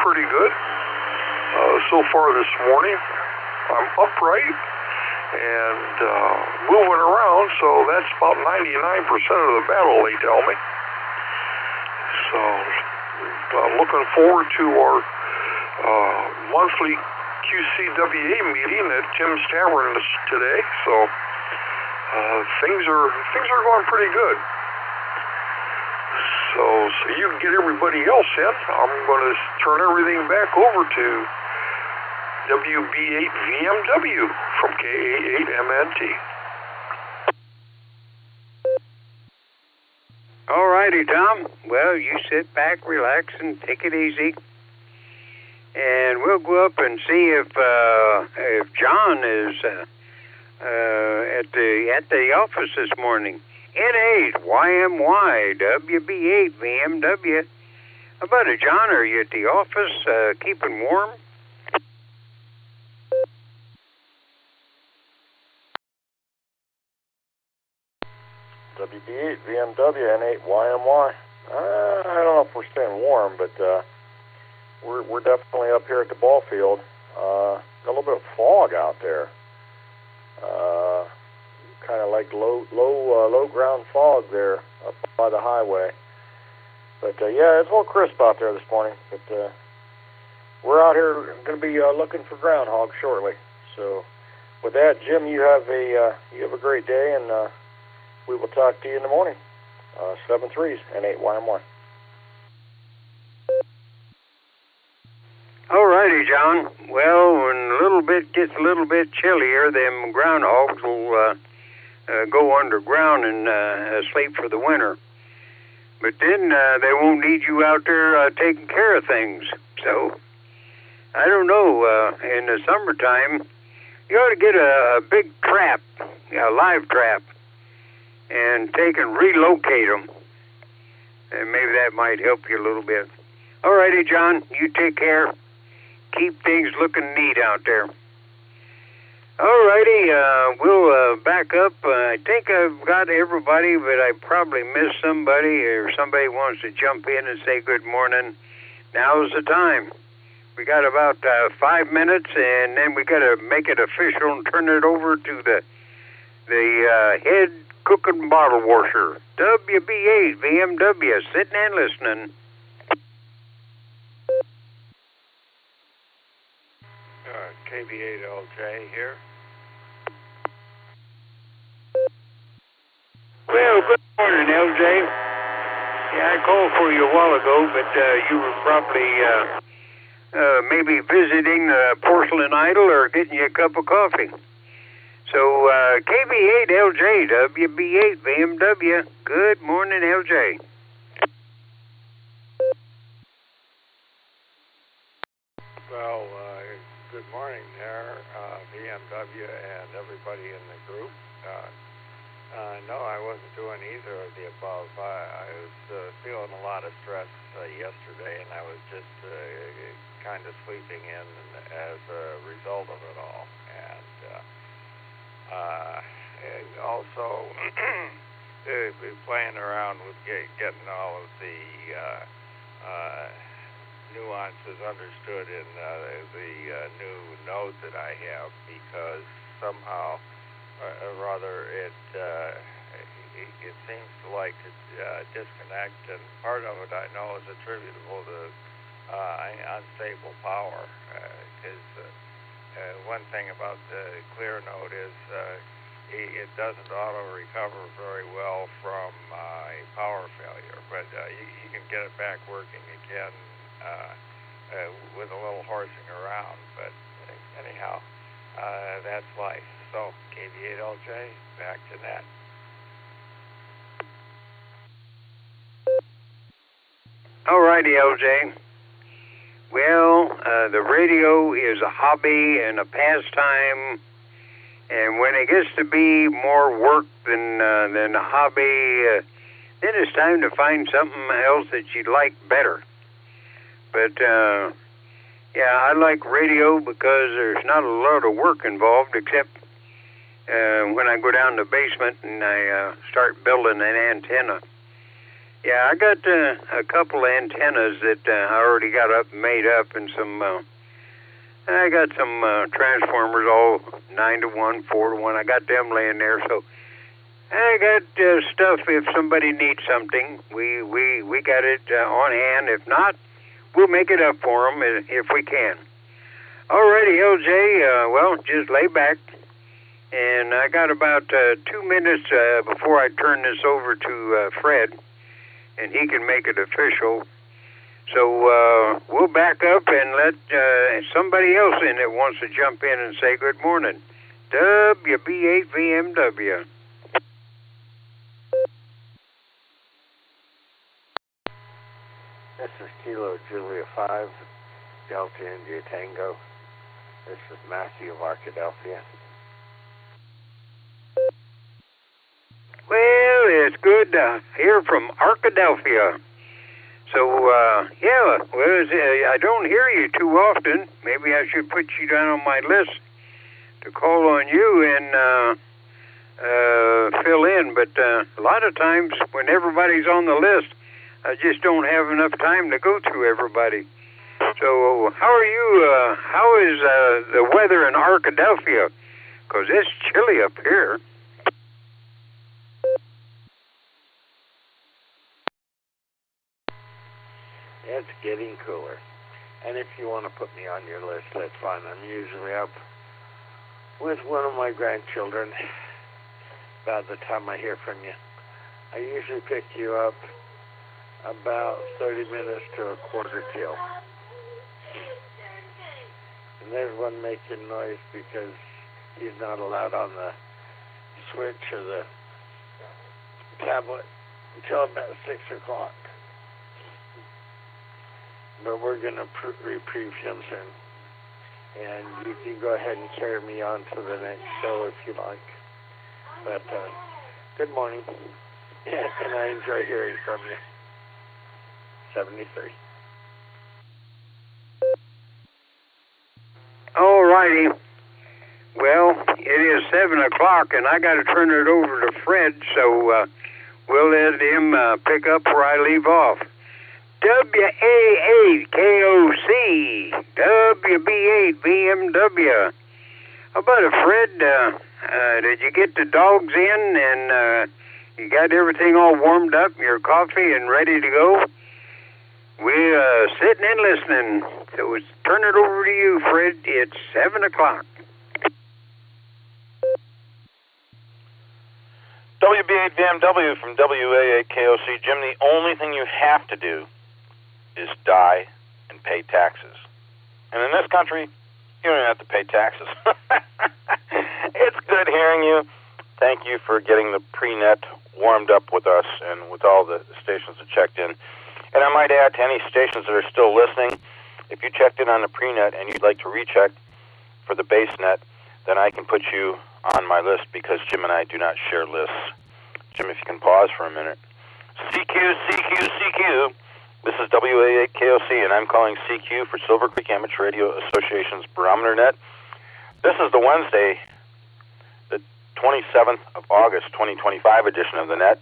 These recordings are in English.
pretty good so far this morning. I'm upright and moving around, so that's about 99% of the battle, they tell me. So looking forward to our monthly QCWA meeting at Tim's Tavern today. So things are going pretty good. So you can get everybody else in. I'm going to turn everything back over to WB8VMW from KA8MNT. All righty, Tom. Well, you sit back, relax, and take it easy. And we'll go up and see if John is at the office this morning. N8YMY WB8VMW. How about it, John? Are you at the office keeping warm? WB8VMW N8YMY. I don't know if we're staying warm, but we're definitely up here at the ball field. Got a little bit of fog out there. Kind of like low ground fog there up by the highway. But yeah, it's a little crisp out there this morning. But we're out here going to be looking for groundhogs shortly. So with that, Jim, you have a great day, and we will talk to you in the morning. 7-3s and 8YMY. All righty, John. Well, when it gets a little bit chillier, them groundhogs will go underground and sleep for the winter. But then they won't need you out there taking care of things. So, I don't know. In the summertime, you ought to get a big trap, a live trap, and take and relocate them. And maybe that might help you a little bit. All righty, John. You take care. Keep things looking neat out there. All righty, we'll back up. I think I've got everybody, but I probably missed somebody, or somebody wants to jump in and say good morning. Now's the time. We got about 5 minutes, and then we got to make it official and turn it over to the head cook and bottle washer, WB8 VMW, sitting and listening. KB8LJ here. Well, good morning, LJ. Yeah, I called for you a while ago, but you were probably maybe visiting the porcelain idol or getting you a cup of coffee. So, KB8LJ, WB8 VMW. Good morning, LJ. Well, good morning there, VMW and everybody in the group. No, I wasn't doing either of the above. I was feeling a lot of stress yesterday, and I was just kind of sleeping in as a result of it all. And also playing around with getting all of the nuances understood in the new node that I have, because somehow or rather it seems to like to disconnect, and part of it I know is attributable to unstable power, because one thing about the clear node is it doesn't auto-recover very well from a power failure, but you can get it back working again with a little horsing around. But anyhow, that's life. So, KB8LJ, back to that. All righty, LJ. Well, the radio is a hobby and a pastime, and when it gets to be more work than a hobby, then it's time to find something else that you like better. But, yeah, I like radio because there's not a lot of work involved, except when I go down to the basement and I start building an antenna. Yeah, I got a couple of antennas that I already got made up, and some. I got some transformers, all 9-to-1, 4-to-1. I got them laying there, so I got stuff. If somebody needs something, we got it on hand. If not, we'll make it up for them if we can. Alrighty, LJ. Well, just lay back. And I got about 2 minutes before I turn this over to Fred, and he can make it official. So we'll back up and let somebody else in that wants to jump in and say good morning. WB8VMW. This is Kilo Julia 5, Delta India Tango. This is Matthew of Arkadelphia. Well, it's good to hear from Arkadelphia. So, yeah, well, I don't hear you too often. Maybe I should put you down on my list to call on you and fill in. But a lot of times when everybody's on the list, I just don't have enough time to go through everybody. So, how are you? How is the weather in Arkadelphia? Because it's chilly up here. It's getting cooler. And if you want to put me on your list, that's fine. I'm usually up with one of my grandchildren about the time I hear from you. I usually pick you up about 30 minutes to a quarter till. And there's one making noise because he's not allowed on the switch or the tablet until about 6 o'clock. But we're going to reprieve him soon. And you can go ahead and carry me on to the next show if you like. But good morning. And I enjoy hearing from you. 73. All righty. Well, it is 7 o'clock, and I got to turn it over to Fred, so we'll let him pick up where I leave off. WA8KOC, WB8BMW. How about it, Fred? Did you get the dogs in and you got everything all warmed up, your coffee and ready to go? We're sitting and listening. So it's turn it over to you, Fred. It's 7 o'clock. WB8BMW from WA8KOC. Jim, the only thing you have to do is die and pay taxes. And in this country, you don't even have to pay taxes. It's good hearing you. Thank you for getting the pre-net warmed up with us and with all the stations that checked in. And I might add to any stations that are still listening, if you checked in on the pre-net and you'd like to recheck for the base net, then I can put you on my list because Jim and I do not share lists. Jim, if you can pause for a minute. CQ. This is WA8KOC, and I'm calling CQ for Silvercreek Amateur Radio Association's Barometer Net. This is the Wednesday, the 27th of August, 2025 edition of the net.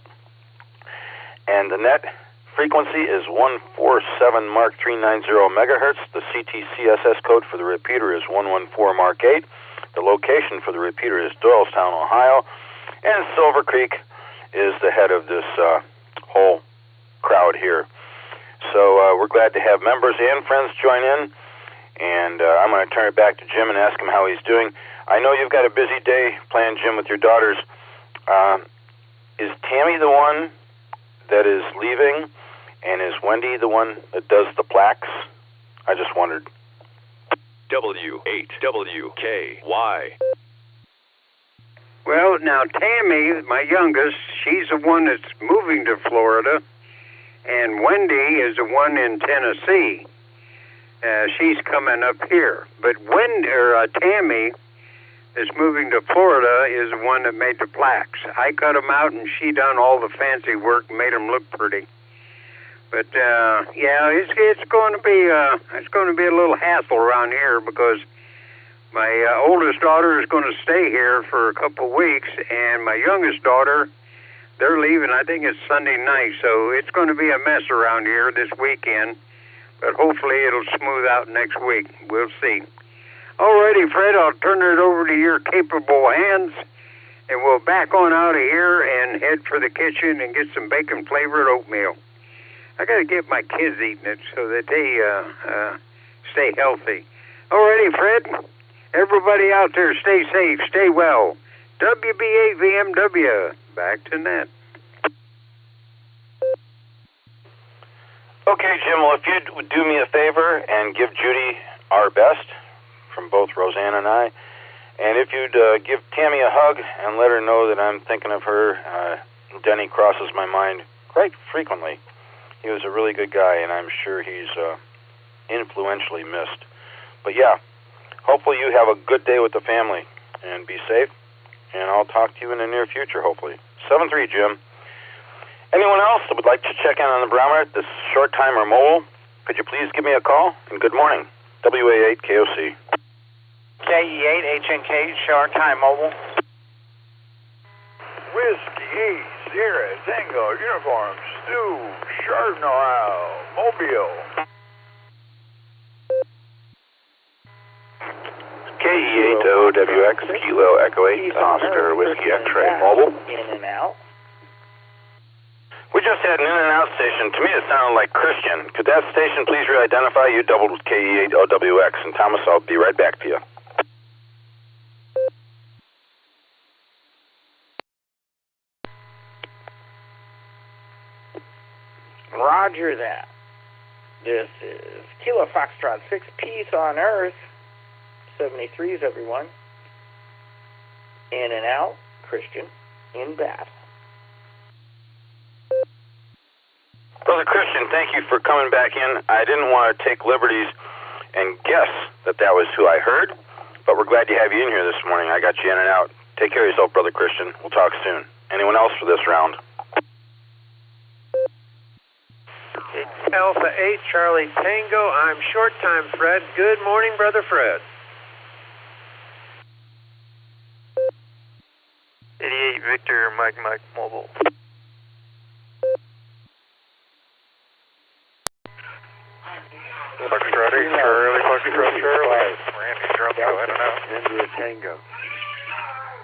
And the net frequency is 147 Mark 390 megahertz. The CTCSS code for the repeater is 114 Mark 8. The location for the repeater is Doylestown, Ohio. And Silvercreek is the head of this whole crowd here. So we're glad to have members and friends join in, and I'm going to turn it back to Jim and ask him how he's doing. I know you've got a busy day planned, Jim, with your daughters. Is Tammy the one that is leaving, and is Wendy the one that does the plaques? I just wondered. W8WKY. Well, now, Tammy, my youngest, she's the one that's moving to Florida. And Wendy is the one in Tennessee. She's coming up here. But Tammy that's moving to Florida is the one that made the plaques. I cut them out, and she done all the fancy work, made them look pretty. But yeah, it's going to be a little hassle around here because my oldest daughter is going to stay here for a couple of weeks, and my youngest daughter They're leaving, I think it's Sunday night, so it's going to be a mess around here this weekend. But hopefully it'll smooth out next week. We'll see. Alrighty, Fred, I'll turn it over to your capable hands, and we'll back on out of here and head for the kitchen and get some bacon-flavored oatmeal. I got to get my kids eating it so that they stay healthy. Alrighty, Fred. Everybody out there, stay safe, stay well. WBAVMW. Back to Net. Okay, Jim, well, if you would do me a favor and give Judy our best from both Roseanne and I, and if you'd give Tammy a hug and let her know that I'm thinking of her. Denny crosses my mind quite frequently. He was a really good guy, and I'm sure he's influentially missed. But yeah, hopefully you have a good day with the family, and be safe, and I'll talk to you in the near future, hopefully. 7-3, Jim. Anyone else that would like to check in on the barometer, this short time or mobile, could you please give me a call? And good morning. WA8 KOC. KE8 HNK, short time mobile. Whiskey, Sierra, Tango, Uniform, Stu, Chardon, Ohio, Mobile. KE8 OWX, Kilo Echo 8, Oscar, Whiskey X-Ray, mobile. In and out. We just had an in-and-out station. To me, it sounded like Christian. Could that station please re-identify? You doubled KE8 OWX. And Thomas, I'll be right back to you. Roger that. This is Kilo Foxtrot 6, Peace on Earth. 73s, everyone. In and out, Christian, in battle. Brother Christian, thank you for coming back in. I didn't want to take liberties and guess that was who I heard, but we're glad to have you in here this morning. I got you in and out. Take care of yourself, Brother Christian. We'll talk soon. Anyone else for this round? It's Alpha 8, Charlie Tango. I'm short time, Fred. Good morning, Brother Fred. 88 Victor, Mike Mobile. Foxtrot 8, Charlie, Foxtrot Charlie. Randy Drumco, in and out. India Tango.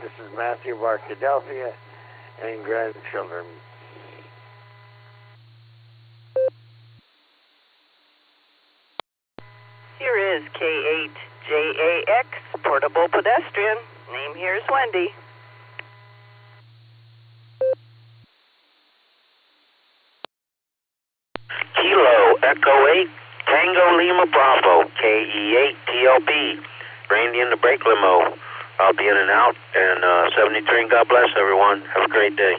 This is Matthew of Arkadelphia and grandchildren. Here is K8JAX, Portable Pedestrian. Name here is Wendy. Kilo Echo 8, Tango Lima Bravo, KE8 TLB. Randy in the brake limo. I'll be in and out. And 73, God bless everyone. Have a great day.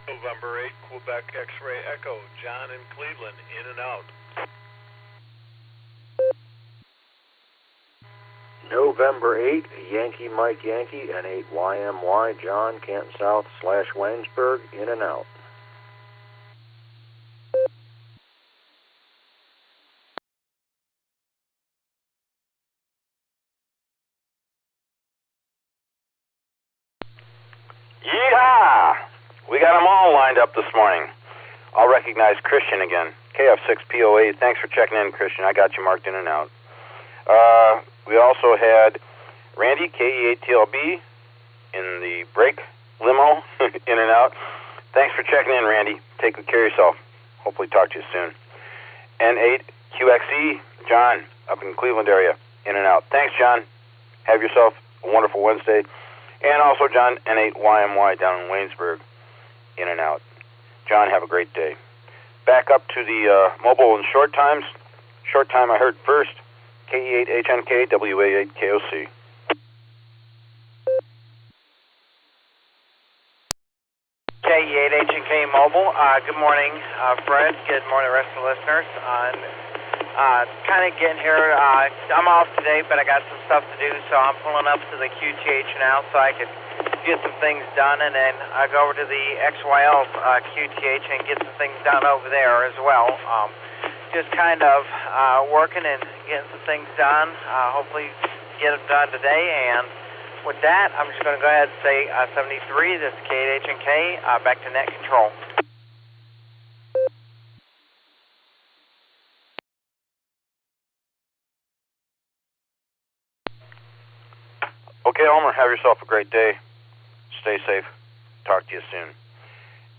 November 8, Quebec X-Ray Echo, John in Cleveland, in and out. November 8, Yankee Mike Yankee, and 8 YMY, John, Canton South / Waynesburg, in and out. Yeehaw! We got them all lined up this morning. I'll recognize Christian again. KF6PO8, thanks for checking in, Christian. I got you marked in and out. We also had Randy, KE8TLB, in the brake limo, in and out. Thanks for checking in, Randy. Take good care of yourself. Hopefully talk to you soon. N8QXE, John, up in the Cleveland area, in and out. Thanks, John. Have yourself a wonderful Wednesday. And also John, N8YMY, down in Waynesburg, in and out. John, have a great day. Back up to the mobile and short times. Short time I heard first. KE8HNK, WA8KOC. KE8HNK Mobile. Good morning, Fred. Good morning, rest of the listeners. Kind of getting here. I'm off today, but I got some stuff to do, so I'm pulling up to the QTH now so I could get some things done, and then I go over to the XYL QTH and get some things done over there as well. Just kind of working and getting some things done. Hopefully get them done today. And with that, I'm just going to go ahead and say 73. This is KH&K. Back to net control. Okay, Elmer, have yourself a great day. Stay safe. Talk to you soon.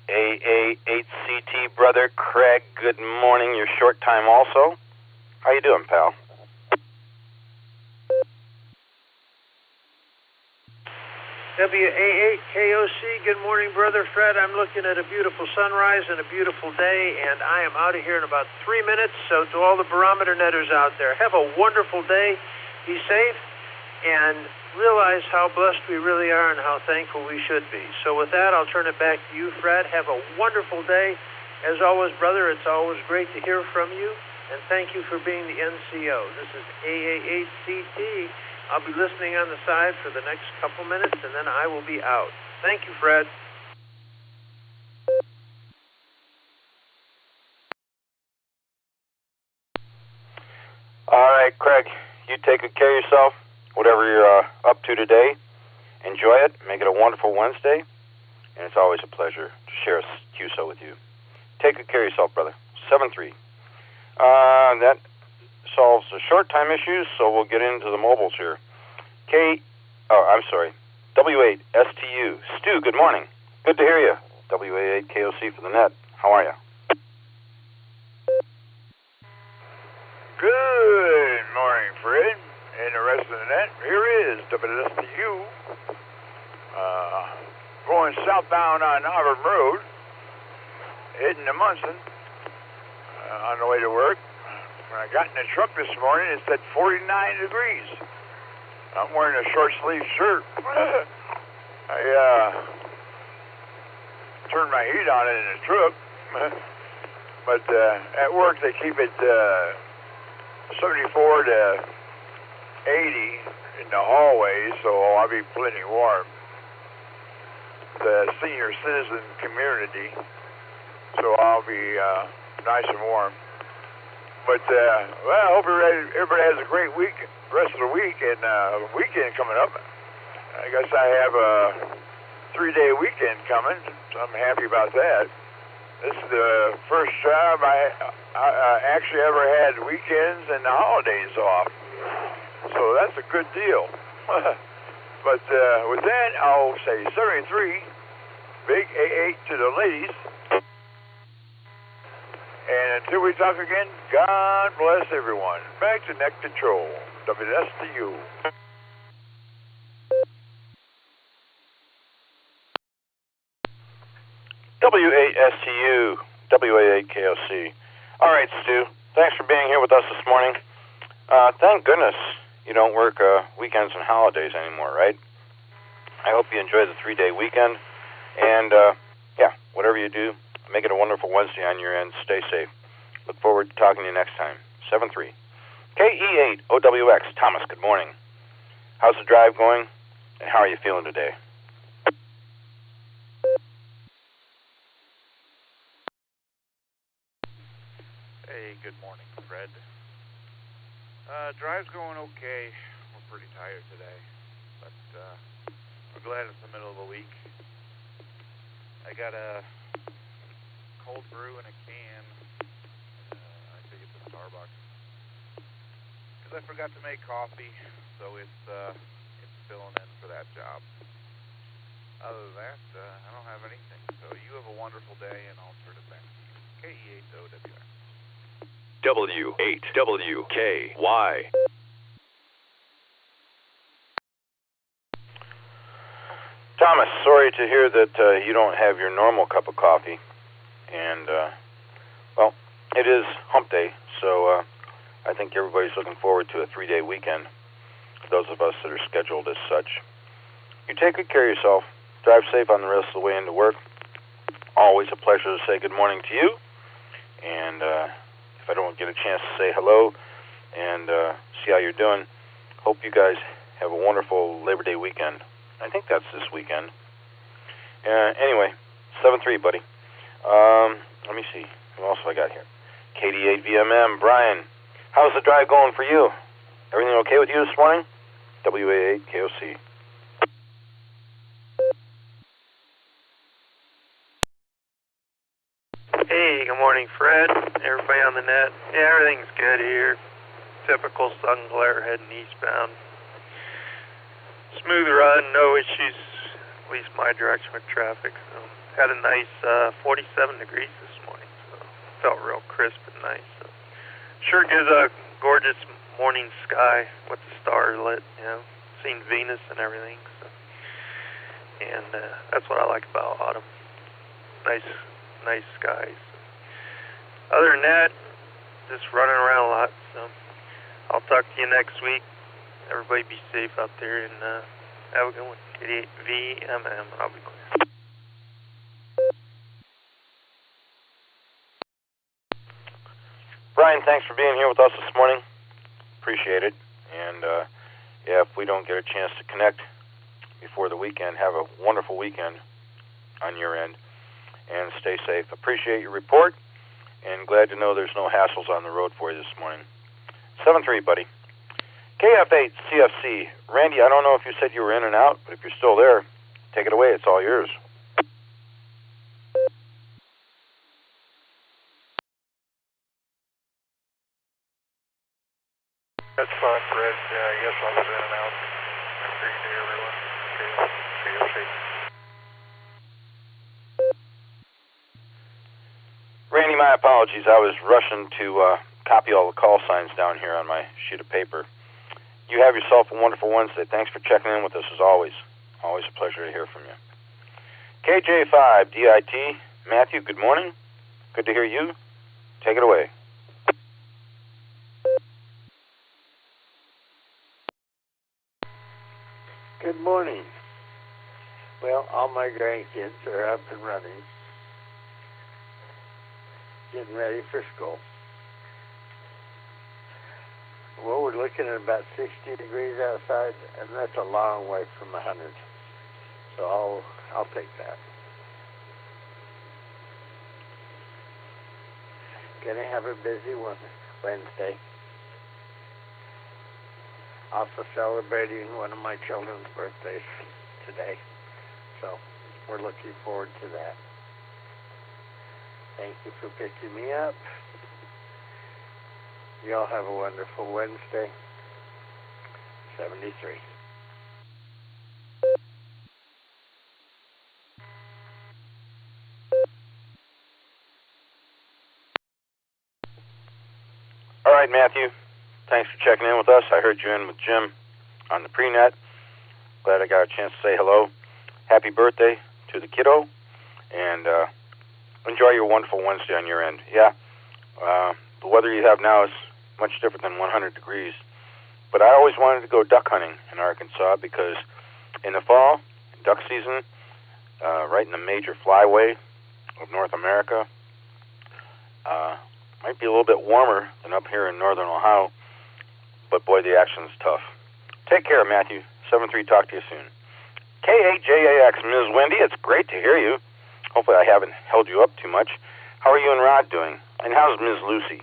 AA8CT brother Craig, good morning. Your short time also. How you doing, pal? WA8KOC, good morning, Brother Fred. I'm looking at a beautiful sunrise and a beautiful day, and I am out of here in about 3 minutes. So to all the Barometer Netters out there, have a wonderful day. Be safe, and realize how blessed we really are and how thankful we should be. So with that, I'll turn it back to you, Fred. Have a wonderful day. As always, brother, it's always great to hear from you, and thank you for being the NCO. This is AA8CT. I'll be listening on the side for the next couple minutes, and then I will be out. Thank you, Fred. All right, Craig, you take good care of yourself. Whatever you're up to today, enjoy it. Make it a wonderful Wednesday, and it's always a pleasure to share a QSO with you. Take good care of yourself, brother. 7-3. That solves the short time issues, so we'll get into the mobiles here. W8STU. Stu, good morning. Good to hear you. WA8KOC for the net. How are you? Good morning, Fred, and the rest of the net. Here is WSTU. Going southbound on Auburn Road, heading to Munson, on the way to work. When I got in the truck this morning, it said 49 degrees. I'm wearing a short sleeve shirt. I turned my heat on in the truck, but at work they keep it 74 to 80 in the hallway, so I'll be plenty warm. The senior citizen community, so I'll be nice and warm. But, well, I hope everybody has a great week, rest of the week, and weekend coming up. I guess I have a 3-day weekend coming, so I'm happy about that. This is the first time I actually ever had weekends and the holidays off, so that's a good deal. But with that, I'll say 73, big A8 to the ladies. And until we talk again, God bless everyone. Back to net control. WSTU. W8STU, WA8KOC. All right, Stu. Thanks for being here with us this morning. Thank goodness you don't work weekends and holidays anymore, right? I hope you enjoy the 3-day weekend. And, yeah, whatever you do, make it a wonderful Wednesday on your end. Stay safe. Look forward to talking to you next time. 7-3. KE8OWX. Thomas, good morning. How's the drive going? And how are you feeling today? Hey, good morning, Fred. Drive's going okay. We're pretty tired today, but we're glad it's the middle of the week. I got a cold brew in a can. I think it's a Starbucks. Because I forgot to make coffee, so it's filling in for that job. Other than that, I don't have anything. So you have a wonderful day, and I'll turn it back to you. KE8OWX. W8WKY. Thomas, sorry to hear that you don't have your normal cup of coffee. And, well, it is hump day, so I think everybody's looking forward to a 3-day weekend, those of us that are scheduled as such. You take good care of yourself. Drive safe on the rest of the way into work. Always a pleasure to say good morning to you. And if I don't get a chance to say hello and see how you're doing, hope you guys have a wonderful Labor Day weekend. I think that's this weekend. Anyway, 7-3, buddy. Let me see. Who else have I got here? KD8VMM. Brian, how's the drive going for you? Everything okay with you this morning? WA8 KOC. Hey, good morning, Fred. Everybody on the net. Yeah, everything's good here. Typical sun glare heading eastbound. Smooth run, no issues, at least my direction with traffic. So, had a nice 47 degrees this morning, so felt real crisp and nice. So, sure gives a gorgeous morning sky with the stars lit, you know, seeing Venus and everything. So, and that's what I like about autumn. Nice skies. Other than that, just running around a lot. So I'll talk to you next week. Everybody be safe out there, and have a good one. 88 VMM. I'll be clear. Brian, thanks for being here with us this morning. Appreciate it. And yeah, if we don't get a chance to connect before the weekend, have a wonderful weekend on your end. And stay safe. Appreciate your report, and glad to know there's no hassles on the road for you this morning. 7-3, buddy. KF8 CFC. Randy, I don't know if you said you were in and out, but if you're still there, take it away. It's all yours. That's fine, Fred. Yes, I was in and out. Have a great day, everyone. KFC. Randy, my apologies. I was rushing to copy all the call signs down here on my sheet of paper. You have yourself a wonderful Wednesday. Thanks for checking in with us as always. Always a pleasure to hear from you. KJ5 DIT. Matthew, good morning. Good to hear you. Take it away. Good morning. Well, all my grandkids are up and running, getting ready for school. Well, we're looking at about 60 degrees outside, and that's a long way from 100. So I'll take that. Gonna have a busy Wednesday. Also celebrating one of my children's birthdays today. So we're looking forward to that. Thank you for picking me up. Y'all have a wonderful Wednesday. 73. All right, Matthew. Thanks for checking in with us. I heard you in with Jim on the pre-net. Glad I got a chance to say hello. Happy birthday to the kiddo. And enjoy your wonderful Wednesday on your end. Yeah, the weather you have now is much different than 100 degrees. But I always wanted to go duck hunting in Arkansas because in the fall, duck season, right in the major flyway of North America, might be a little bit warmer than up here in northern Ohio, but boy, the action's tough. Take care, Matthew. 7-3, talk to you soon. K8JAX, Ms. Wendy, it's great to hear you. Hopefully I haven't held you up too much. How are you and Rod doing? And how's Ms. Lucy?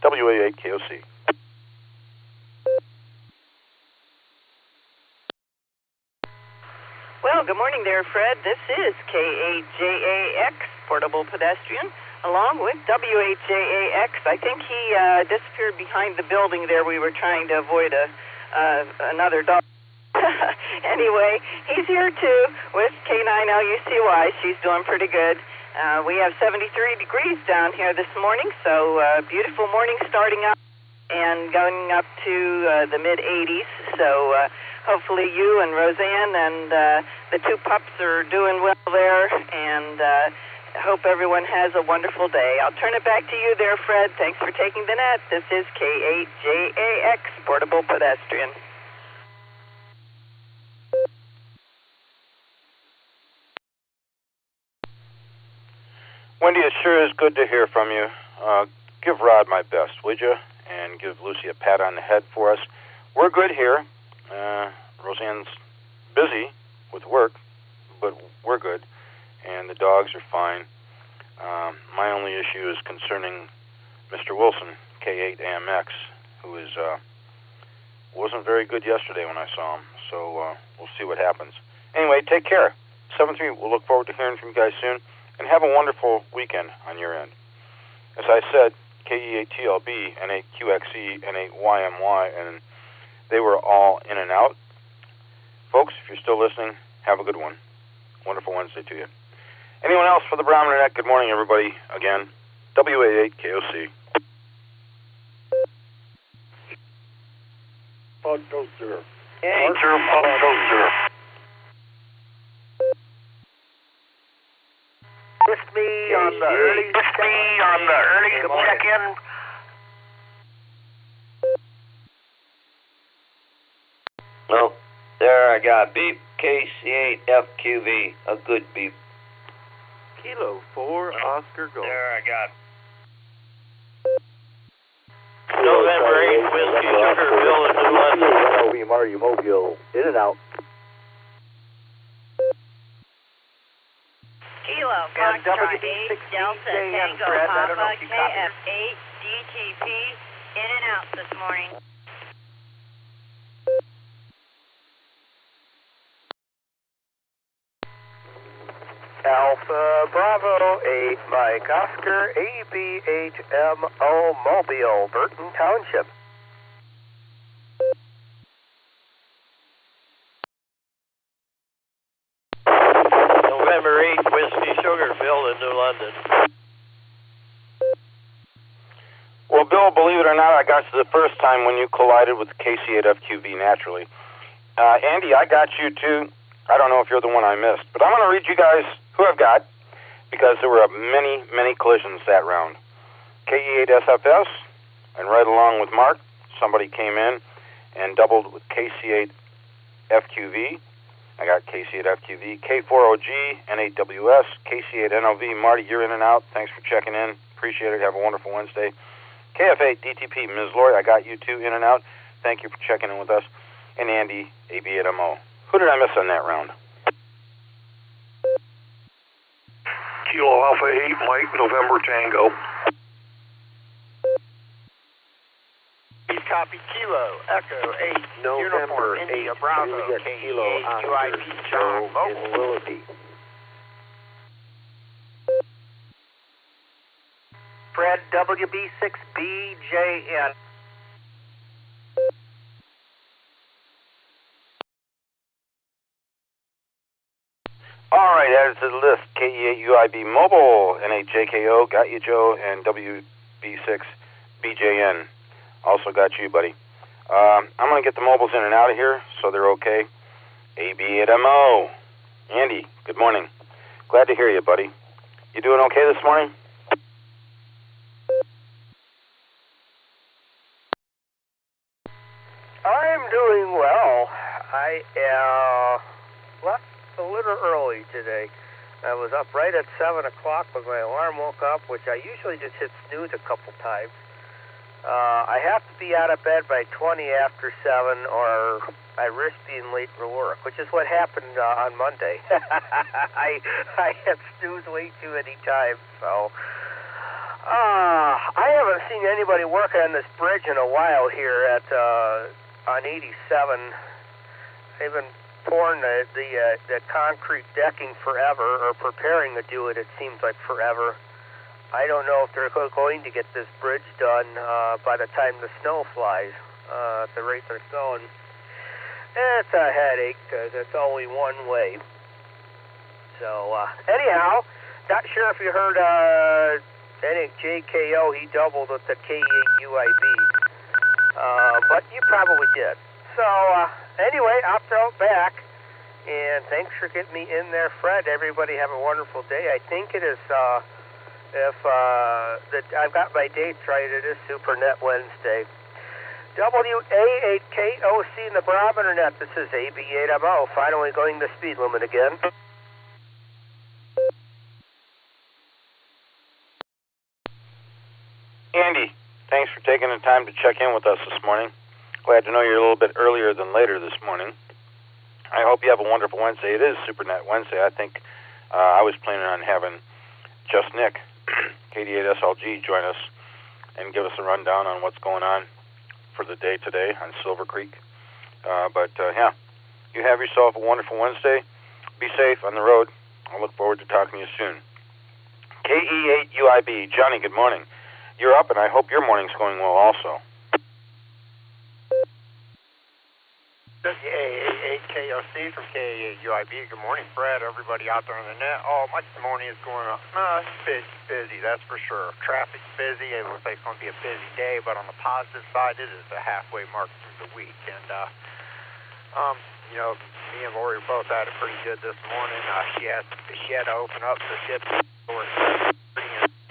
WA8KOC. Well, good morning there, Fred. This is K8JAX, Portable Pedestrian, along with WHJAX. I think he disappeared behind the building there. We were trying to avoid another dog. Anyway, he's here too with K9LUCY. She's doing pretty good. We have 73 degrees down here this morning, so beautiful morning starting out and going up to the mid-80s. So hopefully you and Roseanne and the two pups are doing well there, and I hope everyone has a wonderful day. I'll turn it back to you there, Fred. Thanks for taking the net. This is K8JAX, Portable Pedestrian. Wendy, it sure is good to hear from you. Give Rod my best, would you? And give Lucy a pat on the head for us. We're good here. Roseanne's busy with work, but we're good. And the dogs are fine. My only issue is concerning Mr. Wilson, K8AMX, who is Wasn't very good yesterday when I saw him, so we'll see what happens. Anyway, take care. 7-3, we'll look forward to hearing from you guys soon, and have a wonderful weekend on your end. As I said, KE8TLB, N8QXE, N8YMY, and they were all in and out. Folks, if you're still listening, have a good one. Wonderful Wednesday to you. Anyone else for the Barometer Net? Good morning, everybody. Again, W88KOC. Pod toaster. Enter pod toaster. Just me on the early check-in. Well, there I got beep. KC8FQV, a good beep. Kilo 4 Oscar Gold. There I got. November 8, Whiskey Sugar, Bill in New London. NOV Marty Mobile, in and out. Kilo, Foxtrot 8, Delta, Tango, Papa, KF8, DTP, in and out this morning. Alpha Bravo 8, Mike Oscar, AB8MO Mobile, Burton Township. November 8, Whiskey Sugar, Bill in New London. Well, Bill, believe it or not, I got you the first time when you collided with the KC8FQV naturally. Andy, I got you too. I don't know if you're the one I missed, but I'm going to read you guys who I've got, because there were many, many collisions that round. KE8SFS, and right along with Mark, somebody came in and doubled with KC8FQV. I got KC8FQV, K4OG, N8WS, KC8NOV. Marty, you're in and out. Thanks for checking in. Appreciate it. Have a wonderful Wednesday. KF8 DTP, Ms. Lori, I got you too, in and out. Thank you for checking in with us. And Andy, AB8MO. Who did I miss on that round? Kilo Alpha 8, Mike, November Tango. Copy Kilo, Echo 8, November 8, India Bravo, Kilo UIP John in Willoughby. Fred WB6BJN. All right, added to the list, KE8UIB Mobile, N8JKO, got you, Joe, and WB6BJN. Also got you, buddy. I'm going to get the mobiles in and out of here so they're okay. AB8MO. Andy, good morning. Glad to hear you, buddy. You doing okay this morning? I'm doing well. I left a little early today. I was up right at 7 o'clock when my alarm woke up, which I usually just hit snooze a couple times. I have to be out of bed by 20 after 7 or I risk being late for work, which is what happened on Monday. I had snoozed way too many times, so... I haven't seen anybody working on this bridge in a while here at on 87. They've been pouring the concrete decking forever, or preparing to do it, it seems like forever. I don't know if they're going to get this bridge done by the time the snow flies at the rate they're going. It's a headache because it's only one way. So, anyhow, not sure if you heard JKO, he doubled with the K8UIB. But you probably did. So, anyway, I'll throw it back. And thanks for getting me in there, Fred. Everybody have a wonderful day. I think it is... I've got my dates right, it is SuperNet Wednesday. WA8KOC in the Barometer Net. This is AB8MO, finally going the speed limit again. Andy, thanks for taking the time to check in with us this morning. Glad to know you're a little bit earlier than later this morning. I hope you have a wonderful Wednesday. It is SuperNet Wednesday. I think I was planning on having Just Nick, KD8SLG, join us and give us a rundown on what's going on. for the day today on Silvercreek. Yeah, you have yourself a wonderful Wednesday. Be safe on the road. I look forward to talking to you soon. KE8UIB, Johnny, good morning. You're up, and I hope your morning's going well also. WA8KOC from KE8UIB. Good morning, Fred, everybody out there on the net. Oh, my morning is going on. It's busy, that's for sure. Traffic's busy. It looks like it's going to be a busy day, but on the positive side, it is the halfway mark through the week. And, me and Lori both had it pretty good this morning. She had to open up, so she had to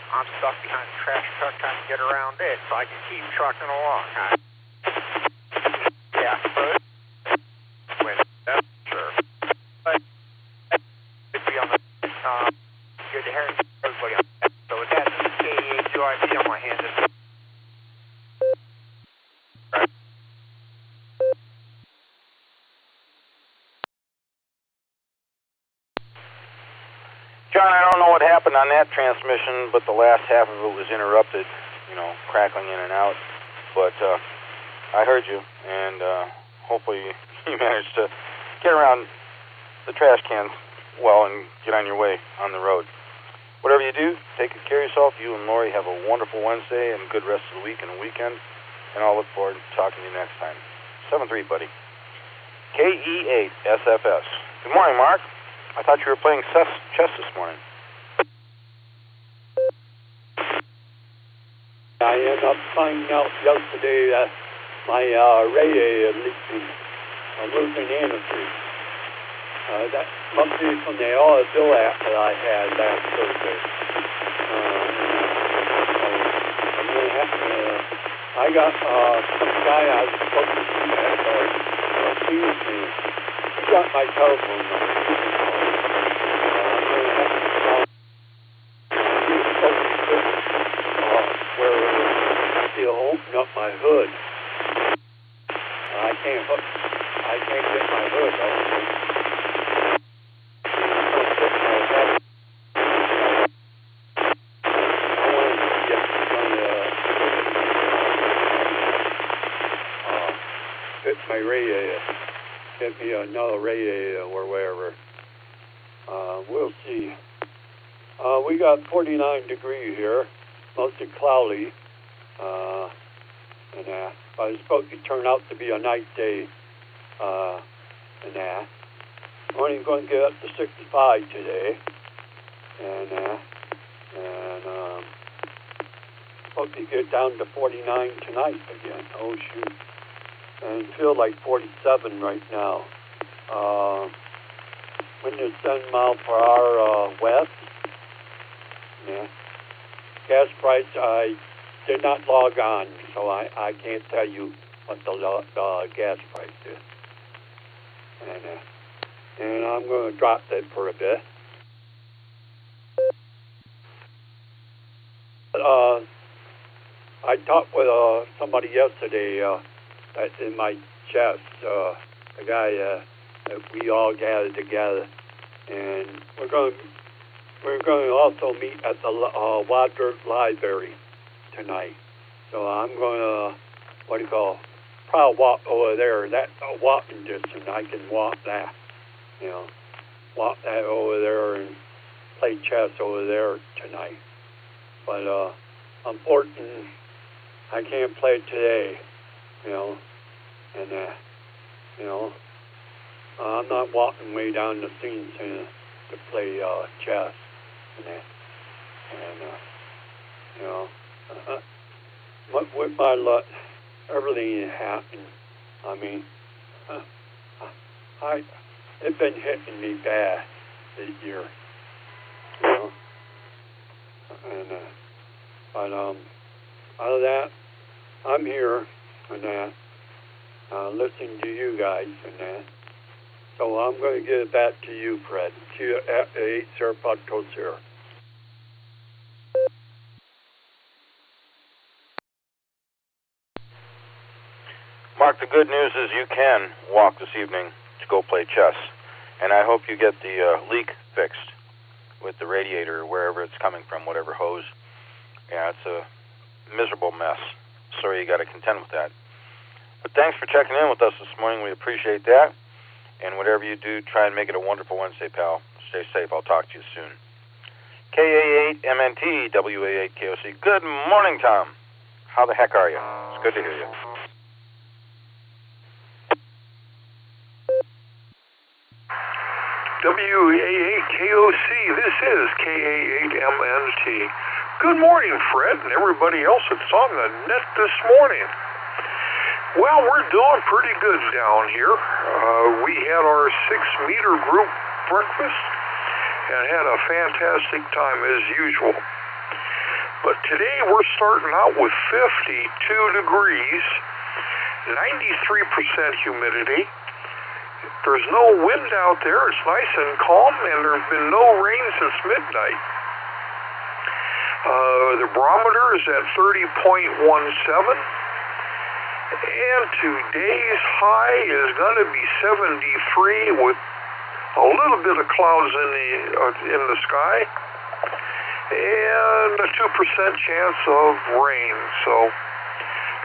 I'm stuck behind the trash truck trying to get around it, so I can keep trucking along. Yeah, but that's for sure. But good to be on the good to hear everybody on that. So with that, this is KE8UIB. I'm going to hand this. John, I don't know what happened on that transmission, but the last half of it was interrupted, crackling in and out. But I heard you, and hopefully you managed to get around the trash cans well and get on your way on the road. Whatever you do, take good care of yourself. You and Lori have a wonderful Wednesday and a good rest of the week and a weekend, and I'll look forward to talking to you next time. 7-3, buddy. KE8SFS. Good morning, Mark. I thought you were playing chess this morning. I ended up finding out yesterday that my radiator leaking. I'm losing energy. That must be from the oil bill app that I had last Thursday. I'm going to have to, I got some guy I was supposed to see at Tuesday. He got my telephone number. Open up my hood. I can't get my hood open. I wanted to get fit my radiator. Get me another radiator or wherever. We'll see. We got 49 degrees here, mostly cloudy. But it's supposed to turn out to be a nice day, Only going to get up to 65 today, and supposed to get down to 49 tonight again. Oh shoot! And it feels like 47 right now. Wind is 10 miles per hour west. Gas price, I did not log on, so I can't tell you what the gas price is. And I'm going to drop that for a bit. I talked with somebody yesterday that's in my chest, a guy that we all gathered together, and we're going to also meet at the Wadler Library tonight. So I'm going to, probably walk over there. That's a walking distance. I can walk that, walk that over there and play chess over there tonight. But unfortunately, I can't play today, and I'm not walking way down the scene to play chess and that. With my luck, everything happened. I mean, it's been hitting me bad this year, And but out of that, I'm here and that, listening to you guys and that. So I'm going to give it back to you, Fred. To you at 8 Serapod here. Mark, the good news is you can walk this evening to go play chess, and I hope you get the leak fixed with the radiator, wherever it's coming from, whatever hose. Yeah, it's a miserable mess. Sorry you got to contend with that. But thanks for checking in with us this morning. We appreciate that. And whatever you do, try and make it a wonderful Wednesday, pal. Stay safe. I'll talk to you soon. KA8MNT, WA8KOC. Good morning, Tom. How the heck are you? It's good to hear you. WA8KOC, this is KA8MNT. Good morning, Fred, and everybody else that's on the net this morning. Well, we're doing pretty good down here. We had our 6-meter group breakfast and had a fantastic time as usual. But today we're starting out with 52 degrees, 93% humidity. There's no wind out there. It's nice and calm, and there's been no rain since midnight. The barometer is at 30.17, and today's high is going to be 73 with a little bit of clouds in the sky and a 2% chance of rain. So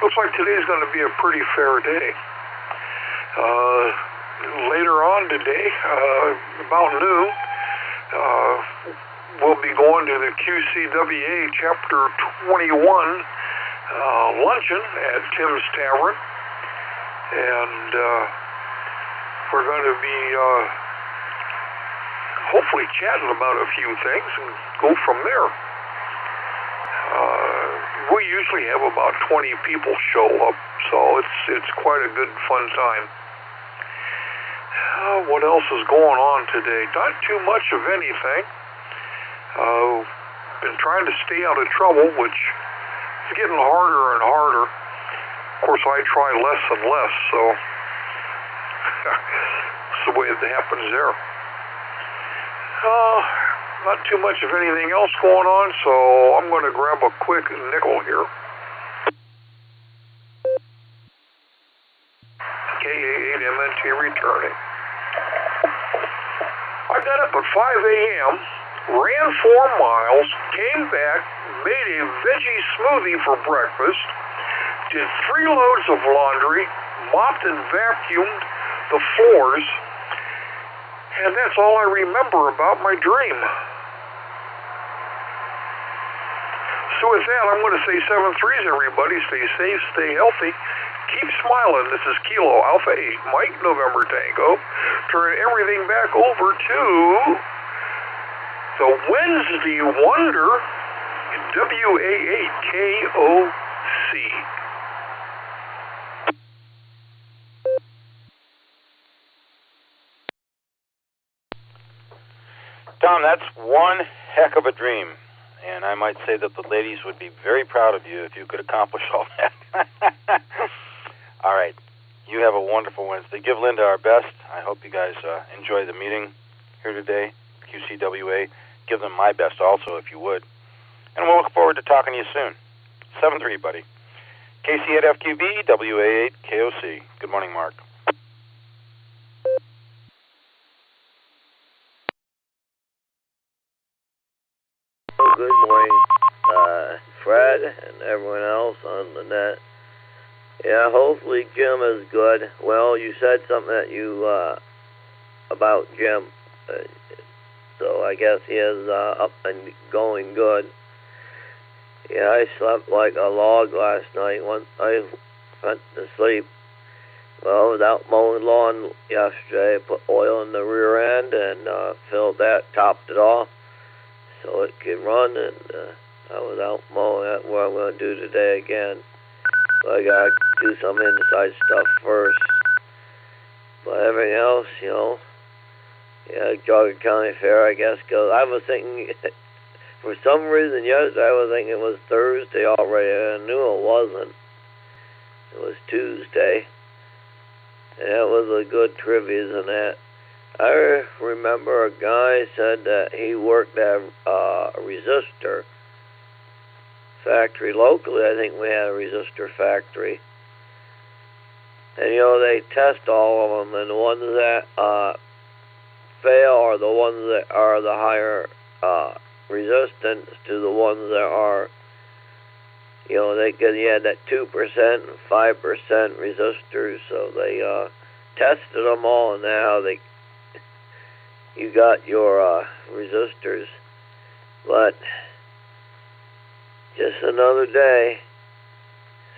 looks like today's going to be a pretty fair day. Later on today, about noon, we'll be going to the QCWA Chapter 21 luncheon at Tim's Tavern, and we're going to be hopefully chatting about a few things and go from there. We usually have about 20 people show up, so it's quite a good fun time. What else is going on today? Not too much of anything. Been trying to stay out of trouble, which is getting harder and harder. Of course, I try less and less, so it's the way it happens there. Not too much of anything else going on, so I'm going to grab a quick nickel here. KA8MNT returning. I got up at 5 a.m., ran 4 miles, came back, made a veggie smoothie for breakfast, did 3 loads of laundry, mopped and vacuumed the floors, and that's all I remember about my dream. So with that, I'm going to say 7 threes, everybody. Stay safe, stay healthy. Keep smiling. This is Kilo Alpha 8, Mike November Tango. Turn everything back over to the Wednesday Wonder, WA8KOC. Tom, that's one heck of a dream. And I might say that the ladies would be very proud of you if you could accomplish all that. All right. You have a wonderful Wednesday. Give Linda our best. I hope you guys enjoy the meeting here today, QCWA. Give them my best also, if you would. And we'll look forward to talking to you soon. 7-3, buddy. KC8FQB, WA8KOC. Good morning, Mark. Good morning, Fred and everyone else on the net. Yeah, hopefully Jim is good. Well, you said something that you about Jim, so I guess he is up and going good. Yeah, I slept like a log last night. Once I went to sleep, well, without mowing lawn yesterday, I put oil in the rear end and filled that, topped it off, so it can run, and I was out mowing. That's what I'm going to do today again. But I got to do some inside stuff first. But everything else, you know, yeah, Jogger County Fair, I guess, goes. I was thinking, for some reason yesterday, I was thinking it was Thursday already. I knew it wasn't. It was Tuesday. And that was a good trivia and that. I remember a guy said that he worked at a resistor factory locally. I think we had a resistor factory. And, you know, they test all of them, and the ones that fail are the ones that are the higher resistance to the ones that are you know, you had that 2% and 5% resistors, so they tested them all, and now you got your resistors. But just another day,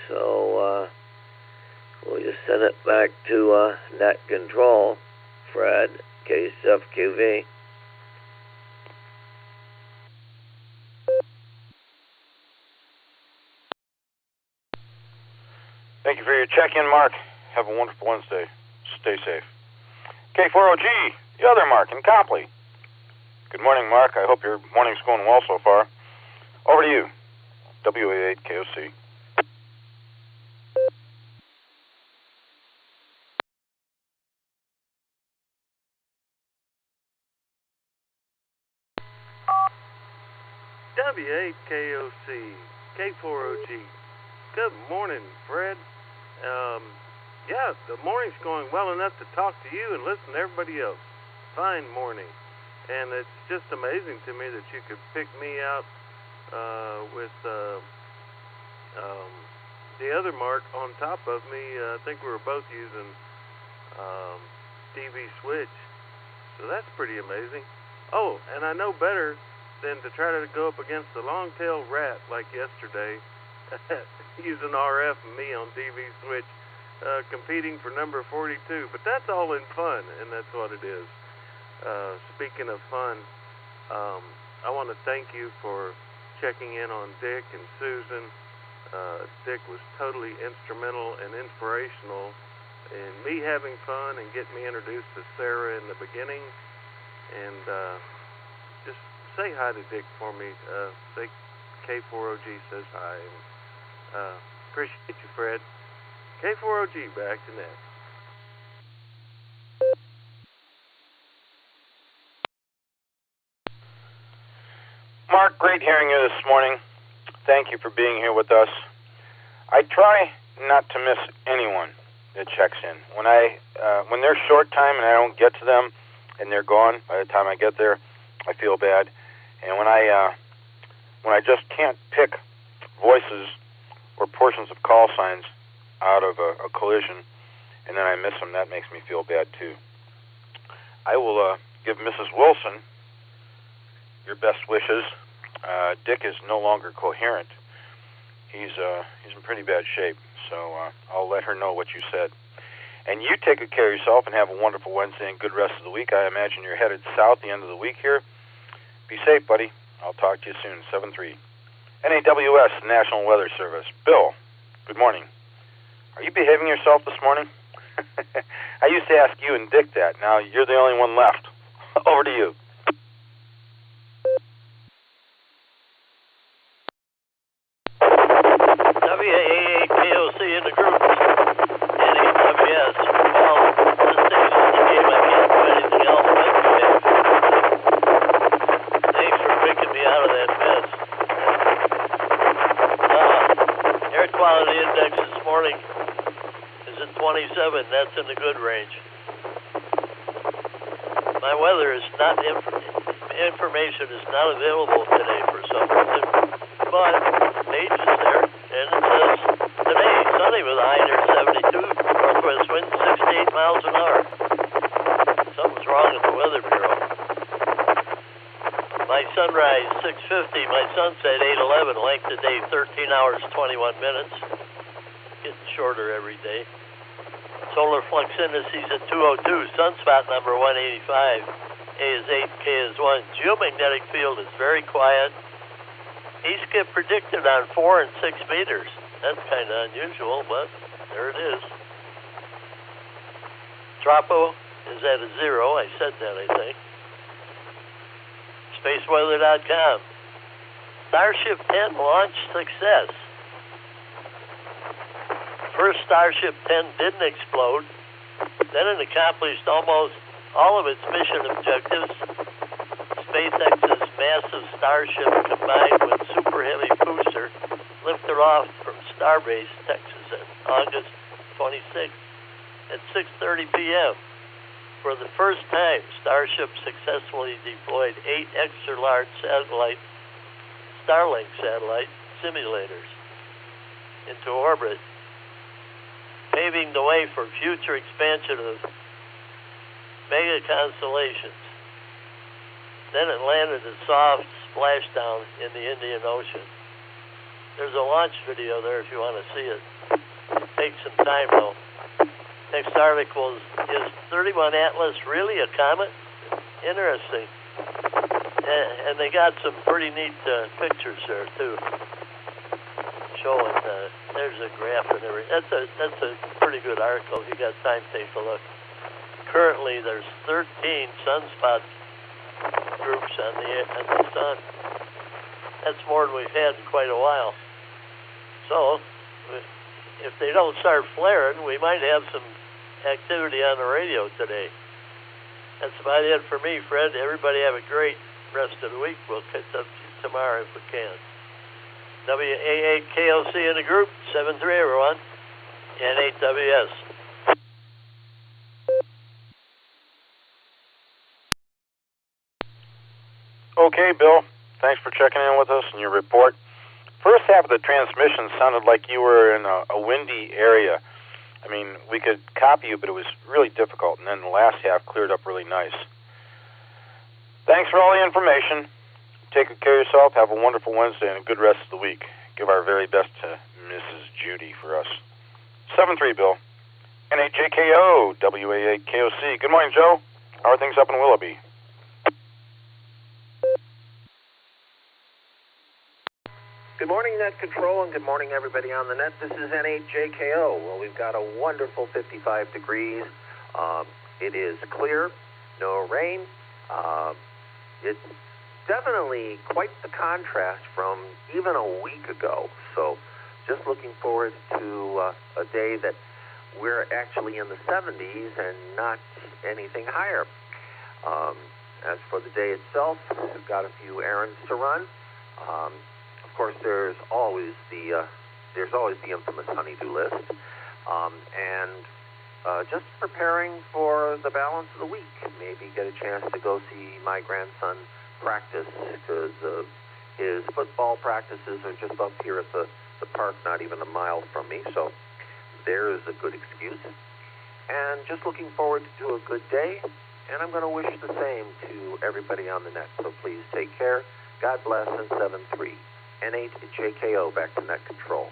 so we'll just send it back to net control, Fred, KSFQV. Thank you for your check-in, Mark. Have a wonderful Wednesday. Stay safe. K4OG, the other Mark in Copley. Good morning, Mark. I hope your morning's going well so far. Over to you. WA8KOC. W8KOC, K4OG. Good morning, Fred. Yeah, the morning's going well enough to talk to you and listen to everybody else. Fine morning. And it's just amazing to me that you could pick me out with the other Mark on top of me. I think we were both using DV switch. So that's pretty amazing. Oh, and I know better than to try to go up against the long-tailed rat like yesterday, using RF and me on DV switch, competing for number 42. But that's all in fun, and that's what it is. Speaking of fun, I want to thank you for checking in on Dick and Susan. Dick was totally instrumental and inspirational in me having fun and getting me introduced to Sarah in the beginning. And just say hi to Dick for me. Say K4OG says hi. And, appreciate you, Fred. K4OG, back to net. Mark, great hearing you this morning. Thank you for being here with us. I try not to miss anyone that checks in. When they're short time and I don't get to them and they're gone by the time I get there, I feel bad. And when I just can't pick voices or portions of call signs out of a collision and then I miss them, that makes me feel bad too. I will give Mrs. Wilson your best wishes. Dick is no longer coherent. He's in pretty bad shape, so I'll let her know what you said. And you take good care of yourself and have a wonderful Wednesday and good rest of the week. I imagine you're headed south the end of the week here. Be safe, buddy. I'll talk to you soon. 7-3. NAWS, National Weather Service. Bill, good morning. Are you behaving yourself this morning? I used to ask you and Dick that. Now you're the only one left. Over to you. WAA8KOC in the group. NAWS. Well, the station's the game. I can't do anything else but behave. Thanks for picking me out of that mess. Air quality index this morning is at 27. That's in the good range. My weather is not information is not available today for some reason, but page is there, and it says today sunny with a high near 72, northwest wind 68 miles an hour. Something's wrong at the Weather Bureau. My sunrise 6:50, my sunset 8:11. Length of day 13 hours 21 minutes. Getting shorter every day. Solar flux indices at 202. Sunspot number 185. A is 8, K is 1. Geomagnetic field is very quiet. E-skip predicted on 4 and 6 meters. That's kind of unusual, but there it is. Tropo is at a 0. I said that, I think. SpaceWeather.com. Starship 10 launch success. First Starship 10 didn't explode. Then it accomplished almost all of its mission objectives. SpaceX's massive Starship combined with Super Heavy booster lifted off from Starbase, Texas on August 26th at 6:30 p.m. For the first time, Starship successfully deployed 8 extra-large Starlink satellite simulators. into orbit, paving the way for future expansion of mega constellations. Then it landed a soft splashdown in the Indian Ocean. There's a launch video there if you want to see it. It takes some time though. Next article is 31 Atlas really a comet? Interesting. And they got some pretty neat pictures there too, showing. There's a graph and everything. That's a pretty good article. If you got time, take a look. Currently, there's 13 sunspot groups on the sun. That's more than we've had in quite a while. So, if they don't start flaring, we might have some activity on the radio today. That's about it for me, Fred. Everybody have a great rest of the week. We'll catch up to you tomorrow if we can. WAA-KOC in the group, 7-3 everyone, and 8WS. Okay, Bill. Thanks for checking in with us and your report. First half of the transmission sounded like you were in a windy area. I mean, we could copy you, but it was really difficult. And then the last half cleared up really nice. Thanks for all the information. Take good care of yourself. Have a wonderful Wednesday and a good rest of the week. Give our very best to Mrs. Judy for us. 7-3, Bill. NHJKO, WAA-KOC. Good morning, Joe. How are things up in Willoughby? Good morning, Net Control, and good morning, everybody on the net. This is NHJKO. Well, we've got a wonderful 55 degrees. It is clear, no rain. It's definitely quite the contrast from even a week ago. So just looking forward to a day that we're actually in the 70s and not anything higher. As for the day itself, we've got a few errands to run. Of course, there's always the infamous honey-do list, and just preparing for the balance of the week. Maybe get a chance to go see my grandson practice, because his football practices are just up here at the park, not even a mile from me. So there is a good excuse. And just looking forward to a good day. And I'm going to wish the same to everybody on the net. So please take care. God bless, and 7-3. NHJKO, back to Net Control.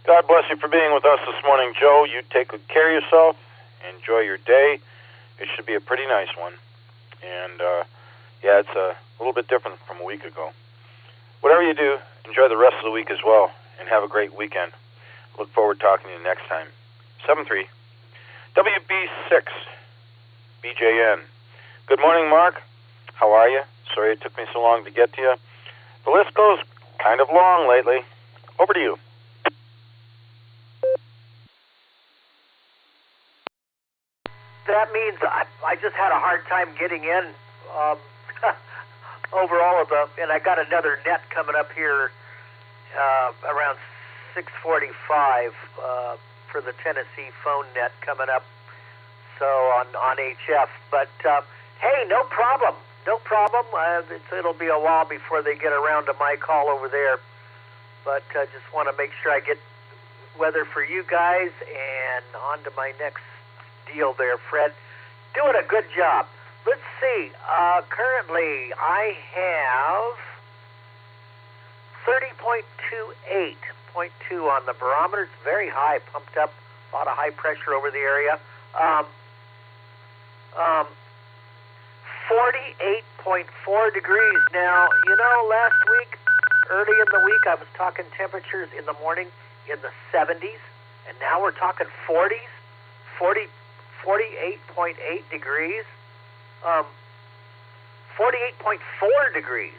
God bless you for being with us this morning, Joe. You take good care of yourself. Enjoy your day. It should be a pretty nice one. And, yeah, it's a little bit different from a week ago. Whatever you do, enjoy the rest of the week as well, and have a great weekend. Look forward to talking to you next time. 7-3. WB6. BJN. Good morning, Mark. How are you? Sorry it took me so long to get to you. The list goes kind of long lately. Over to you. That means I just had a hard time getting in over all of them, and I got another net coming up here around 6:45 for the Tennessee phone net coming up. So on HF, but hey, no problem. It'll be a while before they get around to my call over there. But just want to make sure I get weather for you guys, and on to my next deal there, Fred. Doing a good job. Let's see. Currently, I have 30.28.2 on the barometer. It's very high, pumped up. A lot of high pressure over the area. 48.4 degrees. Now, you know, last week, early in the week, I was talking temperatures in the morning in the 70s, and now we're talking 40s, 48.8 degrees, 48.4 degrees,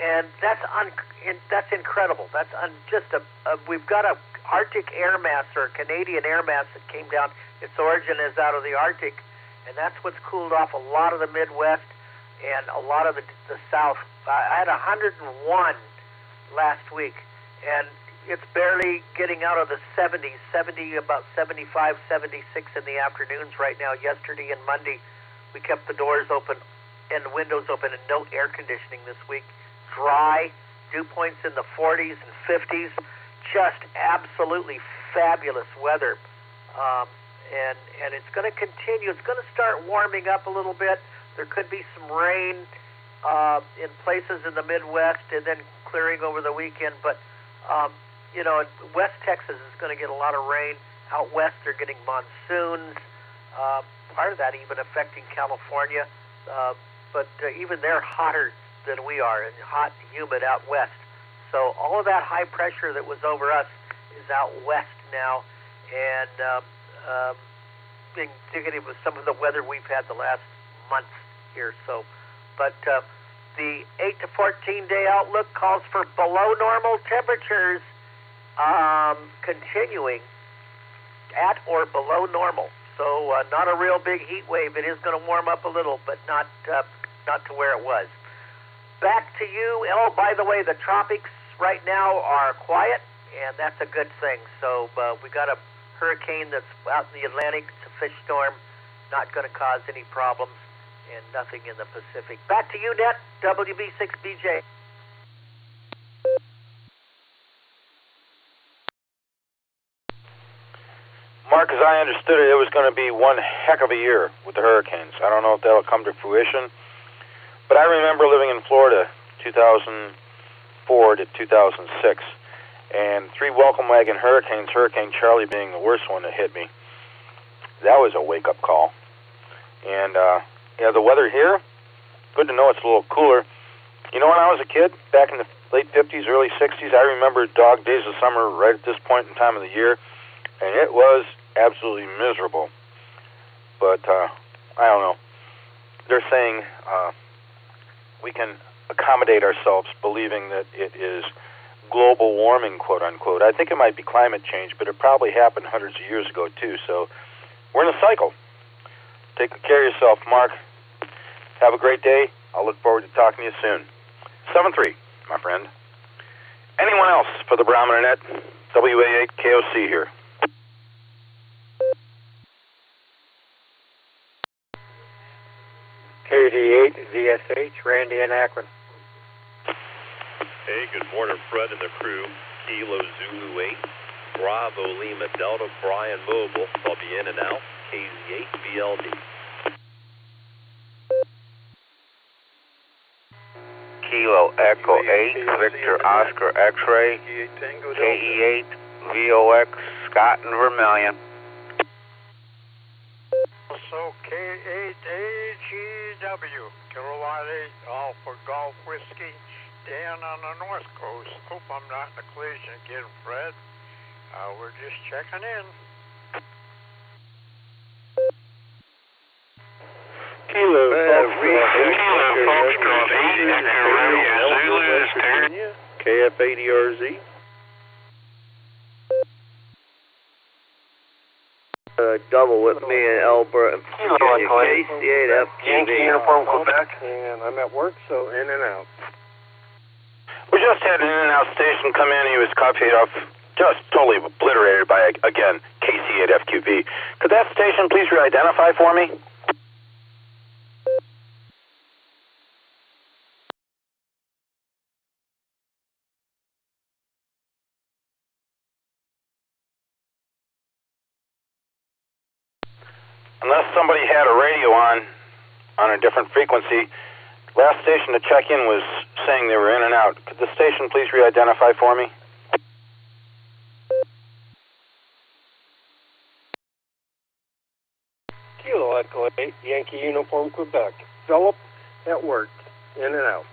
and that's incredible. That's we've got a Arctic air mass, or a Canadian air mass, that came down. Its origin is out of the Arctic, and that's what's cooled off a lot of the Midwest and a lot of the South. I had 101 last week, and it's barely getting out of the 70s, about 75, 76 in the afternoons right now. Yesterday and Monday, we kept the doors open and the windows open and no air conditioning this week. Dry, dew points in the 40s and 50s. Just absolutely fabulous weather. And it's going to continue. It's going to start warming up a little bit. There could be some rain in places in the Midwest and then clearing over the weekend. But, you know, West Texas is going to get a lot of rain. Out west, they're getting monsoons. Part of that even affecting California. But even they're hotter than we are, and hot and humid out west. So all of that high pressure that was over us is out west now. And indicative of some of the weather we've had the last month here. So, but the 8 to 14 day outlook calls for below normal temperatures, continuing at or below normal. So not a real big heat wave. It is going to warm up a little, but not to where it was. Back to you. Oh, by the way, the tropics right now are quiet, and that's a good thing. So we got a hurricane that's out in the Atlantic. It's a fish storm, not going to cause any problems, and nothing in the Pacific. Back to you, Net, WB6BJ. Mark, as I understood it, it was going to be one heck of a year with the hurricanes. I don't know if that'll come to fruition, but I remember living in Florida 2004 to 2006, and 3 welcome wagon hurricanes, Hurricane Charlie being the worst one that hit me. That was a wake-up call. And, yeah, the weather here, good to know it's a little cooler. You know, when I was a kid, back in the late 50s, early 60s, I remember dog days of summer right at this point in time of the year, and it was absolutely miserable. But, I don't know. They're saying we can accommodate ourselves believing that it is global warming, quote-unquote. I think it might be climate change, but it probably happened hundreds of years ago, too. So we're in a cycle. Take care of yourself, Mark. Have a great day. I'll look forward to talking to you soon. 7-3, my friend. Anyone else for the Barometer Net? WA8 KOC here. KD8 VSH, Randy in Akron. Hey, good morning, Fred and the crew. Kilo Zulu 8, Bravo Lima Delta, Brian Mobile. I'll be in and out. KZ8 BLD. Kilo Echo 8, Victor Oscar X-Ray, KE8 VOX, Scott and Vermilion. Also K8AGW, Carolina 8, Alpha Golf Whiskey, down on the north coast. Hope I'm not in a collision again, Fred. We're just checking in. Kilo Foxtrot 8, Echo Radio Zulu is Terry. KF80RZ. Double with me in Albert and KC8FTV. Yankee Uniform Quebec. And I'm at work, so in and out. We just had an in-and-out station come in. He was copied off, just totally obliterated by, again, KC8FQV. Could that station please re-identify for me? Unless somebody had a radio on a different frequency. Last station to check in was saying they were in and out. Could the station please re-identify for me? Kilo Echo 8, Yankee Uniform Quebec. Philip at work, in and out.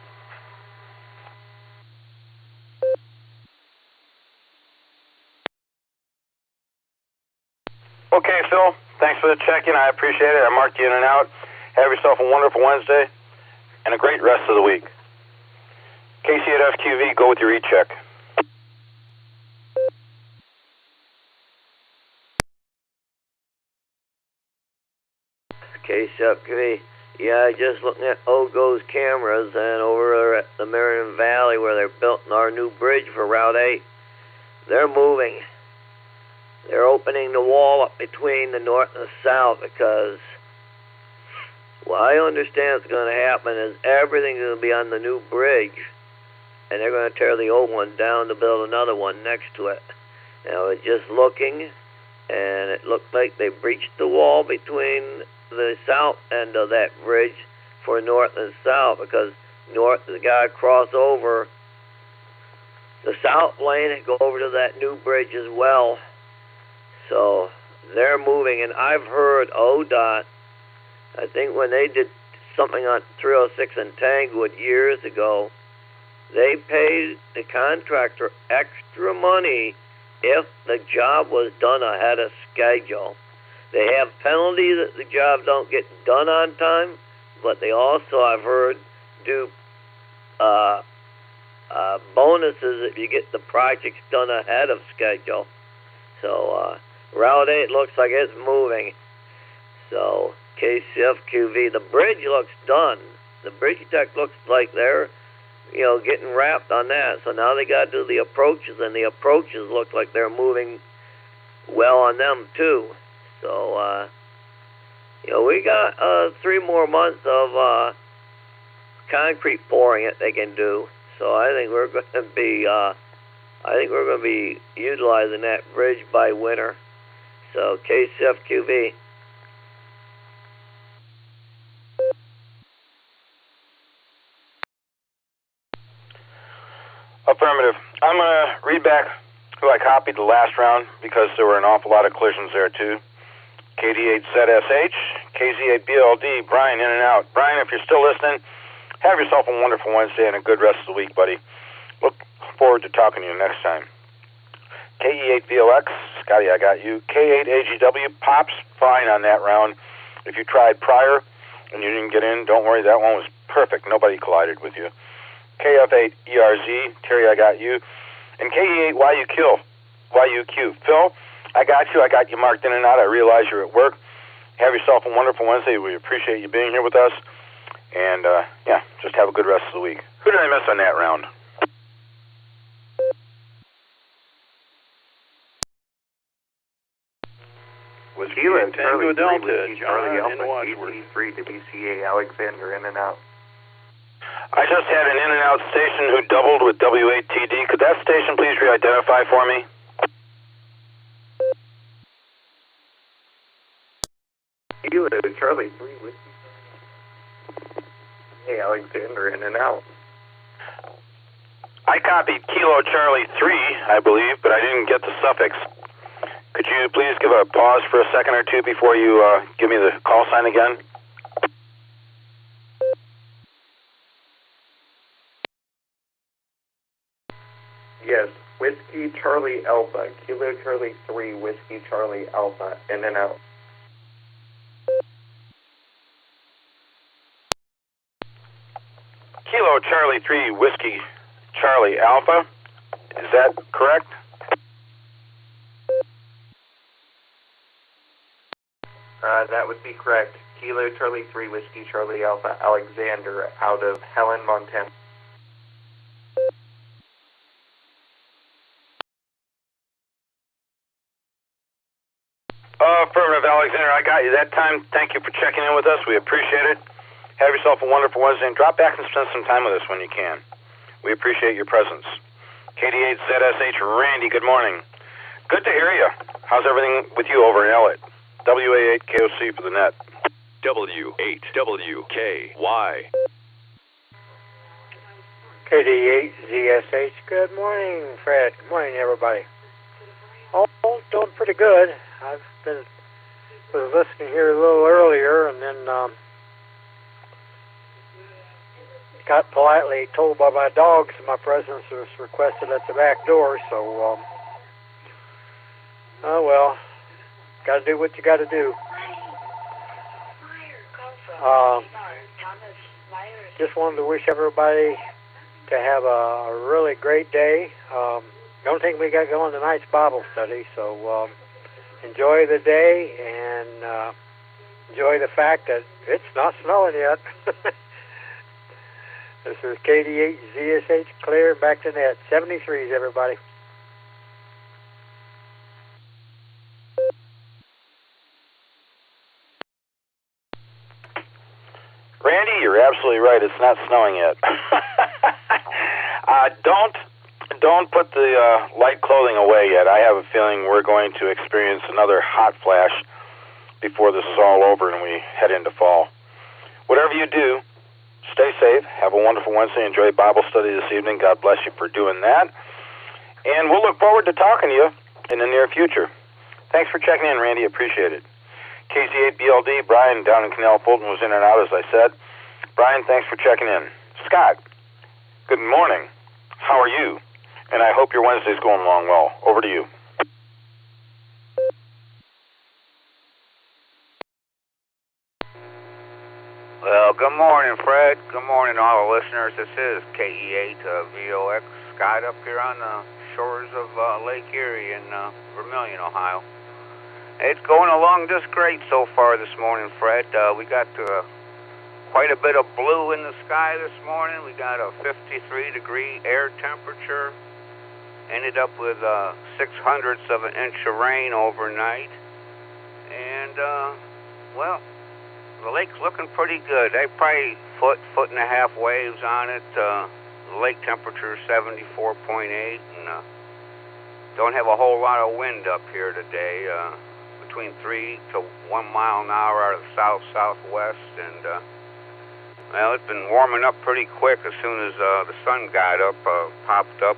Okay, Phil. Thanks for the check-in. I appreciate it. I marked you in and out. Have yourself a wonderful Wednesday and a great rest of the week. KC8FQV, go with your e-check. KC8FQV. Yeah, just looking at Ogo's cameras and over at the Meriden Valley where they're building our new bridge for Route 8. They're moving. They're opening the wall up between the north and the south because what I understand is going to happen is everything's going to be on the new bridge, and they're going to tear the old one down to build another one next to it. And I was just looking, and it looked like they breached the wall between the south end of that bridge for north and south, because north has got to cross over the south lane and go over to that new bridge as well. So they're moving, and I've heard ODOT, I think when they did something on 306 and Tanglewood years ago, they paid the contractor extra money if the job was done ahead of schedule. They have penalties if the job don't get done on time, but they also, I've heard, do bonuses if you get the projects done ahead of schedule. So Route 8 looks like it's moving. So KCFQV, the bridge looks done. The bridge tech looks like they're, getting wrapped on that. So now they got to do the approaches, and the approaches look like they're moving well on them too. So, we got 3 more months of concrete pouring that they can do. So I think we're going to be, utilizing that bridge by winter. So KCFQV. Affirmative. I'm going to read back who I copied the last round because there were an awful lot of collisions there too. KD8ZSH, KZ8BLD, Brian in and out. Brian, if you're still listening, have yourself a wonderful Wednesday and a good rest of the week, buddy. Look forward to talking to you next time. KE8VOX, Scotty, I got you. K8AGW, Pops, fine on that round. If you tried prior and you didn't get in, don't worry, that one was perfect. Nobody collided with you. KF8ERZ, Terry, I got you. And KE8YUQ, Phil, I got you. I got you marked in and out. I realize you're at work. Have yourself a wonderful Wednesday. We appreciate you being here with us. And, just have a good rest of the week. Who did I miss on that round? Kilo, Tango Delta, Charlie Alpha, KT3 to BCA, Alexander, in and out. I just had an in-and-out station who doubled with W8TD. Could that station please re-identify for me? Kilo, Charlie 3 with Hey, Alexander, in and out. I copied Kilo Charlie 3, I believe, but I didn't get the suffix. Could you please give a pause for a second or two before you give me the call sign again? Yes, Whiskey Charlie Alpha, Kilo Charlie 3, Whiskey Charlie Alpha, in and out. Kilo Charlie 3, Whiskey Charlie Alpha, is that correct? That would be correct. Kilo Charlie 3, Whiskey Charlie Alpha, Alexander, out of Helen, Montana. Affirmative, Alexander, I got you that time. Thank you for checking in with us. We appreciate it. Have yourself a wonderful Wednesday, and drop back and spend some time with us when you can. We appreciate your presence. KD8ZSH, Randy, good morning. Good to hear you. How's everything with you over in Elliott? WA8KOC for the net. W8WKY. KD8ZSH, good morning, Fred. Good morning, everybody. Oh, doing pretty good. Was listening here a little earlier, and then got politely told by my dogs that my presence was requested at the back door. So, oh well, got to do what you got to do. Just wanted to wish everybody to have a really great day. The only thing we got going tonight's Bible study, so enjoy the day and enjoy the fact that it's not snowing yet. This is KD8ZSH, clear, back to net. 73s, everybody. Randy, you're absolutely right. It's not snowing yet. Don't put the light clothing away yet. I have a feeling we're going to experience another hot flash before this is all over and we head into fall. Whatever you do, stay safe. Have a wonderful Wednesday. Enjoy Bible study this evening. God bless you for doing that. And we'll look forward to talking to you in the near future. Thanks for checking in, Randy. Appreciate it. KZ8BLD, Brian down in Canal Fulton was in and out, as I said. Brian, thanks for checking in. Scott, good morning. How are you? And I hope your Wednesday's going along well. Over to you. Well, good morning, Fred. Good morning, all the listeners. This is KE8VOX Scott up here on the shores of Lake Erie in Vermilion, Ohio. It's going along just great so far this morning, Fred. We got quite a bit of blue in the sky this morning. We got a 53-degree air temperature. Ended up with 0.06 of an inch of rain overnight. And, well, the lake's looking pretty good. They probably foot and a half waves on it. The lake temperature is 74.8, and don't have a whole lot of wind up here today. Between 3 to 1 mile an hour out of the south-southwest, and well, it's been warming up pretty quick as soon as the sun got up, popped up,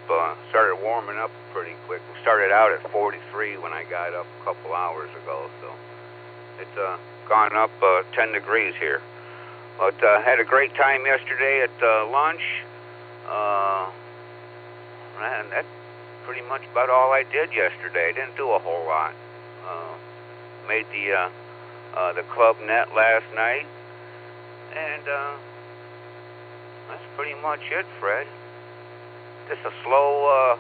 started warming up pretty quick. We started out at 43 when I got up a couple hours ago, so it's gone up 10 degrees here. But had a great time yesterday at lunch, and that's pretty much about all I did yesterday. I didn't do a whole lot. Made the club net last night, and that's pretty much it, Fred. Just a slow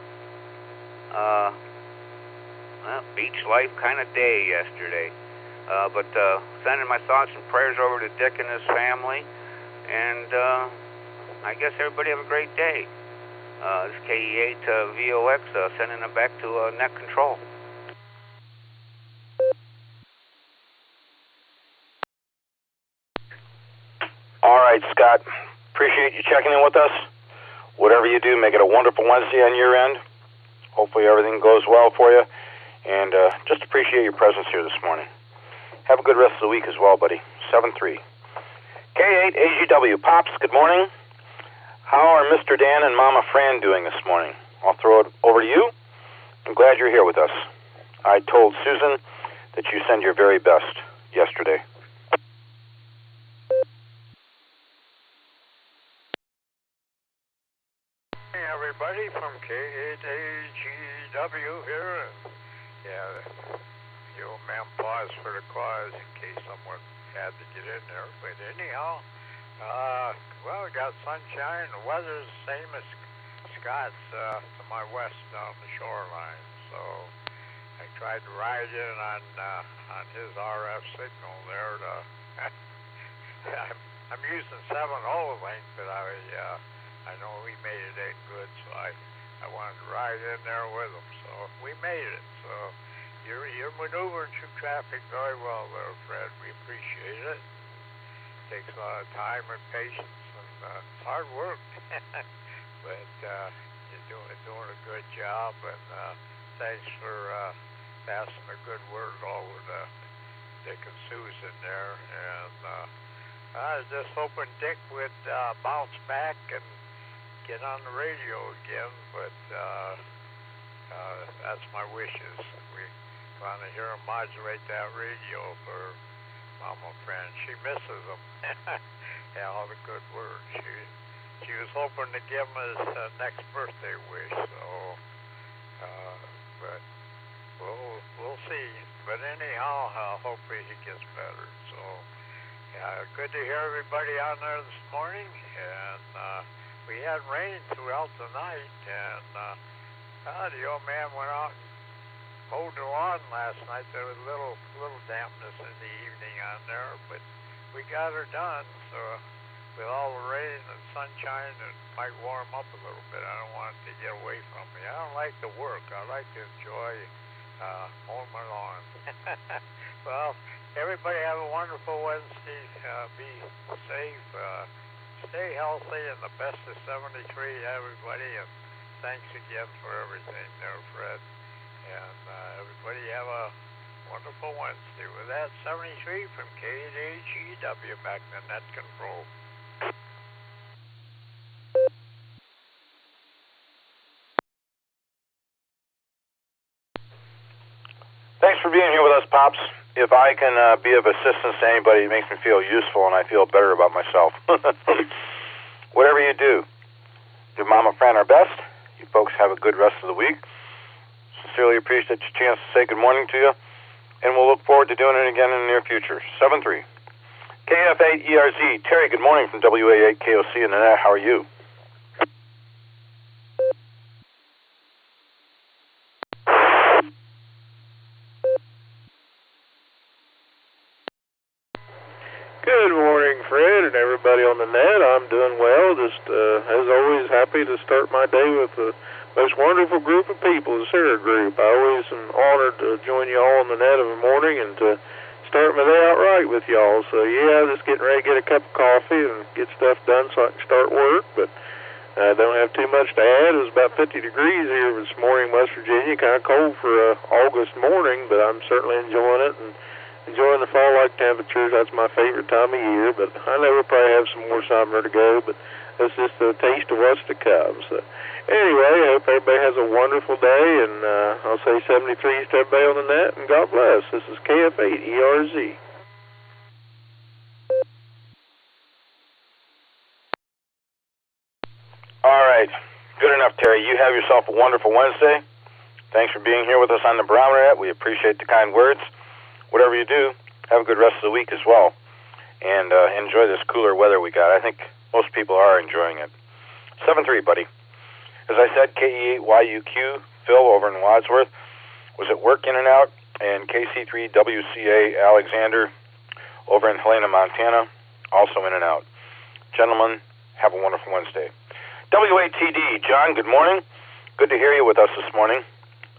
beach life kind of day yesterday. But sending my thoughts and prayers over to Dick and his family, and I guess everybody have a great day. This is KE8VOX sending it back to net control. All right, Scott. Appreciate you checking in with us. Whatever you do, make it a wonderful Wednesday on your end. Hopefully everything goes well for you. And just appreciate your presence here this morning. Have a good rest of the week as well, buddy. 7-3. K8AGW. Pops, good morning. How are Mr. Dan and Mama Fran doing this morning? I'll throw it over to you. I'm glad you're here with us. I told Susan that you send your very best yesterday. Hey, everybody from K8AGW here. Yeah, the old man paused for the cause in case someone had to get in there. But anyhow, well, we got sunshine. The weather's the same as Scott's to my west down the shoreline. So I tried to ride in on his RF signal there. I'm using 7-hole length, but I know he made it ain't good, so I wanted to ride in there with him. So we made it. So you're maneuvering through traffic very well there, Fred. We appreciate it. Takes a lot of time and patience, and it's hard work. But you're doing a good job, and thanks for passing a good word over to Dick and Susan there. And I was just hoping Dick would bounce back and get on the radio again, but that's my wishes. We want to hear him modulate that radio for Mama Fran. She misses him. Yeah, all the good words. She was hoping to give him his next birthday wish, so but we'll see. But anyhow, hopefully he gets better. So yeah, good to hear everybody on there this morning, and we had rain throughout the night, and the old man went out and mowed the lawn last night. There was a little dampness in the evening on there, but we got her done. So with all the rain and sunshine, it might warm up a little bit. I don't want it to get away from me. I don't like to work. I like to enjoy mowing my lawn. Well, everybody have a wonderful Wednesday. Be safe. Stay healthy, and the best of 73 to everybody. And thanks again for everything there, Fred. And everybody have a wonderful Wednesday. With that, 73 from KHEW back in the net control. Thanks for being here with us, Pops. If I can be of assistance to anybody, it makes me feel useful, and I feel better about myself. Whatever you do, give Mom and Fran our best. You folks have a good rest of the week. Sincerely appreciate your chance to say good morning to you, and we'll look forward to doing it again in the near future. 7-3. KF8ERZ. Terry, good morning from WA8KOC and the net. How are you? Good morning, Fred, and everybody on the net. I'm doing well. Just, as always, happy to start my day with the most wonderful group of people, the Sarah Group. I always am honored to join you all on the net every morning and to start my day out right with y'all. So, yeah, just getting ready to get a cup of coffee and get stuff done so I can start work, but I don't have too much to add. It was about 50 degrees here this morning in West Virginia, kind of cold for August morning, but I'm certainly enjoying it and enjoying the fall-like temperatures. That's my favorite time of year, but I know we'll probably have some more summer to go, but that's just a taste of what's to come. So anyway, I hope everybody has a wonderful day, and I'll say 73s to everybody on the net, and God bless. This is KF8ERZ. All right. Good enough, Terry. You have yourself a wonderful Wednesday. Thanks for being here with us on the Barometer Net. We appreciate the kind words. Whatever you do, have a good rest of the week as well. And enjoy this cooler weather we got. I think most people are enjoying it. 7-3, buddy. As I said, KE8YUQ, Phil over in Wadsworth, was at work in and out, and KC3WCA Alexander over in Helena, Montana, also in and out. Gentlemen, have a wonderful Wednesday. WATD, John, good morning. Good to hear you with us this morning.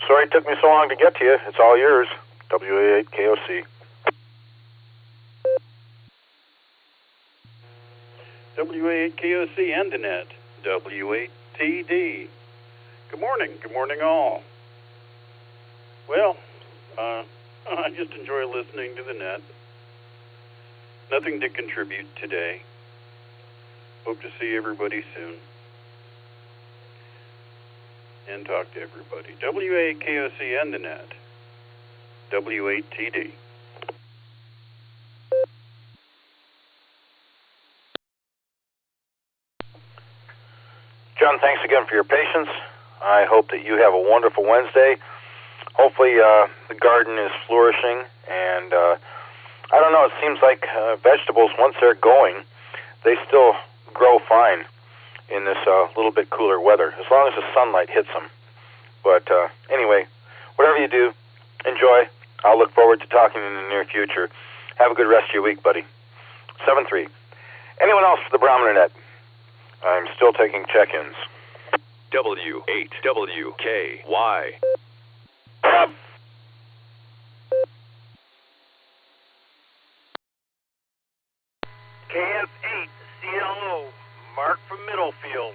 Sorry it took me so long to get to you. It's all yours. WA8KOC. WA8KOC and the net. WATD. Good morning. Good morning, all. Well, I just enjoy listening to the net. Nothing to contribute today. Hope to see everybody soon. And talk to everybody. WA8KOC and the net. W8TD. John, thanks again for your patience. I hope that you have a wonderful Wednesday. Hopefully the garden is flourishing, and I don't know, it seems like vegetables, once they're going, they still grow fine in this little bit cooler weather, as long as the sunlight hits them. But anyway, whatever you do, enjoy. I'll look forward to talking in the near future. Have a good rest of your week, buddy. 7-3. Anyone else for the Barometer Net? I'm still taking check-ins. W8WKY. KF8 CLO, Mark from Middlefield.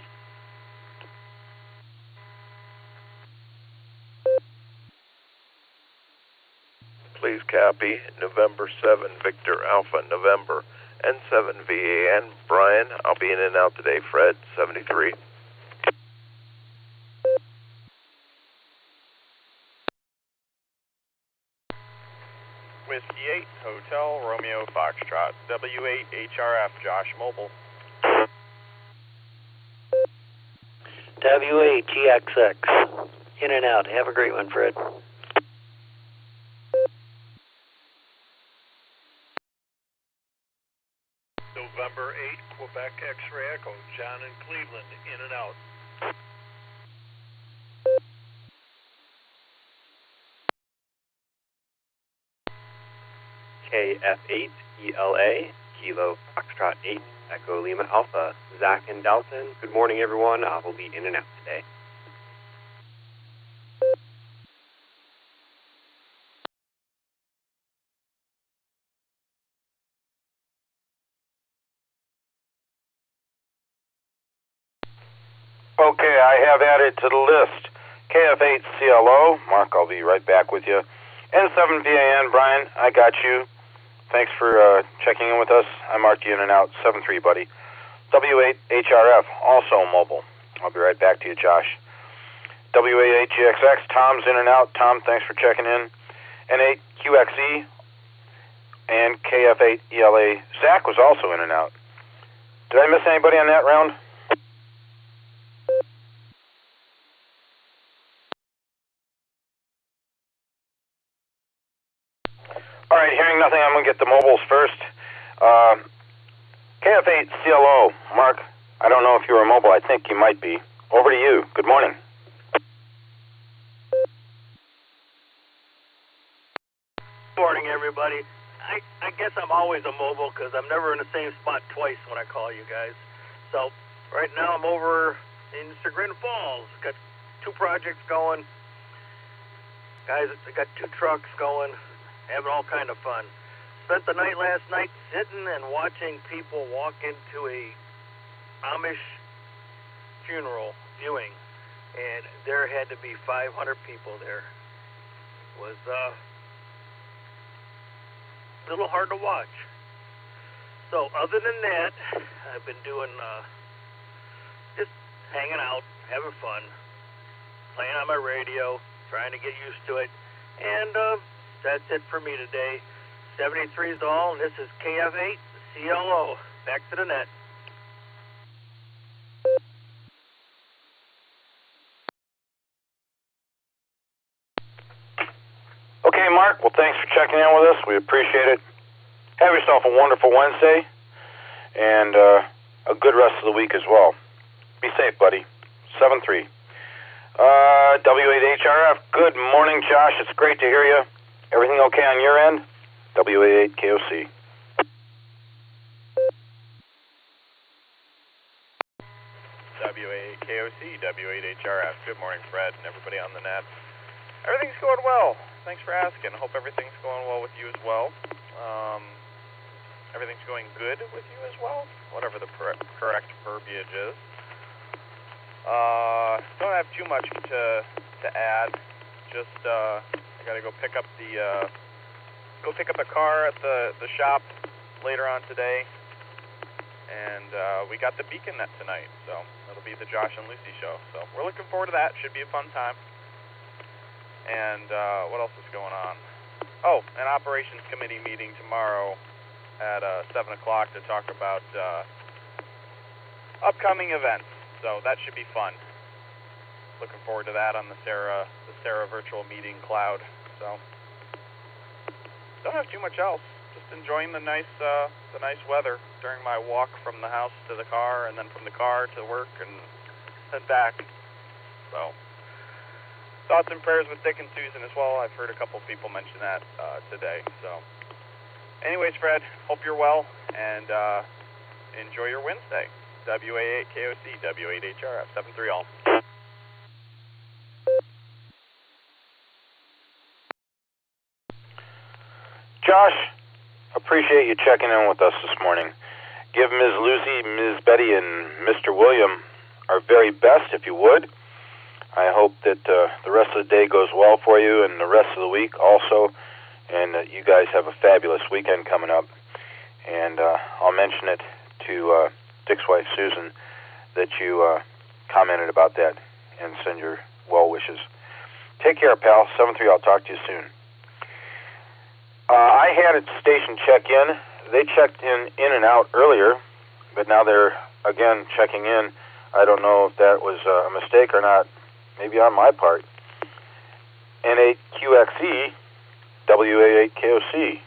Please copy November 7, Victor Alpha, November, N7 VAN. Brian, I'll be in and out today. Fred, 73. Whiskey 8, Hotel Romeo Foxtrot, W8 HRF, Josh Mobile. W8 GXX, in and out. Have a great one, Fred. November 8, Quebec X-Ray Echo, John in Cleveland, in and out. KF8 ELA, Kilo Foxtrot 8, Echo Lima Alpha, Zach and Dalton. Good morning, everyone. I will be in and out today. Okay, I have added to the list KF8CLO. Mark, I'll be right back with you. N7VAN, Brian, I got you. Thanks for checking in with us. I marked you in and out. 7-3, buddy. W8HRF, also mobile. I'll be right back to you, Josh. WA8GXX, Tom's in and out. Tom, thanks for checking in. N8QXE and KF8ELA. Zach was also in and out. Did I miss anybody on that round? All right, hearing nothing, I'm going to get the mobiles first. KF8CLO, Mark, I don't know if you were mobile. I think you might be. Over to you. Good morning. Good morning, everybody. I guess I'm always a mobile because I'm never in the same spot twice when I call you guys. So right now I'm over in Sagredo Falls. Got 2 projects going. Guys, I got 2 trucks going. Having all kind of fun. Spent the night last night sitting and watching people walk into a Amish funeral viewing, and there had to be 500 people there. It was a little hard to watch. So other than that, I've been doing just hanging out, having fun, playing on my radio, trying to get used to it, and that's it for me today. 73 is all, and this is KF8CLO. Back to the net. Okay, Mark, well, thanks for checking in with us. We appreciate it. Have yourself a wonderful Wednesday and a good rest of the week as well. Be safe, buddy. 7-3. W8HRF, good morning, Josh. It's great to hear you. Everything okay on your end? WA8KOC. WA8KOC, W8HRF. Good morning, Fred, and everybody on the net. Everything's going well. Thanks for asking. Hope everything's going well with you as well. Everything's going good with you as well, whatever the correct verbiage is. Don't have too much to add. Just I got to go pick up the car at the shop later on today, and we got the Beacon Net tonight, so that'll be the Josh and Lucy show. So we're looking forward to that. Should be a fun time. And what else is going on? Oh, an operations committee meeting tomorrow at 7 o'clock to talk about upcoming events. So that should be fun. Looking forward to that on the Sarah virtual meeting cloud. So don't have too much else. Just enjoying the nice weather during my walk from the house to the car, and then from the car to work and back. So thoughts and prayers with Dick and Susan as well. I've heard a couple of people mention that today. So anyways, Fred, hope you're well, and enjoy your Wednesday. WA8KOC, W8HRF, 7-3 all. Josh, appreciate you checking in with us this morning. Give Ms. Lucy, Ms. Betty, and Mr. William our very best, if you would. I hope that the rest of the day goes well for you, and the rest of the week also, and that you guys have a fabulous weekend coming up. And I'll mention it to Dick's wife, Susan, that you commented about that, and send your well wishes. Take care, pal. 7-3, I'll talk to you soon. I had a station check in. They checked in and out earlier, but now they're again checking in. I don't know if that was a mistake or not, maybe on my part. N8QXE, WA8KOC.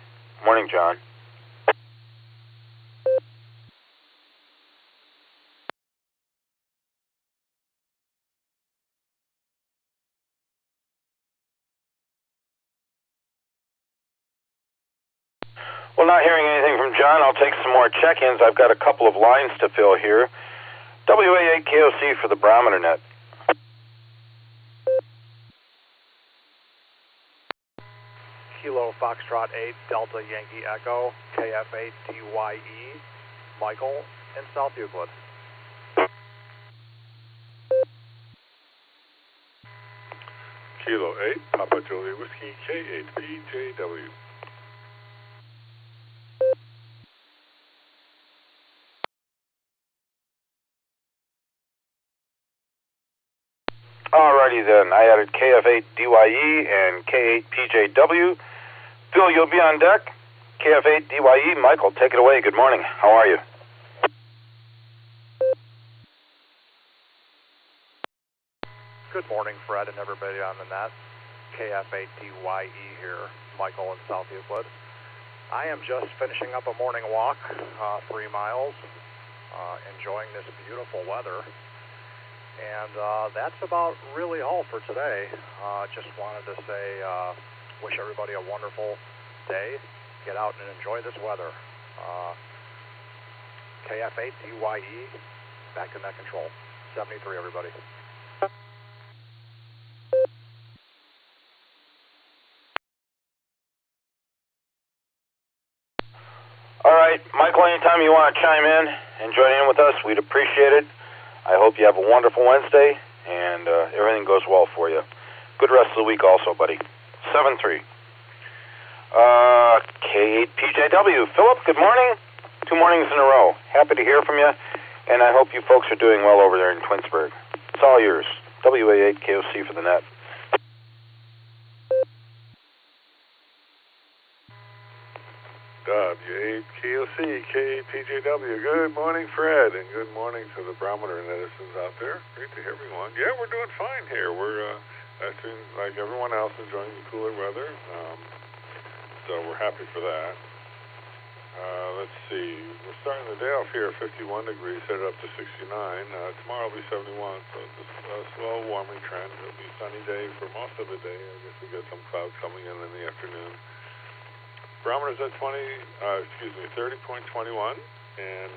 Morning, John. Well, not hearing anything from John, I'll take some more check-ins. I've got a couple of lines to fill here. WA8KOC for the Barometer Net. Kilo Foxtrot 8, Delta Yankee Echo, KF8DYE, Michael, in South Euclid. Kilo 8, Papa Julia Whiskey, K8BJW. Alrighty then, I added KF8DYE and K8PJW. Phil, you'll be on deck. KF8DYE, Michael, take it away. Good morning. How are you? Good morning, Fred, and everybody on the net. KF8DYE here, Michael in South Euclid. I am just finishing up a morning walk, 3 miles, enjoying this beautiful weather. And that's about really all for today. Just wanted to say, wish everybody a wonderful day. Get out and enjoy this weather. KF8DYE, back to net control. 73, everybody. All right, Michael, anytime you want to chime in and join in with us, we'd appreciate it. I hope you have a wonderful Wednesday, and everything goes well for you. Good rest of the week also, buddy. 7-3. K8PJW. Philip, good morning. 2 mornings in a row. Happy to hear from you, and I hope you folks are doing well over there in Twinsburg. It's all yours. WA8KOC for the net. W8KOC, K8PJW. Good morning, Fred, and good morning to the Barometer netizens out there. Great to hear everyone. Yeah, we're doing fine here. We're, like everyone else, enjoying the cooler weather, so we're happy for that. Let's see. We're starting the day off here at 51 degrees, headed up to 69. Tomorrow will be 71, so just a slow warming trend. It'll be a sunny day for most of the day. I guess we'll get some clouds coming in the afternoon. Barometer's at 30.21, and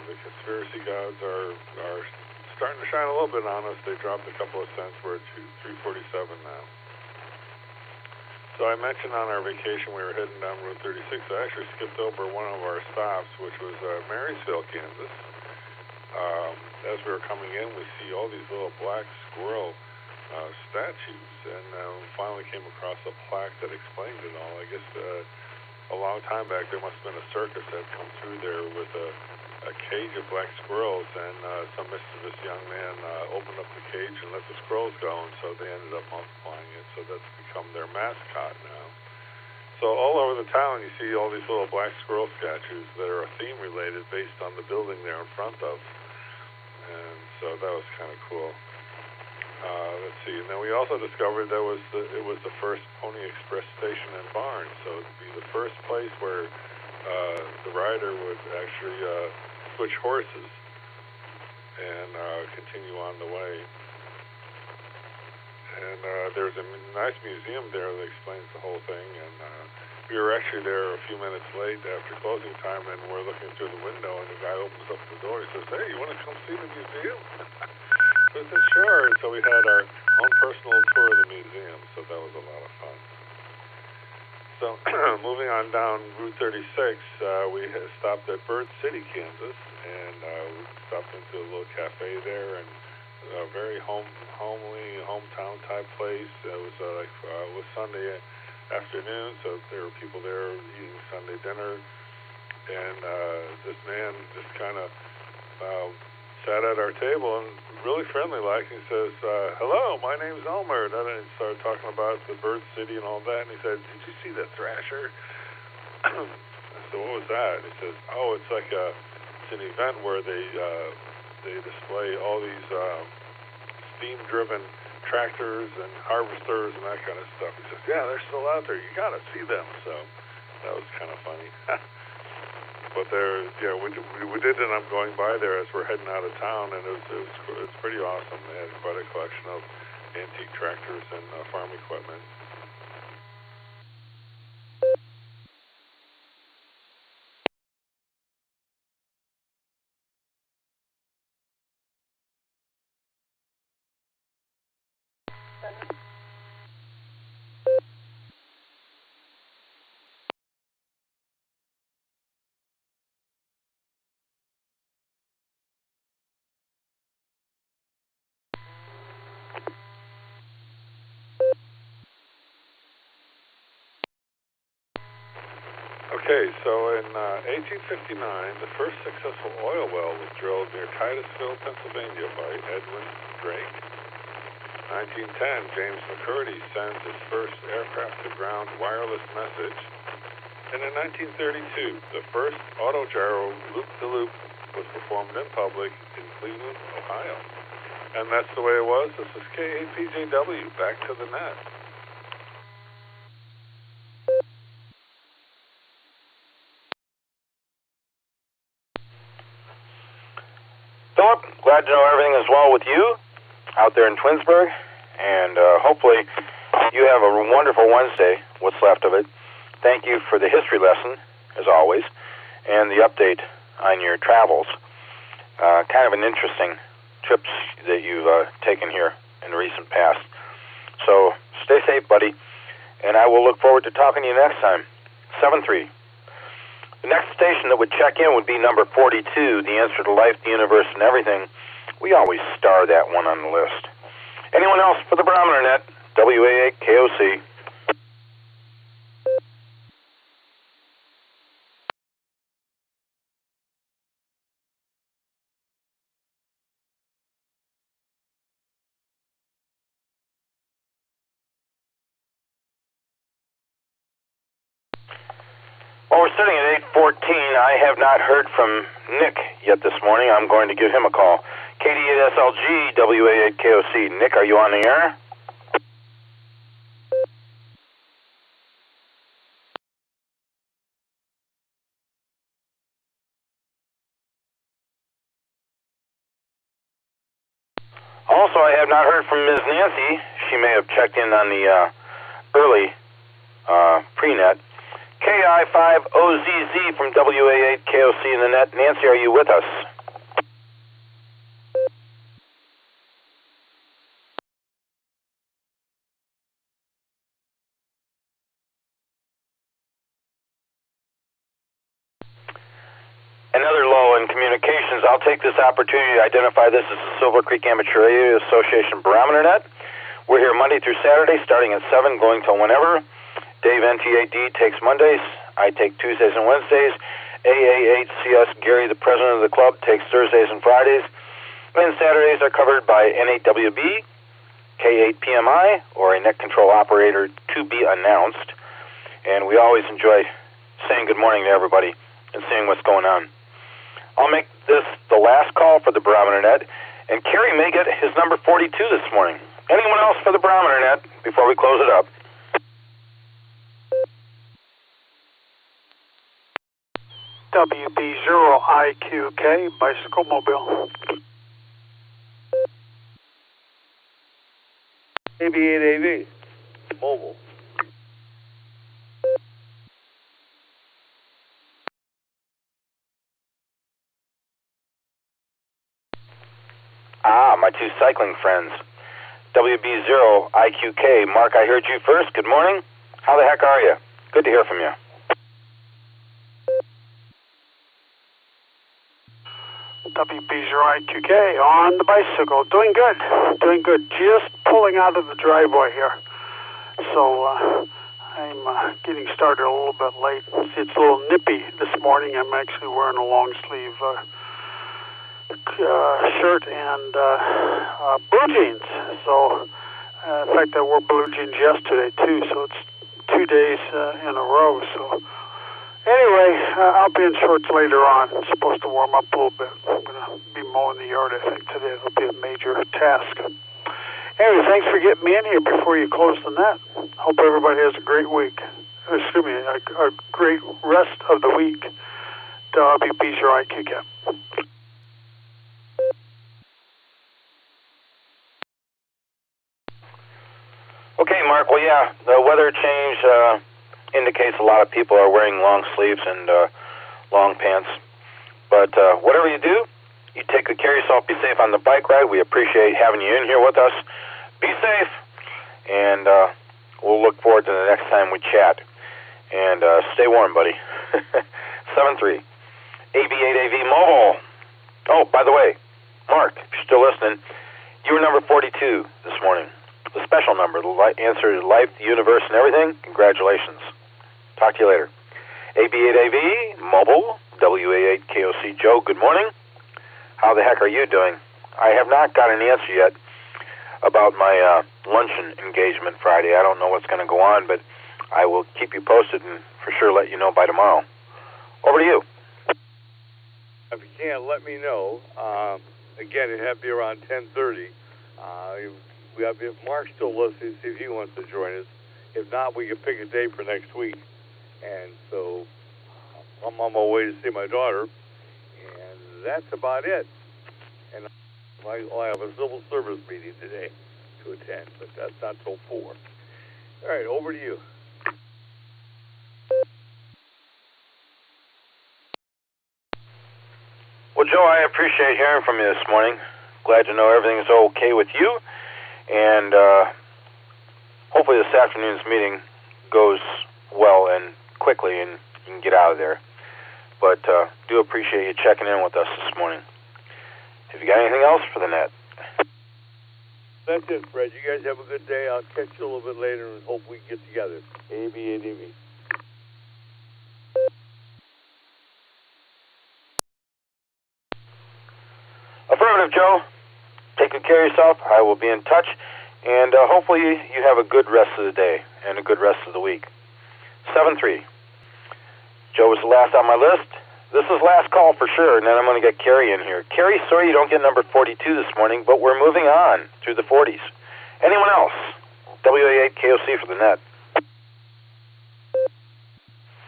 the conspiracy gods are starting to shine a little bit on us. They dropped a couple of cents. We're at 347 now. So I mentioned on our vacation we were heading down Route 36. I actually skipped over one of our stops, which was Marysville, Kansas. As we were coming in, we see all these little black squirrel statues, and we finally came across a plaque that explained it all. I guess a long time back there must have been a circus that had come through there with a cage of black squirrels, and some mischievous young man opened up the cage and let the squirrels go, and so they ended up multiplying it, so that's become their mascot now. So all over the town you see all these little black squirrel statues that are theme related based on the building they're in front of, and so that was kind of cool. Let's see. And then we also discovered it was the first Pony Express station and barn, so it'd be the first place where the rider would actually switch horses and continue on the way. And there's a nice museum there that explains the whole thing. And we were actually there a few minutes late after closing time, and we're looking through the window, and the guy opens up the door. He says, "Hey, you want to come see the museum?" I said, "Sure." So we had our own personal tour of the museum, so that was a lot of fun. So moving on down Route 36, we stopped at Bird City, Kansas, and we stopped into a little cafe there, and a very homely, hometown type place. It was Sunday afternoon, so there were people there eating Sunday dinner, and this man just kind of sat at our table and really friendly like. He says, "Hello, my name's Elmer." And then he started talking about the Bird City and all that, and he said, "Did you see the Thrasher?" I said, "What was that?" And he says, "Oh, it's like it's an event where they display all these steam-driven tractors and harvesters and that kind of stuff." He says, "Yeah, they're still out there. You got to see them." So that was kind of funny. But we did end up going by there as we're heading out of town, and it's pretty awesome. They had quite a collection of antique tractors and farm equipment. Okay, so in 1859, the first successful oil well was drilled near Titusville, Pennsylvania by Edwin Drake. 1910, James McCurdy sends his first aircraft-to-ground wireless message. And in 1932, the first autogyro loop-to-loop was performed in public in Cleveland, Ohio. And that's the way it was. This is KAPJW, back to the net. Philip, glad to know everything is well with you out there in Twinsburg, and hopefully you have a wonderful Wednesday, what's left of it. Thank you for the history lesson, as always, and the update on your travels. Kind of an interesting trips that you've taken here in the recent past. So stay safe, buddy, and I will look forward to talking to you next time. 7-3. The next station that would check in would be number 42, the answer to life, the universe, and everything. We always star that one on the list. Anyone else for the Barometer Net? WA8KOC. Well, we're sitting at 8:14. I have not heard from Nick yet this morning. I'm going to give him a call. KD8SLG, WA8KOC. Nick, are you on the air? Also, I have not heard from Ms. Nancy. She may have checked in on the early pre-net. KI5OZZ from WA8KOC in the net. Nancy, are you with us? Another lull in communications. I'll take this opportunity to identify this as the Silvercreek Amateur Radio Association Barometer Net. We're here Monday through Saturday, starting at 7, going till whenever. Dave NT8D takes Mondays. I take Tuesdays and Wednesdays. AA8CS Gary, the president of the club, takes Thursdays and Fridays. And Saturdays are covered by N8WB, K8PMI, or a net control operator to be announced. And we always enjoy saying good morning to everybody and seeing what's going on. I'll make this the last call for the Barometer Net, and Kerry may get his number 42 this morning. Anyone else for the Barometer Net before we close it up? WB0IQK, Bicycle Mobile. AB8AV, Mobile. Ah, my two cycling friends. WB0IQK, Mark, I heard you first. Good morning. How the heck are you? Good to hear from you. WB0IQK on the bicycle. Doing good. Doing good. Just pulling out of the driveway here. So I'm getting started a little bit late. It's a little nippy this morning. I'm actually wearing a long sleeve shirt and blue jeans. So in fact, I wore blue jeans yesterday too. So it's 2 days in a row. So anyway, I'll be in shorts later on. I'm supposed to warm up a little bit. I'm going to be mowing the yard, I think, today. It'll be a major task. Anyway, thanks for getting me in here before you close the net. Hope everybody has a great week. Excuse me, a great rest of the week. WB0IQK. Okay, Mark. Well, yeah, the weather change indicates a lot of people are wearing long sleeves and long pants. But whatever you do, you take good care of yourself. Be safe on the bike ride. We appreciate having you in here with us. Be safe, and we'll look forward to the next time we chat. And stay warm, buddy. 7-3. AB8AV Mobile. Oh, by the way, Mark, if you're still listening, you were number 42 this morning. The special number, the answer to life, the universe, and everything. Congratulations. Talk to you later. AB8AV, mobile, WA8KOC. Joe, good morning. How the heck are you doing? I have not got an answer yet about my luncheon engagement Friday. I don't know what's going to go on, but I will keep you posted and for sure let you know by tomorrow. Over to you. If you can, let me know. Again, it have to be around 10:30. If Mark's still listening, see if he wants to join us. If not, we can pick a day for next week. And so I'm on my way to see my daughter, and that's about it. And I have a civil service meeting today to attend, but that's not till 4. All right, over to you. Well, Joe, I appreciate hearing from you this morning. Glad to know everything is okay with you. And hopefully this afternoon's meeting goes well and quickly and you can get out of there. But do appreciate you checking in with us this morning. Have you got anything else for the net? That's it, Fred. You guys have a good day. I'll catch you a little bit later and hope we can get together. AB8AV. Affirmative, Joe. Take good care of yourself. I will be in touch. And hopefully you have a good rest of the day and a good rest of the week. 7-3. Joe was the last on my list. This is last call for sure, and then I'm going to get Carrie in here. Carrie, sorry you don't get number 42 this morning, but we're moving on through the 40s. Anyone else? WA8KOC for the net.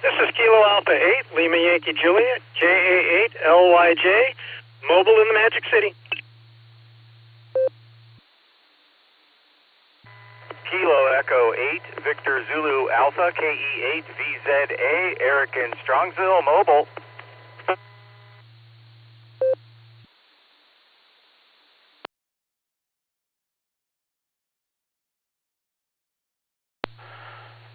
This is Kilo Alpha 8, Lima Yankee Juliet, JA8LYJ, mobile in the Magic City. Kilo Echo 8, Victor Zulu Alpha, KE8VZA, Eric in Strongsville, mobile.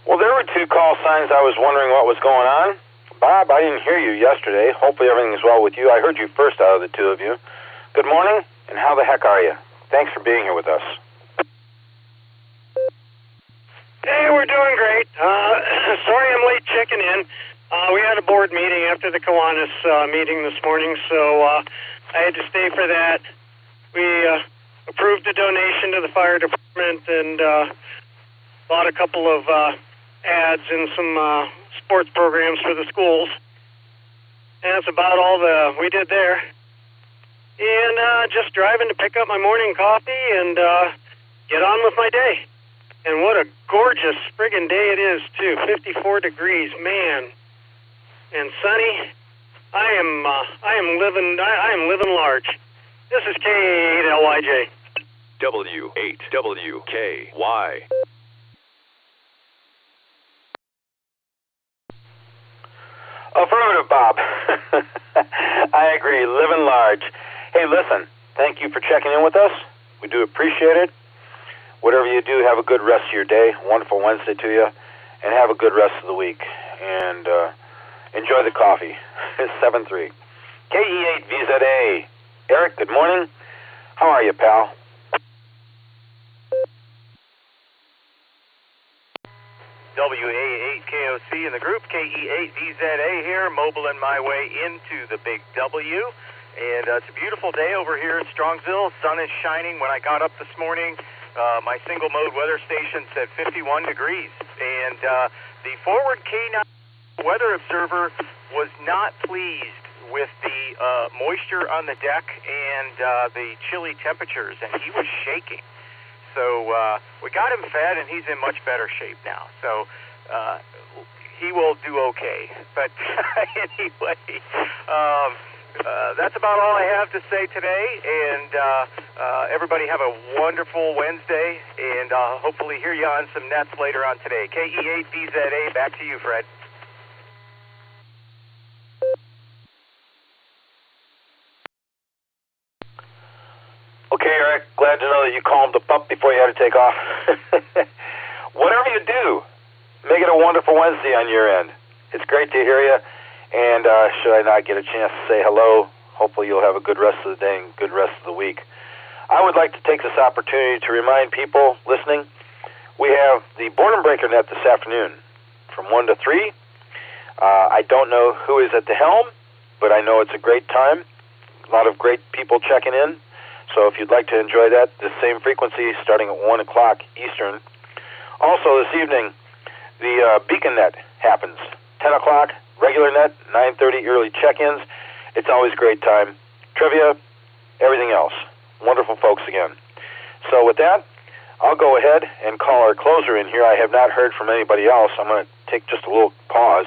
Well, there were 2 call signs I was wondering what was going on. Bob, I didn't hear you yesterday. Hopefully everything is well with you. I heard you first out of the 2 of you. Good morning, and how the heck are you? Thanks for being here with us. Hey, we're doing great. Sorry I'm late checking in. We had a board meeting after the Kiwanis meeting this morning, so I had to stay for that. We approved a donation to the fire department and bought a couple of ads in some sports programs for the schools. And that's about all we did there. And just driving to pick up my morning coffee and get on with my day. And what a gorgeous friggin' day it is, too. 54 degrees, man. And sunny. I am living large. This is K8LYJ. W8WKY. Affirmative, Bob. I agree. Living large. Hey, listen. Thank you for checking in with us. We do appreciate it. Whatever you do, have a good rest of your day. Wonderful Wednesday to you. And have a good rest of the week. And enjoy the coffee. 7-3. KE8VZA. Eric, good morning. How are you, pal? WA8KOC in the group, KE8VZA here, mobile in my way into the Big W. And it's a beautiful day over here in Strongsville. Sun is shining. When I got up this morning, my single mode weather station said 51 degrees. And the forward K9 weather observer was not pleased with the moisture on the deck and the chilly temperatures, and he was shaking. So we got him fed, and he's in much better shape now. So he will do okay. But anyway, that's about all I have to say today. And everybody have a wonderful Wednesday, and hopefully hear you on some nets later on today. KE8VZA, back to you, Fred. Okay, Eric, glad to know that you calmed the pup before you had to take off. Whatever you do, make it a wonderful Wednesday on your end. It's great to hear you, and should I not get a chance to say hello, hopefully you'll have a good rest of the day and good rest of the week. I would like to take this opportunity to remind people listening, we have the Boredom Breaker Net this afternoon from 1 to 3. I don't know who is at the helm, but I know it's a great time. A lot of great people checking in. So if you'd like to enjoy that, the same frequency starting at 1 o'clock Eastern. Also this evening, the Beacon Net happens. 10 o'clock, regular net, 9:30 early check-ins. It's always a great time. Trivia, everything else. Wonderful folks again. So with that, I'll go ahead and call our closer in here. I have not heard from anybody else. I'm going to take just a little pause.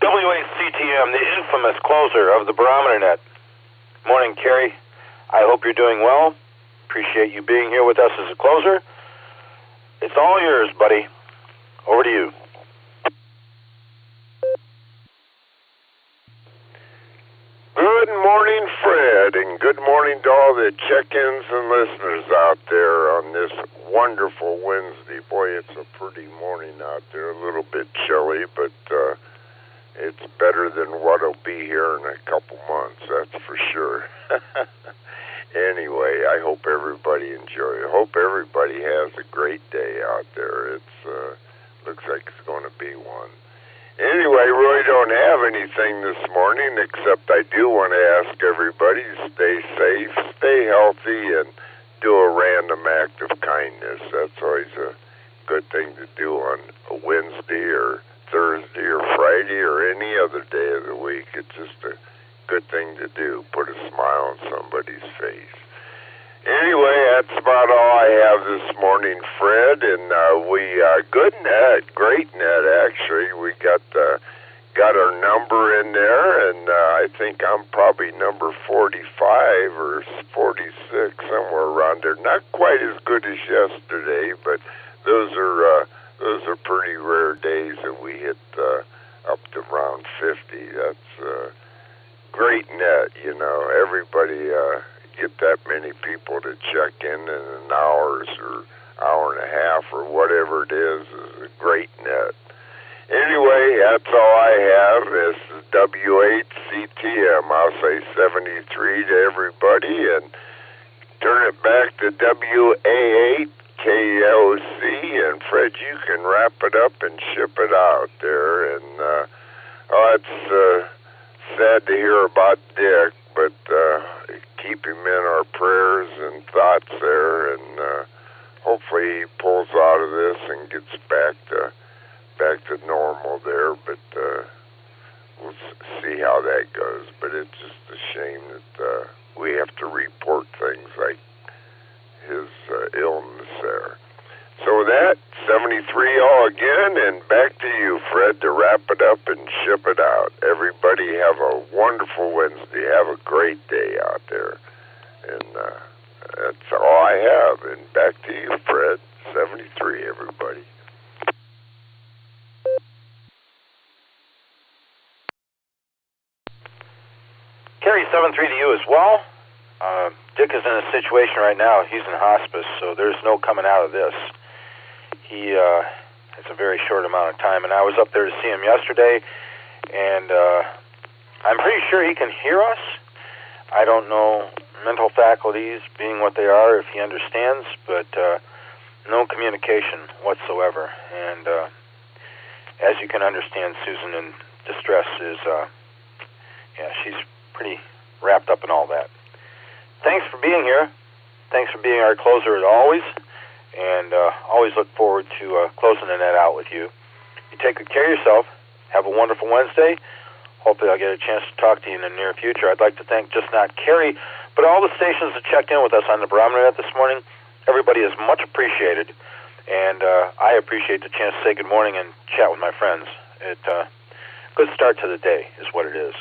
WACTM, the infamous closer of the Barometer Net. Morning, Kerry. I hope you're doing well. Appreciate you being here with us as a closer. It's all yours, buddy. Over to you. Good morning, Fred, and good morning to all the check-ins and listeners out there on this wonderful Wednesday. Boy, it's a pretty morning out there. A little bit chilly, but it's better than what'll be here in a couple months, that's for sure. Anyway, I hope everybody enjoys it. I hope everybody has a great day out there. It's looks like it's going to be one. Anyway, really don't have anything this morning, except I do want to ask everybody to stay safe, stay healthy, and do a random act of kindness. That's always a good thing to do on a Wednesday or Thursday or Friday or any other day of the week. It's just a good thing to do. Put a smile on somebody's face. Anyway, that's about all I have this morning, Fred. And good net, great net actually. We got our number in there, and I think I'm probably number 45 or 46, somewhere around there. Not quite as good as yesterday, but those are pretty rare days that we hit up to around 50. That's great net, you know. Everybody get that many people to check in an hour or hour and a half or whatever it is a great net. Anyway, that's all I have. This is W8CTM. I'll say 73 to everybody and turn it back to WA8KLC. And Fred, you can wrap it up and ship it out there. And it's sad to hear about Dick, but keep him in our prayers and thoughts there, and hopefully he pulls out of this and gets back to normal there, but we'll see how that goes. But it's just a shame that we have to report things like his illness there. So with that, 73 all again, and back to you, Fred, to wrap it up and ship it out. Everybody have a wonderful Wednesday. Have a great day out there. And that's all I have. And back to you, Fred. 73, everybody. Kerry, 73 to you as well. Dick is in a situation right now. He's in hospice, so there's no coming out of this. He has a very short amount of time, and I was up there to see him yesterday, and I'm pretty sure he can hear us. I don't know mental faculties being what they are, if he understands, but no communication whatsoever. And as you can understand, Susan in distress is, she's pretty wrapped up in all that. Thanks for being here. Thanks for being our closer as always. And always look forward to closing the net out with you. You take good care of yourself. Have a wonderful Wednesday. Hopefully I'll get a chance to talk to you in the near future. I'd like to thank just not Kerry, but all the stations that checked in with us on the Barometer Net this morning. Everybody is much appreciated, and I appreciate the chance to say good morning and chat with my friends. Good start to the day is what it is.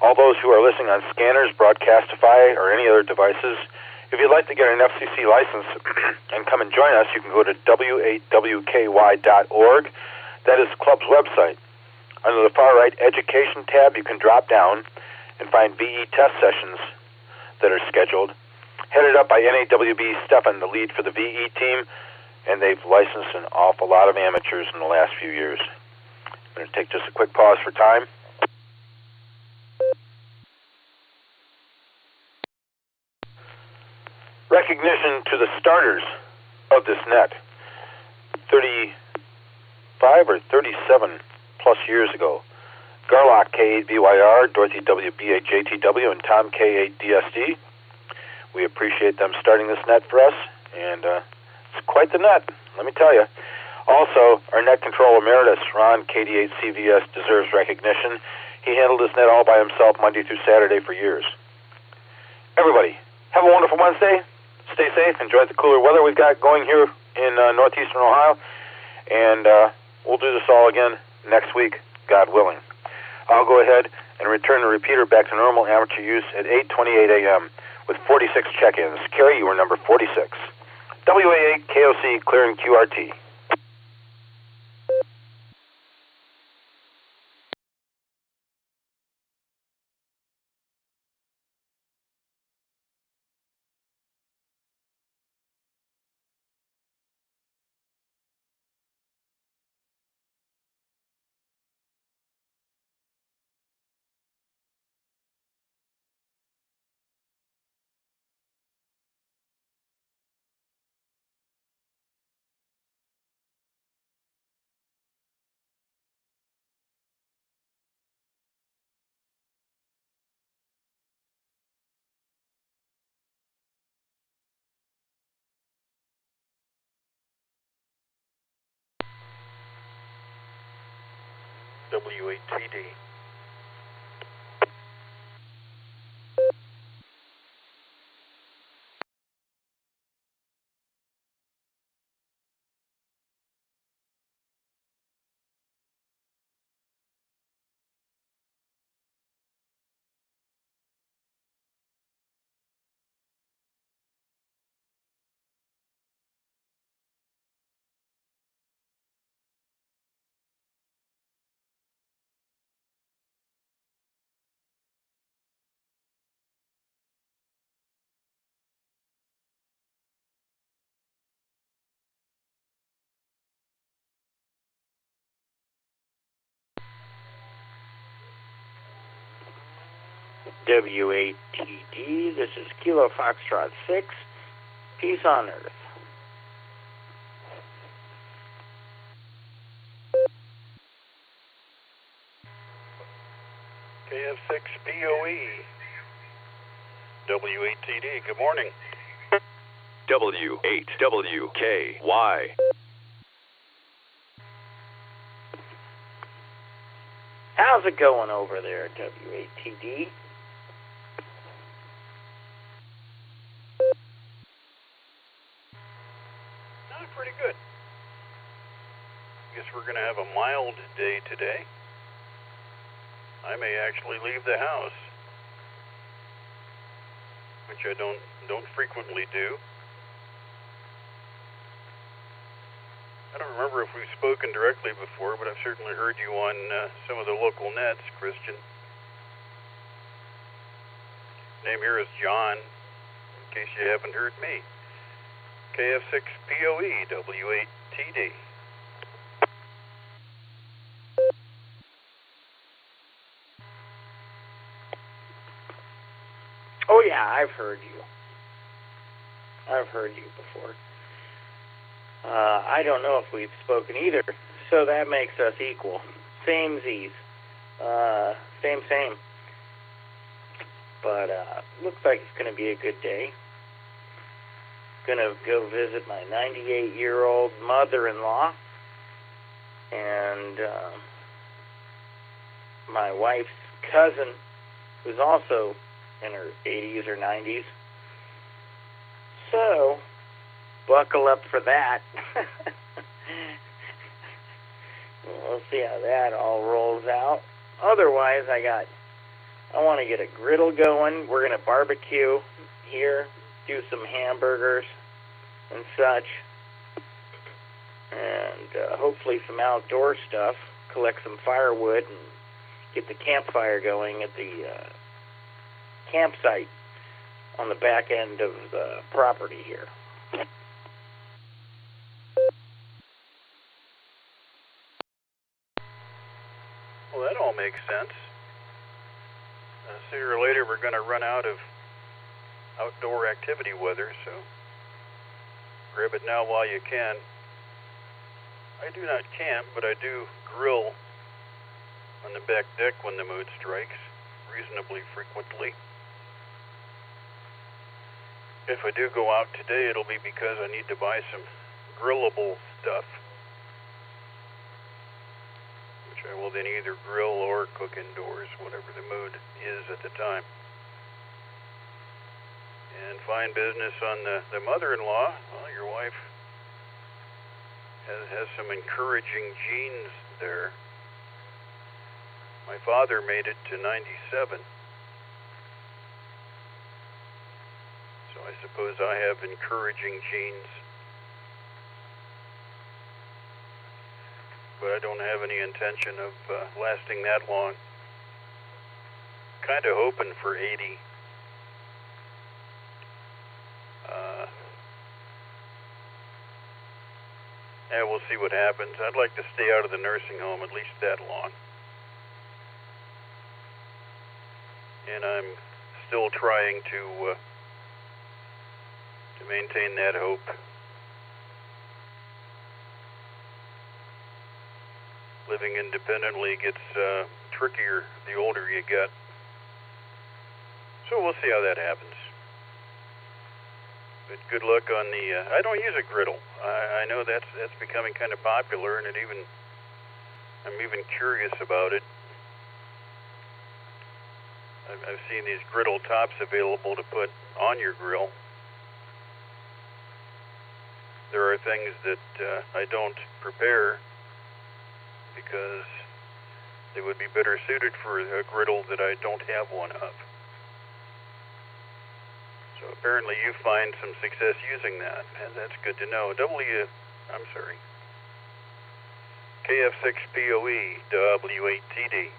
All those who are listening on scanners, Broadcastify, or any other devices, if you'd like to get an FCC license and come and join us, you can go to w8wky.org. That is the club's website. Under the far right Education tab, you can drop down and find VE test sessions that are scheduled. Headed up by NAWB Stefan, the lead for the VE team, and they've licensed an awful lot of amateurs in the last few years. I'm going to take just a quick pause for time. recognition to the starters of this net 35 or 37 plus years ago. Garlock K8BYR, Dorothy WBHATW, and Tom K8DSD. We appreciate them starting this net for us, and it's quite the net, let me tell you. Also, our net control emeritus, Ron KD8CVS, deserves recognition. He handled this net all by himself Monday through Saturday for years. Everybody, have a wonderful Wednesday. Stay safe. Enjoy the cooler weather we've got going here in northeastern Ohio. And we'll do this all again next week, God willing. I'll go ahead and return the repeater back to normal amateur use at 8:28 a.m. with 46 check-ins. Carrie, you were number 46. WA8 KOC clearing QRT. W8TD. W8TD, this is Kilo Foxtrot 6, Peace on Earth. KF6POE, W8TD, good morning. W8WKY. How's it going over there, W8TD? Pretty good. Guess we're going to have a mild day today. I may actually leave the house, which I don't frequently do. I don't remember if we've spoken directly before, but I've certainly heard you on some of the local nets, Christian. Name here is John, in case you haven't heard me. KF6POE, W8TD. Oh yeah, I've heard you. I've heard you before. I don't know if we've spoken either, so that makes us equal. Same Z's. Same. But looks like it's going to be a good day. Gonna go visit my 98-year-old mother-in-law and my wife's cousin, who's also in her 80s or 90s. So, buckle up for that. We'll see how that all rolls out. Otherwise, I want to get a griddle going. We're gonna barbecue here. Do some hamburgers and such, and hopefully some outdoor stuff, collect some firewood and get the campfire going at the campsite on the back end of the property here. Well, that all makes sense. Sooner or later we're going to run out of outdoor activity weather, so grab it now while you can. I do not camp, but I do grill on the back deck when the mood strikes, reasonably frequently. If I do go out today, it'll be because I need to buy some grillable stuff, which I will then either grill or cook indoors, whatever the mood is at the time. And fine business on the mother-in-law. Well, your wife has some encouraging genes there. My father made it to 97. So I suppose I have encouraging genes. But I don't have any intention of lasting that long. Kind of hoping for 80. And we'll see what happens. I'd like to stay out of the nursing home at least that long. And I'm still trying to maintain that hope. Living independently gets trickier the older you get. So we'll see how that happens. But good luck on the... I don't use a griddle. I know that's becoming kind of popular, and I'm even curious about it. I've seen these griddle tops available to put on your grill. There are things that I don't prepare because they would be better suited for a griddle that I don't have one of. So apparently you find some success using that, and that's good to know. KF6POE W8TD.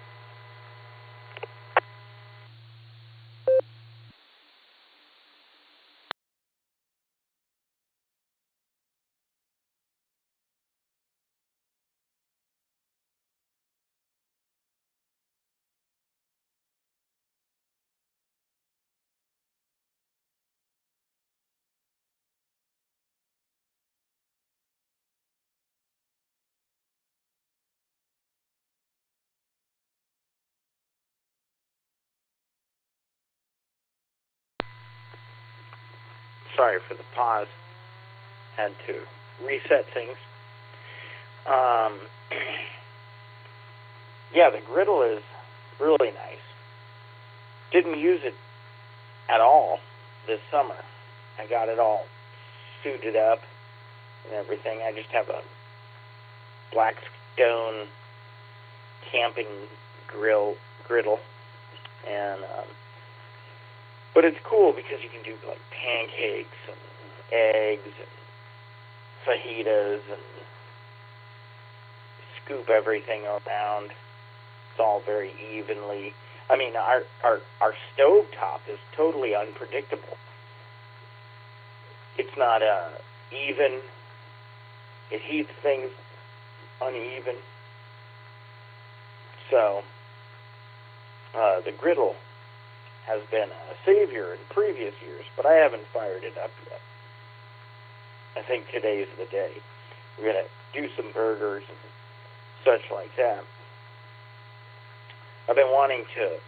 Sorry for the pause. Had to reset things. Yeah, the griddle is really nice. Didn't use it at all this summer. I got it all suited up and everything. I just have a black stone camping griddle, and but it's cool because you can do like pancakes and eggs and fajitas and scoop everything around. It's all very evenly. I mean, our stove top is totally unpredictable. It's not even. It heats things uneven. So the griddle has been a savior in previous years, but I haven't fired it up yet. I think today's the day. We're going to do some burgers and such like that. I've been wanting to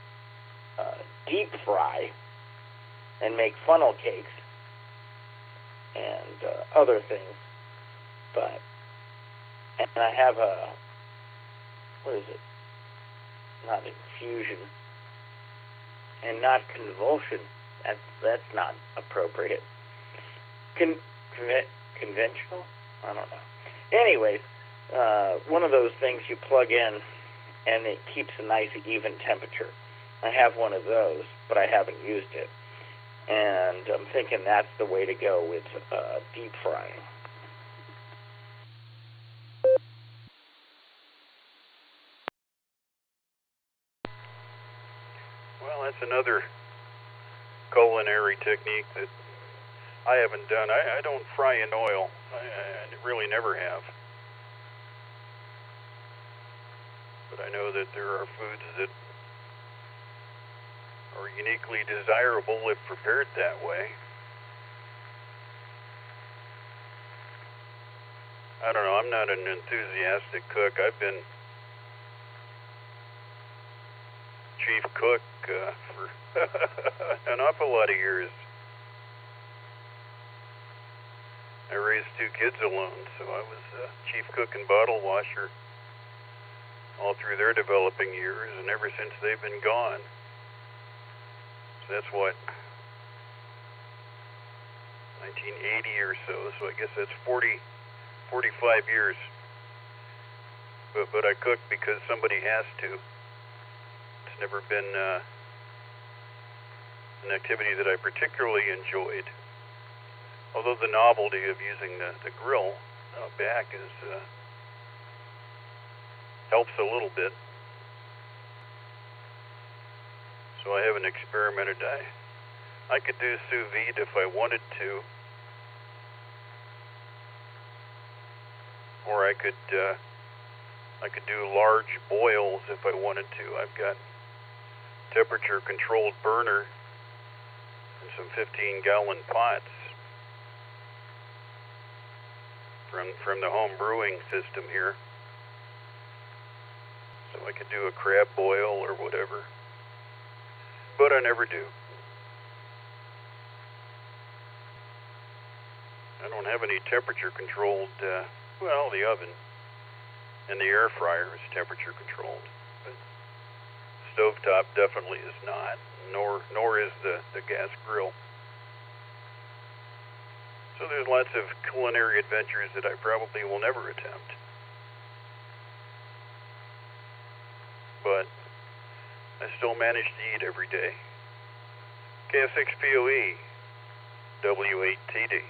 deep fry and make funnel cakes and other things, and I have a, what is it? Not infusion and not convulsion. That's not appropriate. Conventional? I don't know. Anyways, one of those things you plug in and it keeps a nice even temperature. I have one of those, but I haven't used it. And I'm thinking that's the way to go with deep frying. Well, that's another culinary technique that I haven't done. I don't fry in oil. I really never have. But I know that there are foods that or uniquely desirable if prepared that way. I don't know, I'm not an enthusiastic cook. I've been chief cook for an awful lot of years. I raised 2 kids alone, so I was chief cook and bottle washer all through their developing years, and ever since they've been gone. So that's what, 1980 or so I guess that's 45 years. But I cook because somebody has to. It's never been an activity that I particularly enjoyed. Although the novelty of using the grill back is helps a little bit. So I haven't experimented. I could do sous vide if I wanted to, or I could do large boils if I wanted to. I've got temperature controlled burner and some 15-gallon pots from the home brewing system here. So I could do a crab boil or whatever. But I never do. I don't have any temperature controlled, well, the oven and the air fryer is temperature controlled. But stovetop definitely is not, nor is the gas grill. So there's lots of culinary adventures that I probably will never attempt. But I still manage to eat every day. KF6POE, W8TD.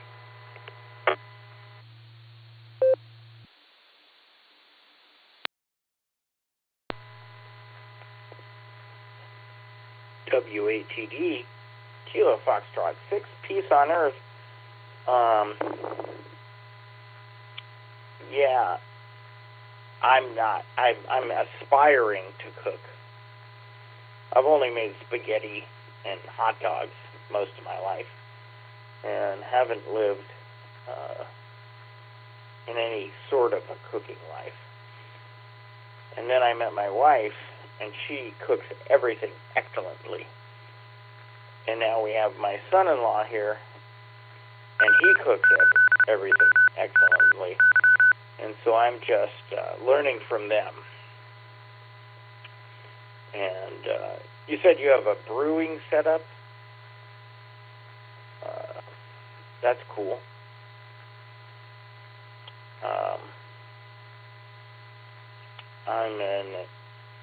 W8TD, Kilo Foxtrot 6, Peace on Earth. Yeah, I'm aspiring to cook. I've only made spaghetti and hot dogs most of my life, and haven't lived in any sort of a cooking life. And then I met my wife, and she cooks everything excellently. And now we have my son-in-law here, and he cooks everything excellently. And so I'm just learning from them. And you said you have a brewing setup? That's cool. I'm an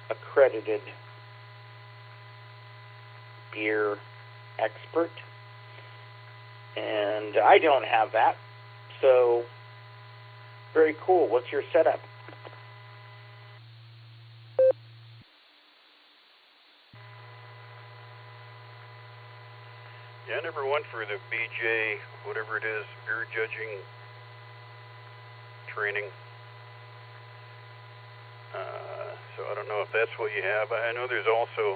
accredited beer expert, and I don't have that, so very cool. What's your setup? Yeah, I never went for the BJ, whatever it is, beer judging training. So I don't know if that's what you have. I know there's also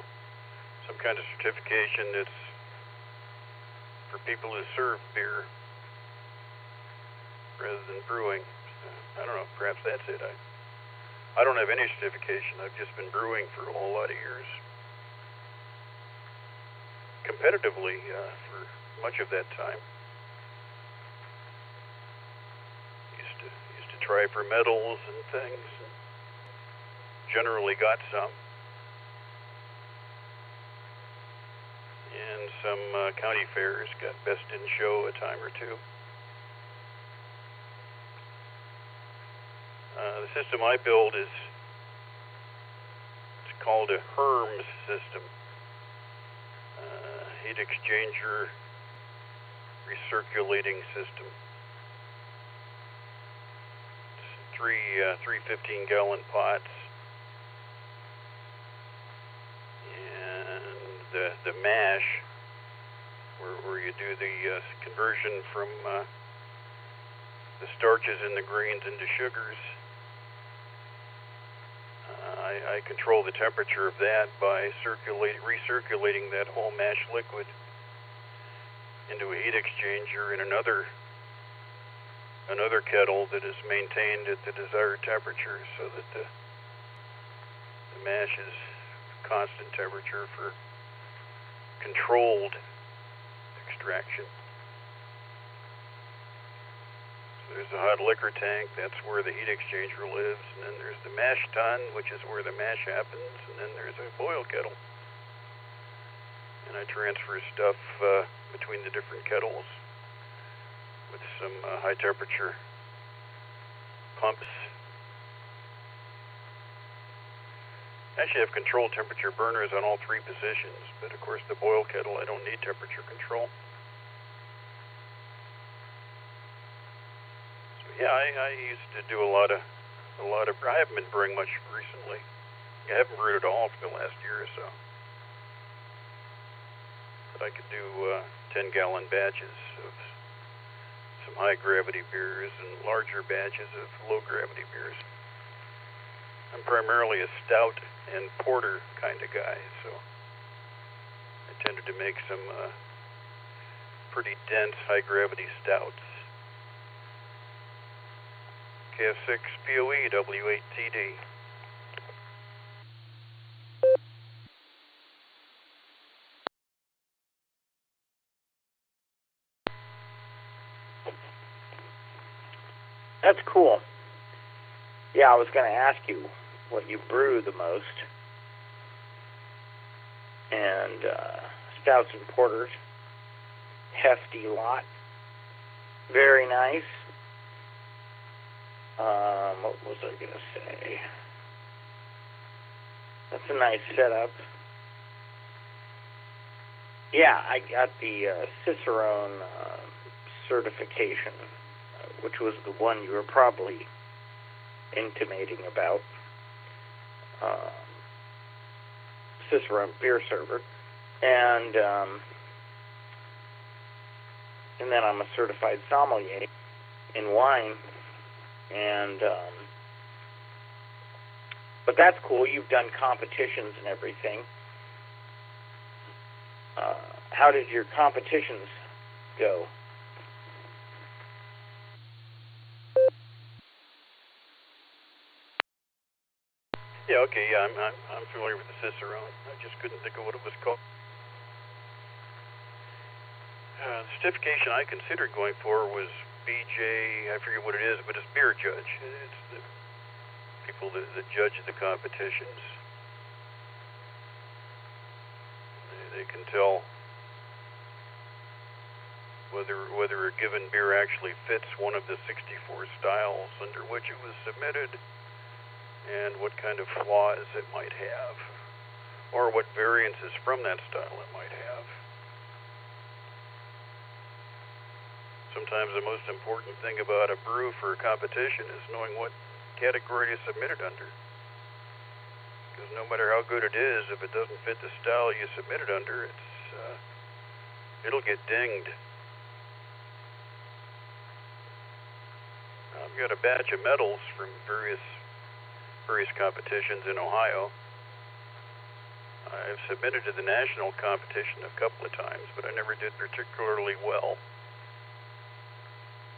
some kind of certification that's for people who serve beer rather than brewing. I don't know, perhaps that's it. I don't have any certification. I've just been brewing for a whole lot of years. Competitively for much of that time. Used to try for medals and things. And generally got some. And some county fairs got best in show a time or two. The system I build it's called a HERMS system. Heat exchanger recirculating system. It's three 15-gallon pots. And the mash, where you do the conversion from the starches and the grains into sugars. I I control the temperature of that by recirculating that whole mash liquid into a heat exchanger in another kettle that is maintained at the desired temperature, so that the mash is constant temperature for controlled extraction. So there's a hot liquor tank, that's where the heat exchanger lives, and then there's the mash tun, which is where the mash happens, and then there's a boil kettle. And I transfer stuff between the different kettles with some high temperature pumps. Actually, I have controlled temperature burners on all three positions, but of course the boil kettle, I don't need temperature control. So yeah, I used to do a lot of. I haven't been brewing much recently. I haven't brewed at all for the last year or so. But I could do 10-gallon batches of some high-gravity beers and larger batches of low-gravity beers. I'm primarily a stout and porter kind of guy, so I tended to make some pretty dense high-gravity stouts. KF6 POE W8TD. That's cool. Yeah, I was going to ask you what you brew the most. And stouts and porters. Hefty lot. Very nice. What was I going to say? That's a nice setup. Yeah, I got the Cicerone certification, which was the one you were probably intimating about. Cicerone beer server. And then I'm a certified sommelier in wine. And but that's cool. You've done competitions and everything. How did your competitions go? Yeah, okay, yeah, I'm familiar with the Cicerone. I just couldn't think of what it was called. The certification I considered going for was BJ, I forget what it is, but it's beer judge. It's the people that judge the competitions. They can tell whether a given beer actually fits one of the 64 styles under which it was submitted, and what kind of flaws it might have, or what variances from that style it might have. Sometimes the most important thing about a brew for a competition is knowing what category to submit it under. Because no matter how good it is, if it doesn't fit the style you submit it under, it'll get dinged. I've got a batch of medals from various competitions in Ohio. I've submitted to the national competition a couple of times, but I never did particularly well.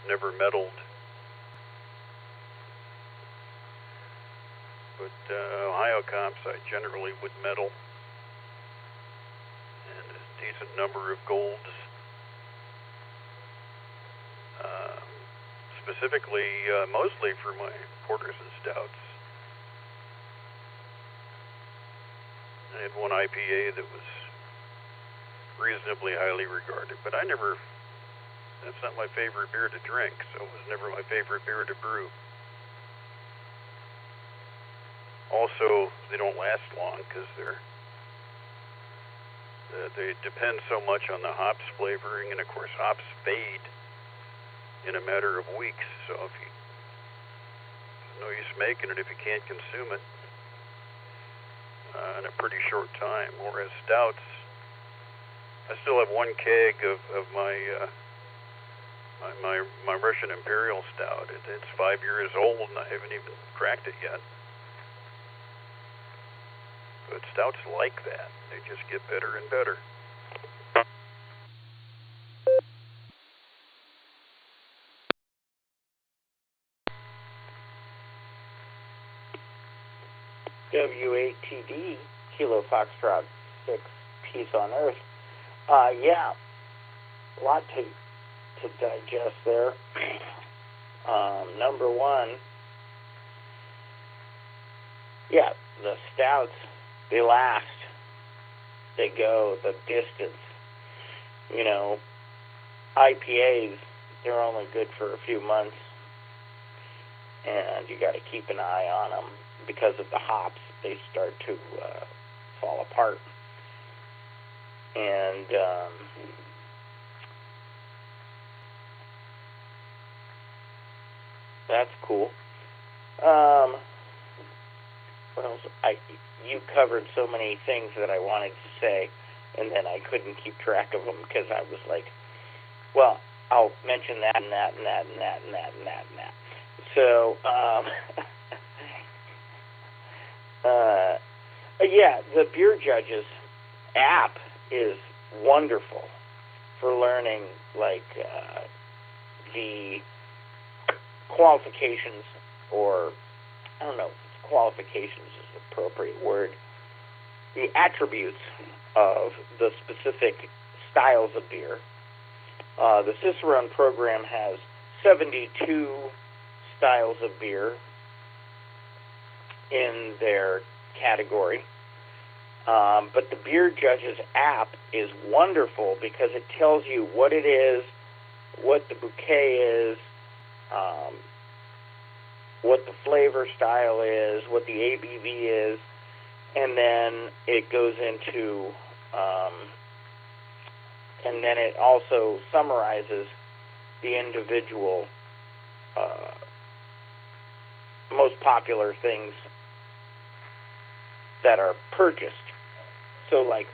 Never medaled. But Ohio comps I generally would medal, and a decent number of golds. Specifically, mostly for my porters and stouts. I had one IPA that was reasonably highly regarded, but that's not my favorite beer to drink, so it was never my favorite beer to brew. Also, they don't last long because they depend so much on the hops flavoring, and of course hops fade in a matter of weeks, so there's no use making it if you can't consume it in a pretty short time. Whereas stouts, I still have one keg of my Russian Imperial Stout. It's 5 years old, and I haven't even cracked it yet. But stouts like that. They just get better and better. W8TD, Kilo Foxtrot 6, Peace on Earth. Yeah, a lot to digest there. Number one, yeah, the stouts, they last. They go the distance. You know, IPAs, they're only good for a few months, and you got to keep an eye on them because of the hops. They start to fall apart. And that's cool. What else? You covered so many things that I wanted to say, and then I couldn't keep track of them because I was like, well, I'll mention that and that and that and that and that and that and that. So, yeah, the Beer Judges app is wonderful for learning, like, the qualifications, or, I don't know, qualifications is the appropriate word, the attributes of the specific styles of beer. The Cicerone program has 72 styles of beer in their category. But the Beer Judges app is wonderful because it tells you what it is, what the bouquet is, what the flavor style is, what the ABV is, and then it goes into, and then it also summarizes the individual most popular things that are purchased. So, like,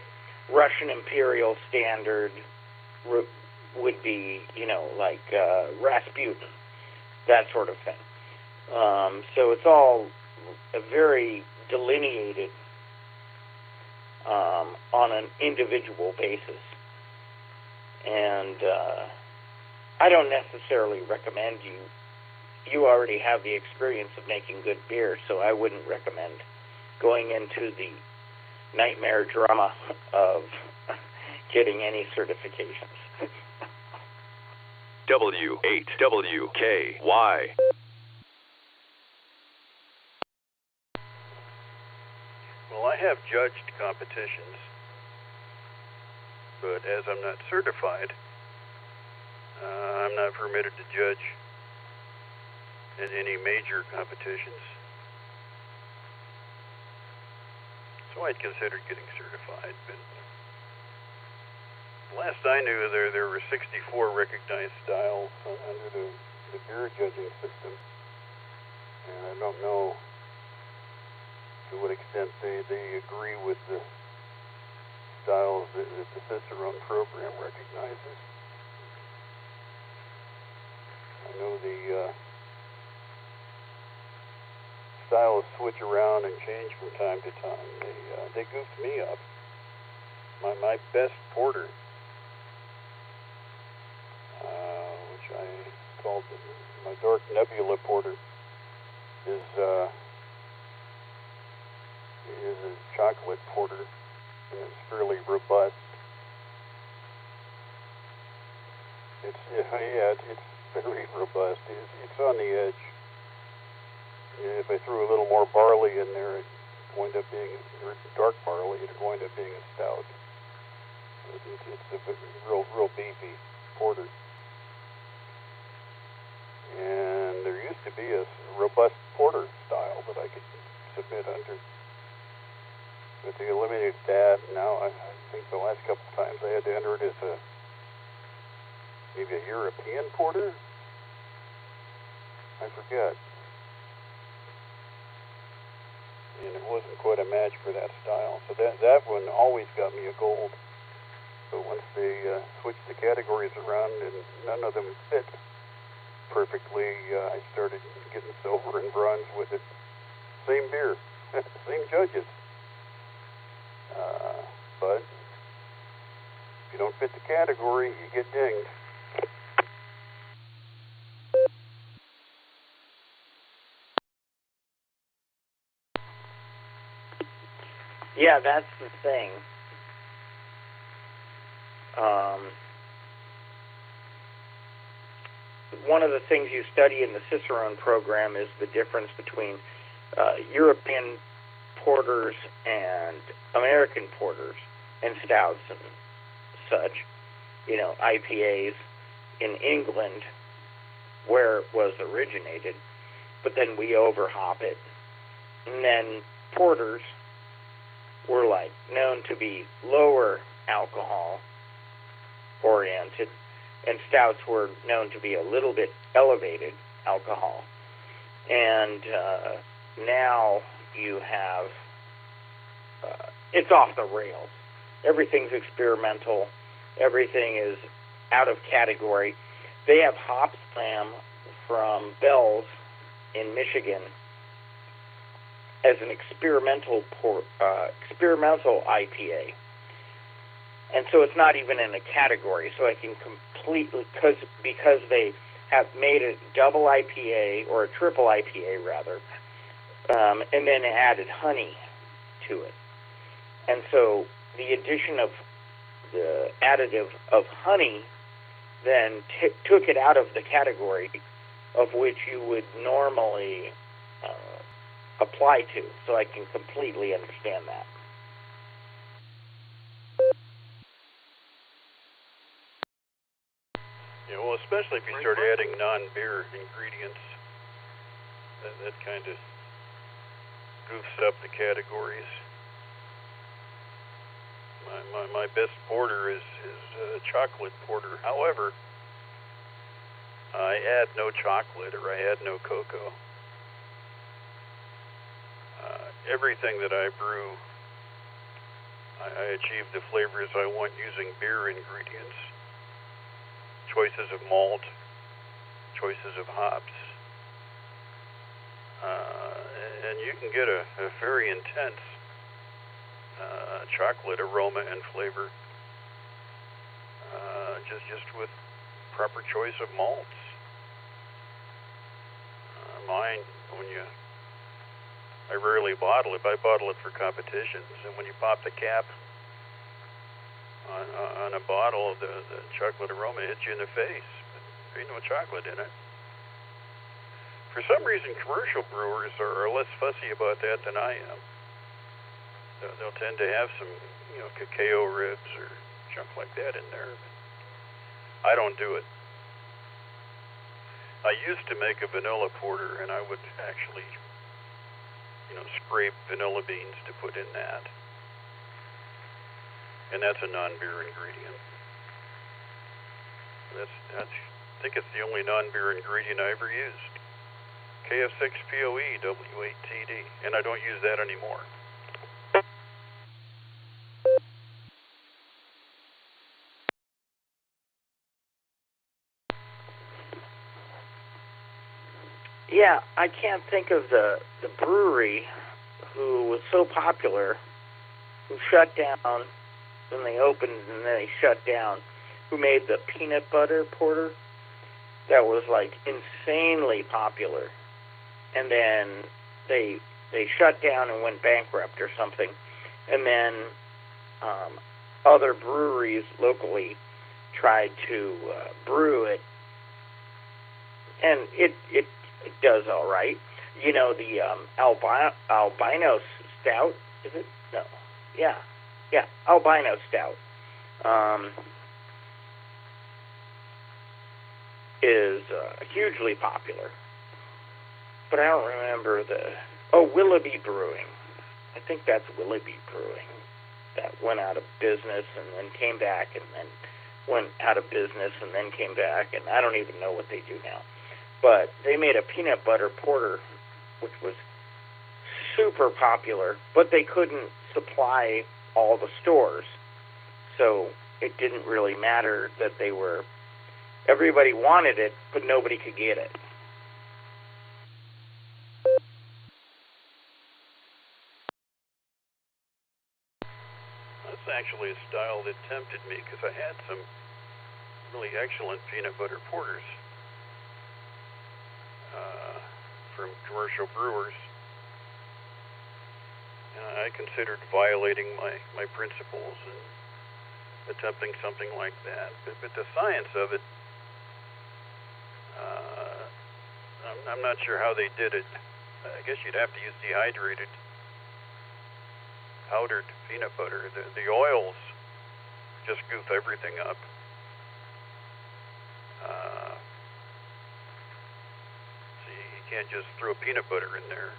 Russian Imperial Standard would be, you know, like Rasputin, that sort of thing. So it's all very delineated on an individual basis. And I don't necessarily recommend you already have the experience of making good beer, so I wouldn't recommend going into the nightmare drama of getting any certifications. W8WKY. Well, I have judged competitions, but as I'm not certified, I'm not permitted to judge in any major competitions. So I'd considered getting certified, but last I knew, there were 64 recognized styles under the beer judging system, and I don't know to what extent they agree with the styles that the Cicerone program recognizes. I know the styles switch around and change from time to time. They goofed me up. My best porter, which I called my Dark Nebula porter, is a chocolate porter, and it's fairly robust. It's very robust. It's on the edge. If I threw a little more barley in there, it'd wind up being, or dark barley, it'd wind up being a stout. It's a real beefy porter. And there used to be a robust porter style that I could submit under, but they eliminated that. Now I think the last couple of times I had to enter it as maybe a European porter. I forget. And it wasn't quite a match for that style. So that one always got me a gold. But once they switched the categories around and none of them fit perfectly, I started getting silver and bronze with it. Same beer, same judges. bud. If you don't fit the category, you get dinged. Yeah, that's the thing. One of the things you study in the Cicerone program is the difference between European porters and American porters and stouts and such. You know, IPAs in England, where it was originated, but then we overhop it. And then porters were like known to be lower alcohol oriented, and stouts were known to be a little bit elevated alcohol. And now you have, it's off the rails. Everything's experimental. Everything is out of category. They have Hop Slam from Bell's in Michigan as an experimental IPA. And so it's not even in a category. So I can completely, because they have made a double IPA, or a triple IPA rather, and then added honey to it. And so the addition of the additive of honey then took it out of the category of which you would normally apply to. So I can completely understand that. Yeah, well, especially if you start adding non-beer ingredients, that kind of goofs up the categories. My best porter is chocolate porter. However, I add no chocolate, or I add no cocoa. Everything that I brew, I achieve the flavors I want using beer ingredients. Choices of malt, choices of hops. And you can get a very intense chocolate aroma and flavor just with proper choice of malts. Mine, I rarely bottle it, but I bottle it for competitions. And when you pop the cap on a bottle, the chocolate aroma hits you in the face. But there ain't no chocolate in it. For some reason, commercial brewers are less fussy about that than I am. They'll tend to have some, cacao ribs or junk like that in there. But I don't do it. I used to make a vanilla porter, and I would actually, scrape vanilla beans to put in that. And that's a non-beer ingredient. I think it's the only non-beer ingredient I ever used. KF6POE W8TD, and I don't use that anymore. Yeah, I can't think of the brewery who was so popular, who shut down, then they opened and then they shut down, who made the peanut butter porter that was like insanely popular. And then they shut down and went bankrupt or something. And then other breweries locally tried to brew it, and it does all right. The albino stout, is it? No. Yeah, albino stout is hugely popular. But I don't remember Willoughby Brewing. I think that's Willoughby Brewing that went out of business and then came back, and then went out of business and then came back, and I don't even know what they do now. But they made a peanut butter porter, which was super popular, but they couldn't supply all the stores. So it didn't really matter that everybody wanted it, but nobody could get it. that's actually a style that tempted me because I had some really excellent peanut butter porters from commercial brewers. I considered violating my principles and attempting something like that. But the science of it, I'm not sure how they did it. I guess you'd have to use dehydrated, powdered peanut butter. The oils just goof everything up. So you can't just throw peanut butter in there.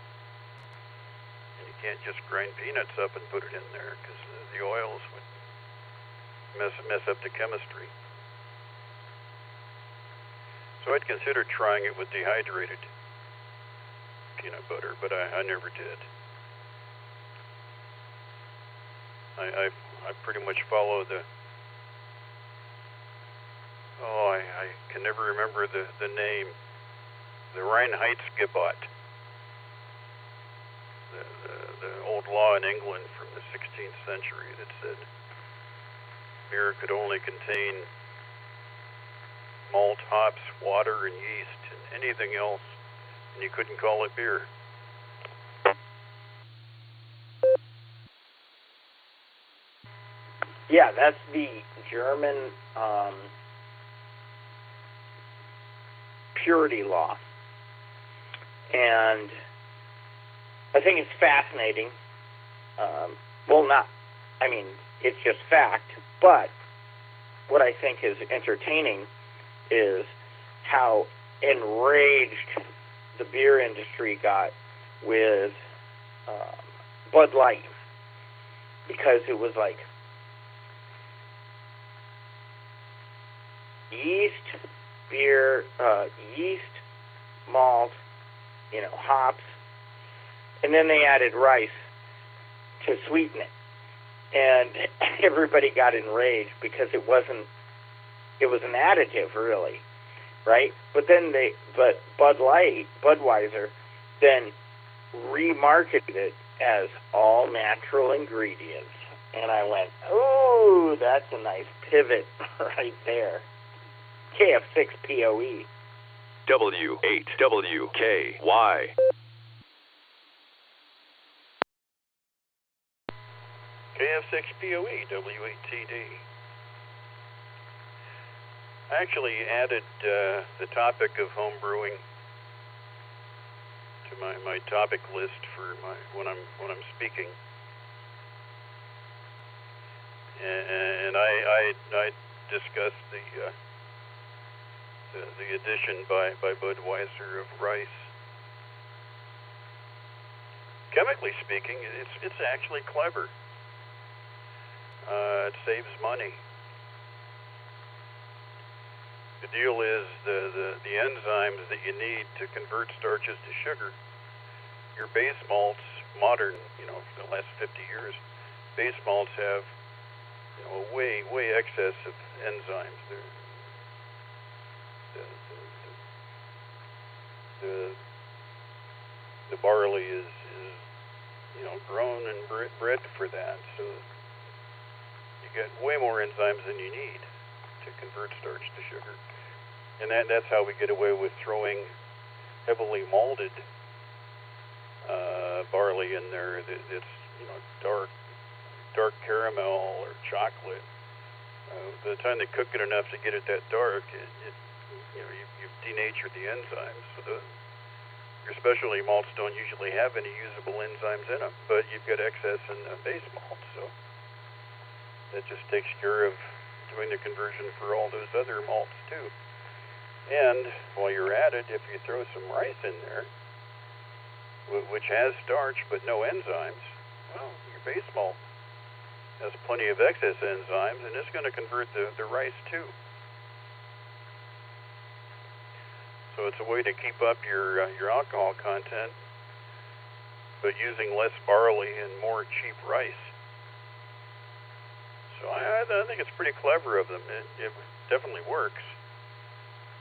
And you can't just grind peanuts up and put it in there because the oils would mess up the chemistry. So I'd considered trying it with dehydrated peanut butter, but I never did. I pretty much follow the... I can never remember the name. The Reinheitsgebot. The old law in England from the 16th century that said beer could only contain malt, hops, water, and yeast, and anything else, and you couldn't call it beer. Yeah, that's the German purity law. And I think it's fascinating. It's just fact, but what I think is entertaining is how enraged the beer industry got with Bud Light, because it was like yeast, beer, yeast, malt, hops, and then they added rice to sweeten it. And everybody got enraged because it was an additive, really, right? But Budweiser then remarketed it as all natural ingredients. And I went, oh, that's a nice pivot right there. KF6POE. W8WKY. KF6POE, W8TD. I actually added the topic of home brewing to my topic list for when I'm speaking, and I discussed the addition by Budweiser of rice. Chemically speaking, it's actually clever. It saves money. The deal is the enzymes that you need to convert starches to sugar. Your base malts, modern, for the last 50 years, base malts have a way excess of enzymes. The barley is grown and bred for that, so you get way more enzymes than you need to convert starch to sugar. And that's how we get away with throwing heavily malted barley in there. It's dark caramel or chocolate. By the time they cook it enough to get it that dark, you've denatured the enzymes. So your specialty malts don't usually have any usable enzymes in them, but you've got excess in the base malt. So that just takes care of doing the conversion for all those other malts too. And while you're at it, if you throw some rice in there, which has starch but no enzymes, well, your base malt has plenty of excess enzymes, and it's going to convert the rice too. So it's a way to keep up your alcohol content, but using less barley and more cheap rice. So I think it's pretty clever of them. It definitely works.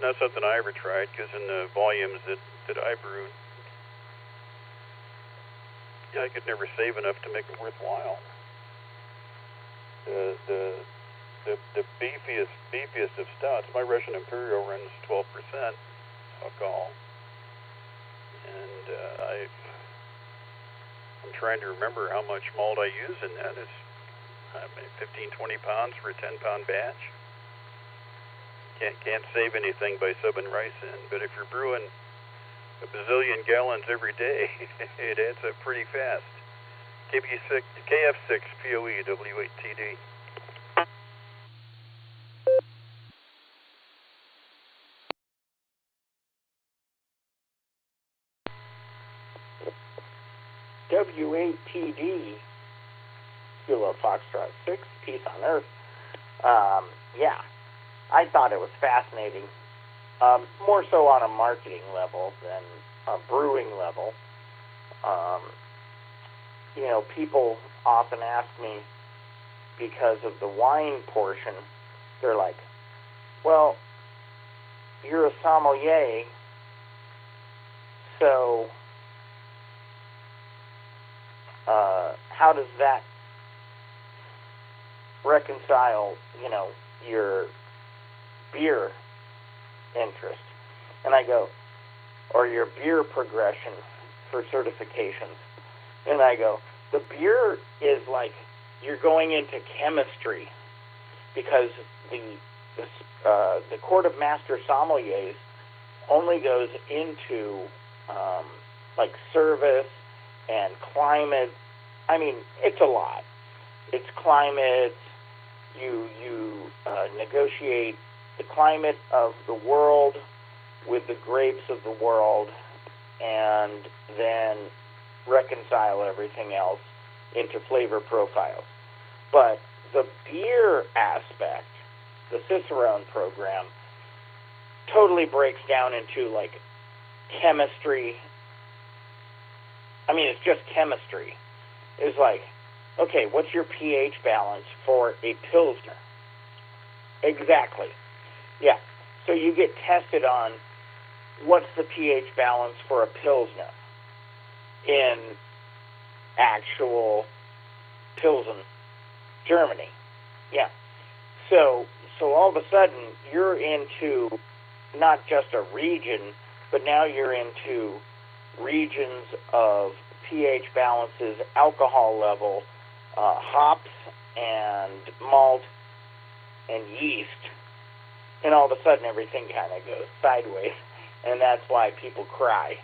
Not something I ever tried, because in the volumes that I brewed, I could never save enough to make it worthwhile. the beefiest of stouts. My Russian Imperial runs 12% alcohol, and I'm trying to remember how much malt I use in that. It's 15, 20 pounds for a 10-pound batch. Can't save anything by subbing rice in, but if you're brewing a bazillion gallons every day, it adds up pretty fast. KF6 POE W8TD. W8TD, Kilo Foxtrot 6, Peace on Earth. Yeah, I thought it was fascinating. More so on a marketing level than a brewing level. You know, people often ask me, because of the wine portion, they're like, well, you're a sommelier, so how does that reconcile, you know, your beer interest? And I go, or your beer progression for certifications. And I go, the beer is like you're going into chemistry, because the Court of Master Sommeliers only goes into like service and climate. I mean, it's a lot. It's climate. You negotiate the climate of the world with the grapes of the world, and then reconcile everything else into flavor profiles. But the beer aspect, the Cicerone program, totally breaks down into like chemistry. I mean, it's just chemistry. It's like, okay, what's your pH balance for a Pilsner? Exactly. Yeah. So you get tested on what's the pH balance for a Pilsner in actual Pilsen, Germany. Yeah. So all of a sudden you're into not just a region, but now you're into regions of pH balances, alcohol level, hops and malt and yeast, and all of a sudden everything kind of goes sideways, and that's why people cry.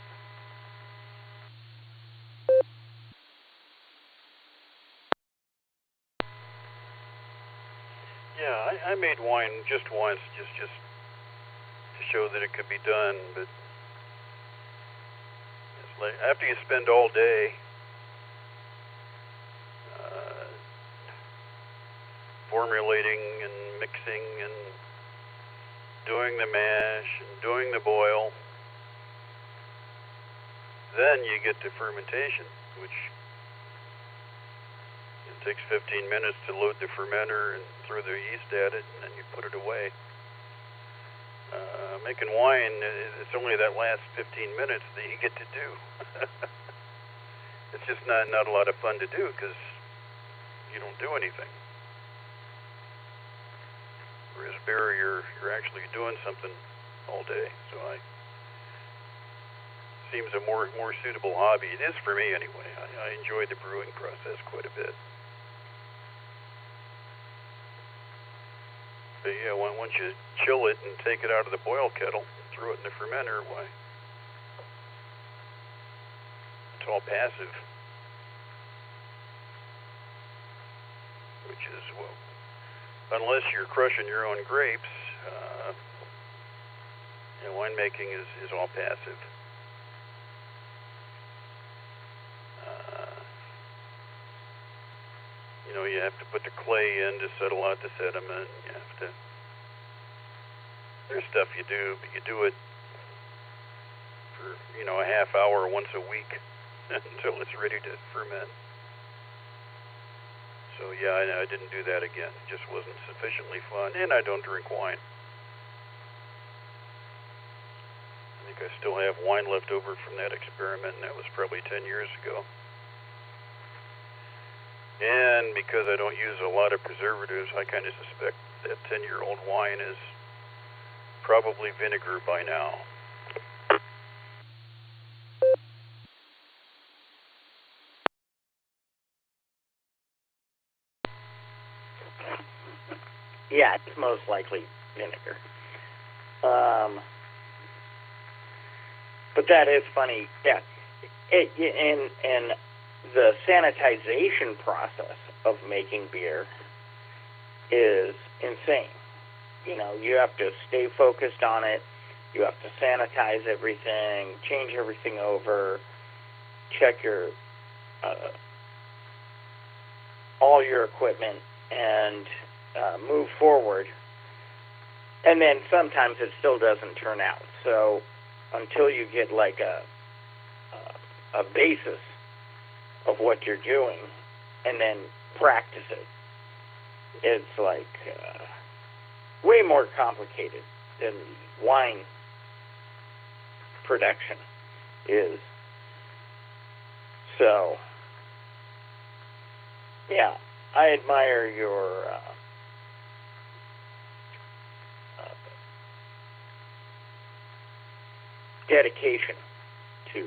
Yeah, I made wine just once, just to show that it could be done, but it's like after you spend all day formulating and mixing and doing the mash and doing the boil, then you get to fermentation, which it takes 15 minutes to load the fermenter and throw the yeast at it, and then you put it away. Making wine, it's only that last 15 minutes that you get to do. It's just not a lot of fun to do because you don't do anything. Whereas beer, you're actually doing something all day. So seems a more suitable hobby. It is for me anyway. I enjoy the brewing process quite a bit. But yeah, once you chill it and take it out of the boil kettle, throw it in the fermenter, why? It's all passive. Which is, well, unless you're crushing your own grapes, winemaking is all passive. You have to put the clay in to settle out the sediment. You have to. There's stuff you do, but you do it for a half hour once a week until it's ready to ferment. So yeah, I didn't do that again. It just wasn't sufficiently fun, and I don't drink wine. I think I still have wine left over from that experiment, and that was probably 10 years ago. And because I don't use a lot of preservatives, I kind of suspect that 10-year-old wine is probably vinegar by now. Yeah, it's most likely vinegar. But that is funny. Yeah, and the sanitization process of making beer is insane. You know, you have to stay focused on it. You have to sanitize everything, change everything over, check your all your equipment, and move forward. And then sometimes it still doesn't turn out. So until you get like a basis of what you're doing and then practice it, it's like way more complicated than wine production is. So, yeah, I admire your dedication to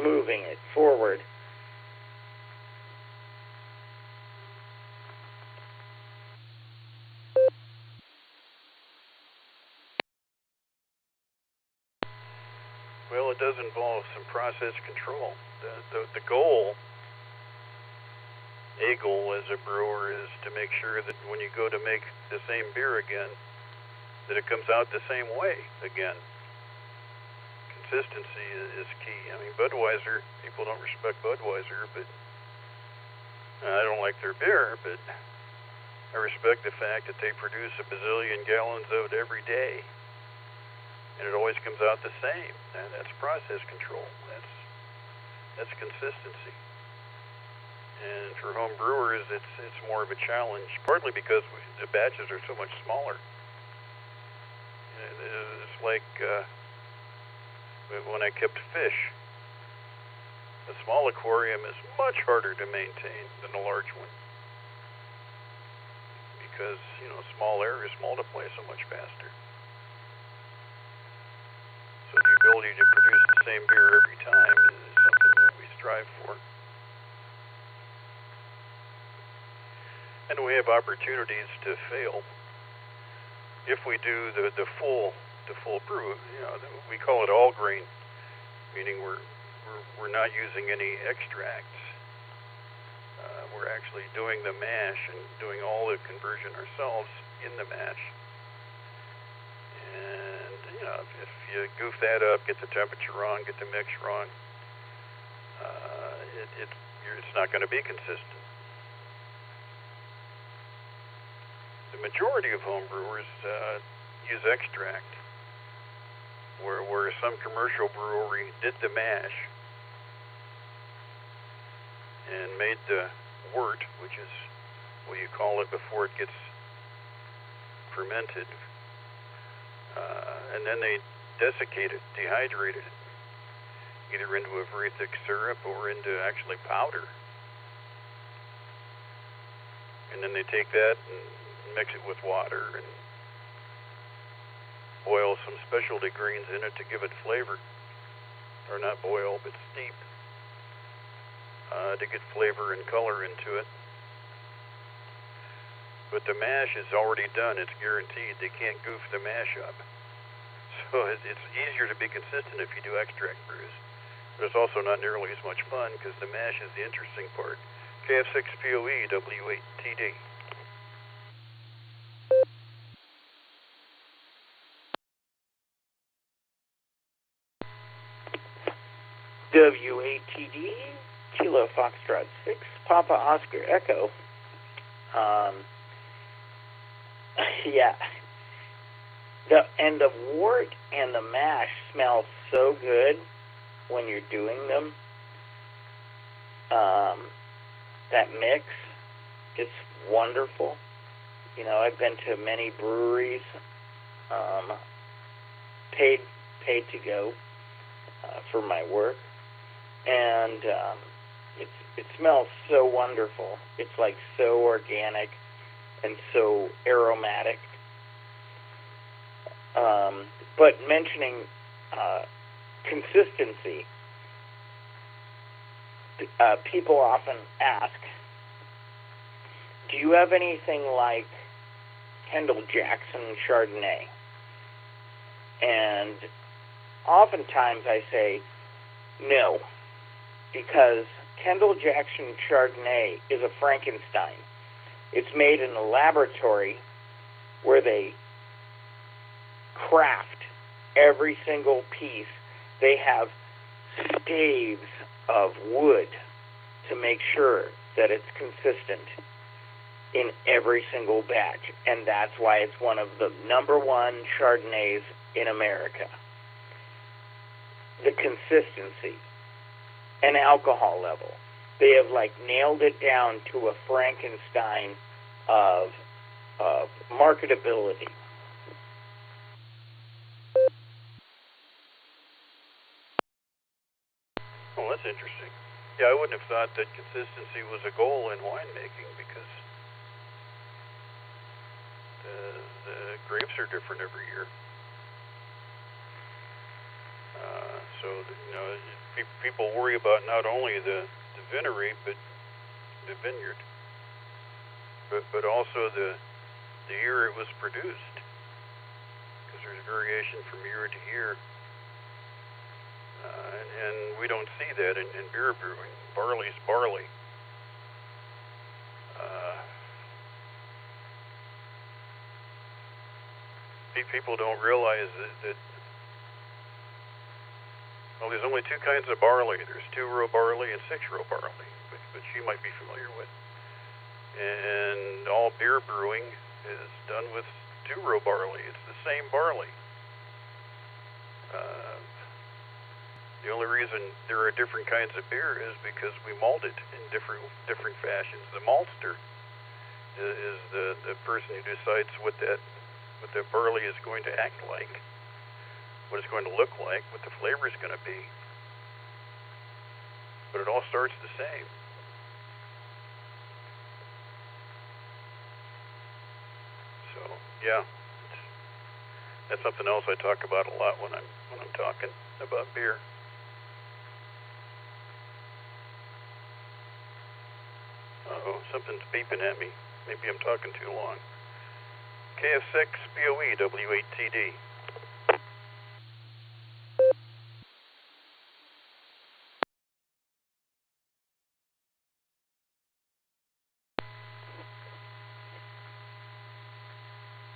moving it forward. Well, it does involve some process control. The goal, a goal as a brewer, is to make sure that when you go to make the same beer again, that it comes out the same way again. Consistency is key. I mean, Budweiser, people don't respect Budweiser, but I don't like their beer, but I respect the fact that they produce a bazillion gallons of it every day, and it always comes out the same. And that's process control. That's consistency. And for home brewers, it's more of a challenge, partly because the batches are so much smaller. It's like when I kept fish. A small aquarium is much harder to maintain than a large one because, you know, small areas multiply so much faster. So the ability to produce the same beer every time is something that we strive for. And we have opportunities to fail. If we do the full brew, you know, we call it all grain, meaning we're not using any extracts. We're actually doing the mash and doing all the conversion ourselves in the mash. And you know, if you goof that up, get the temperature wrong, get the mix wrong, it's not going to be consistent. The majority of home brewers use extract, where some commercial brewery did the mash and made the wort, which is what you call it before it gets fermented, and then they desiccate it, dehydrated it, either into a very thick syrup or into actually powder. And then they take that and mix it with water and boil some specialty greens in it to give it flavor. Or not boil, but steep, to get flavor and color into it. But the mash is already done. It's guaranteed. They can't goof the mash up. So it's easier to be consistent if you do extract brews. But it's also not nearly as much fun because the mash is the interesting part. KF6POE, W8TD. W8TD, Kilo Foxtrot 6, Papa Oscar Echo. Yeah. The wort and the mash smell so good when you're doing them. That mix is wonderful. You know, I've been to many breweries, paid to go for my work, and It smells so wonderful. It's like so organic and so aromatic. But mentioning consistency, people often ask, do you have anything like Kendall Jackson Chardonnay? And oftentimes I say no, because Kendall Jackson Chardonnay is a Frankenstein. It's made in a laboratory where they craft every single piece. They have staves of wood to make sure that it's consistent in every single batch, and that's why it's one of the #1 Chardonnays in America. The consistency and alcohol level. They have nailed it down to a Frankenstein of marketability. Oh, that's interesting. Yeah, I wouldn't have thought that consistency was a goal in winemaking, because the grapes are different every year. People worry about not only the vinery, but the vineyard, but also the year it was produced, because there's variation from year to year. And we don't see that in beer brewing. Barley's barley. People don't realize that well, there's only 2 kinds of barley. There's 2-row barley and 6-row barley, which you might be familiar with. And all beer brewing is done with 2-row barley. It's the same barley. The only reason there are different kinds of beer is because we malt it in different fashions. The maltster is the person who decides what that barley is going to act like, what it's going to look like, what the flavor is going to be. But it all starts the same. So yeah, that's something else I talk about a lot when I'm talking about beer. Uh-oh, something's beeping at me. Maybe I'm talking too long. KF6 BOE W8TD.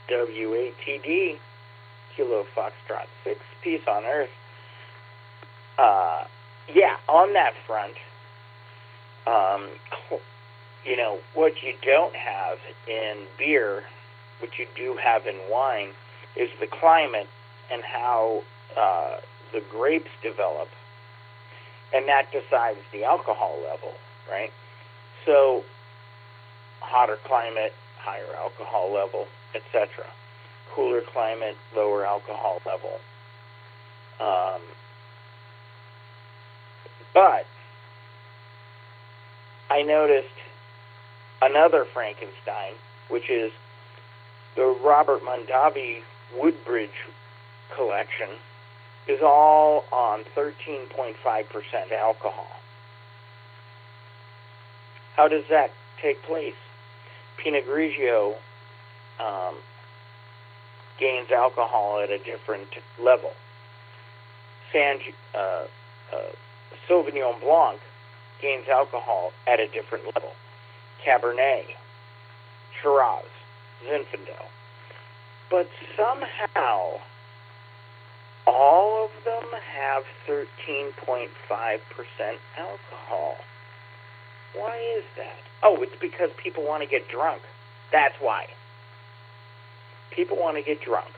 W8TD, Kilo Foxtrot 6, peace on Earth. Yeah, on that front, what you don't have in beer, what you do have in wine, is the climate and how the grapes develop, and that decides the alcohol level, right? So, hotter climate, higher alcohol level, etc. Cooler climate, lower alcohol level. But I noticed another Frankenstein, which is the Robert Mondavi Woodbridge collection, is all on 13.5% alcohol. How does that take place? Pinot Grigio gains alcohol at a different level. Sauvignon Blanc gains alcohol at a different level. Cabernet, Shiraz, Zinfandel. But somehow, all of them have 13.5% alcohol. Why is that? Oh, it's because people want to get drunk. That's why. People want to get drunk.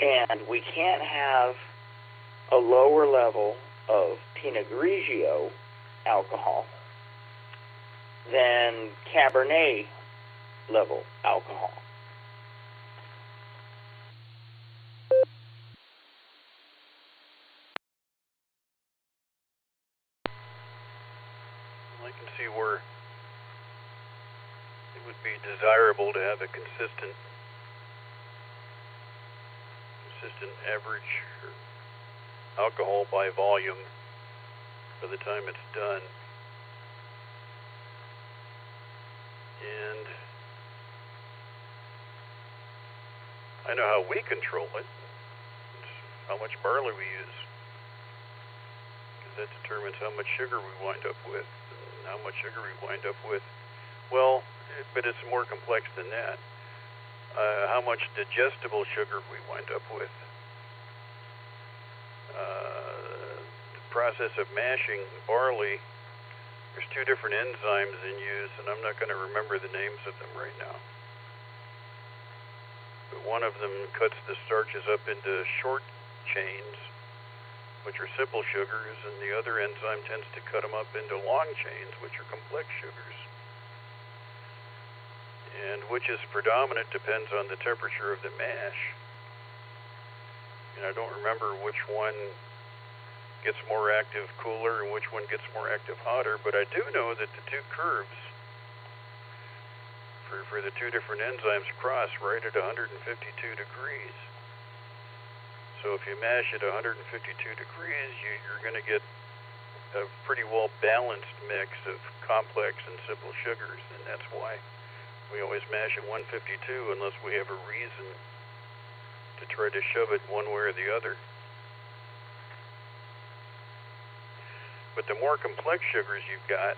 And we can't have a lower level of Pinot Grigio alcohol than Cabernet level alcohol. it would be desirable to have a consistent average alcohol by volume by the time it's done. And I know how we control it. It's how much barley we use. Because that determines how much sugar we wind up with. And how much sugar we wind up with. Well, but it's more complex than that. How much digestible sugar we wind up with. The process of mashing barley, there's two different enzymes in use, and I'm not going to remember the names of them right now. But one of them cuts the starches up into short chains, which are simple sugars, and the other enzyme tends to cut them up into long chains, which are complex sugars. And which is predominant depends on the temperature of the mash. And I don't remember which one gets more active cooler and which one gets more active hotter, but I do know that the two curves for the two different enzymes cross right at 152 degrees. So if you mash at 152 degrees, you're going to get a pretty well balanced mix of complex and simple sugars, and that's why we always mash at 152 unless we have a reason to try to shove it one way or the other. But the more complex sugars you've got,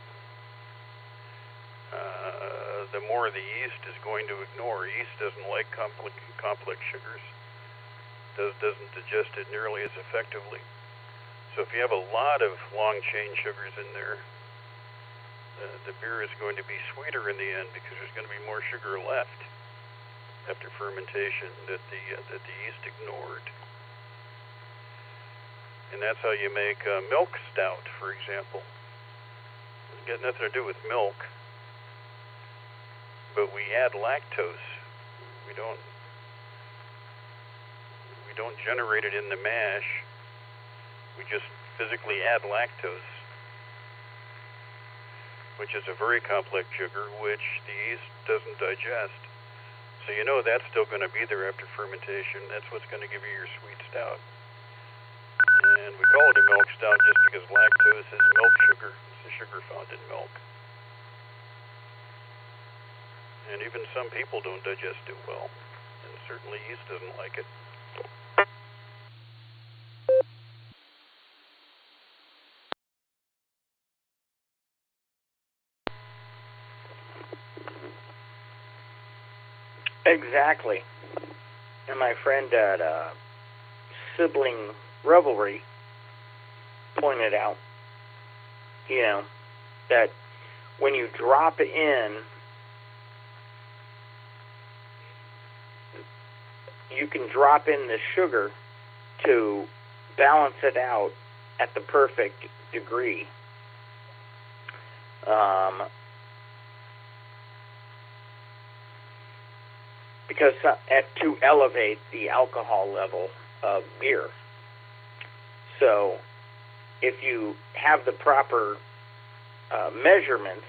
the more the yeast is going to ignore. Yeast doesn't like complex sugars. Doesn't digest it nearly as effectively. So if you have a lot of long chain sugars in there, the beer is going to be sweeter in the end because there's going to be more sugar left after fermentation that the yeast ignored. And that's how you make milk stout, for example. It's got nothing to do with milk, but we add lactose. We don't generate it in the mash. We just physically add lactose, which is a very complex sugar, which the yeast doesn't digest. So you know that's still going to be there after fermentation. That's what's going to give you your sweet stout. And we call it a milk stout just because lactose is milk sugar. It's the sugar found in milk. And even some people don't digest it well. And certainly yeast doesn't like it. Exactly. And my friend at Sibling Revelry pointed out, that when you drop in, you can drop in the sugar to balance it out at the perfect degree. Because to elevate the alcohol level of beer. So if you have the proper measurements,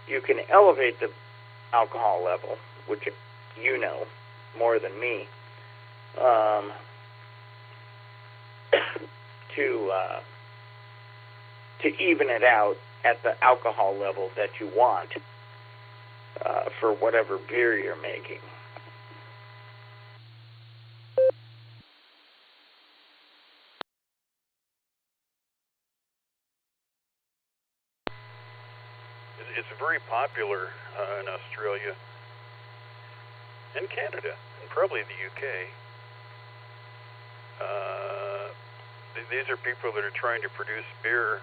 you can elevate the alcohol level, which you know more than me, to even it out at the alcohol level that you want for whatever beer you're making. It's very popular in Australia and Canada and probably the UK. These are people that are trying to produce beer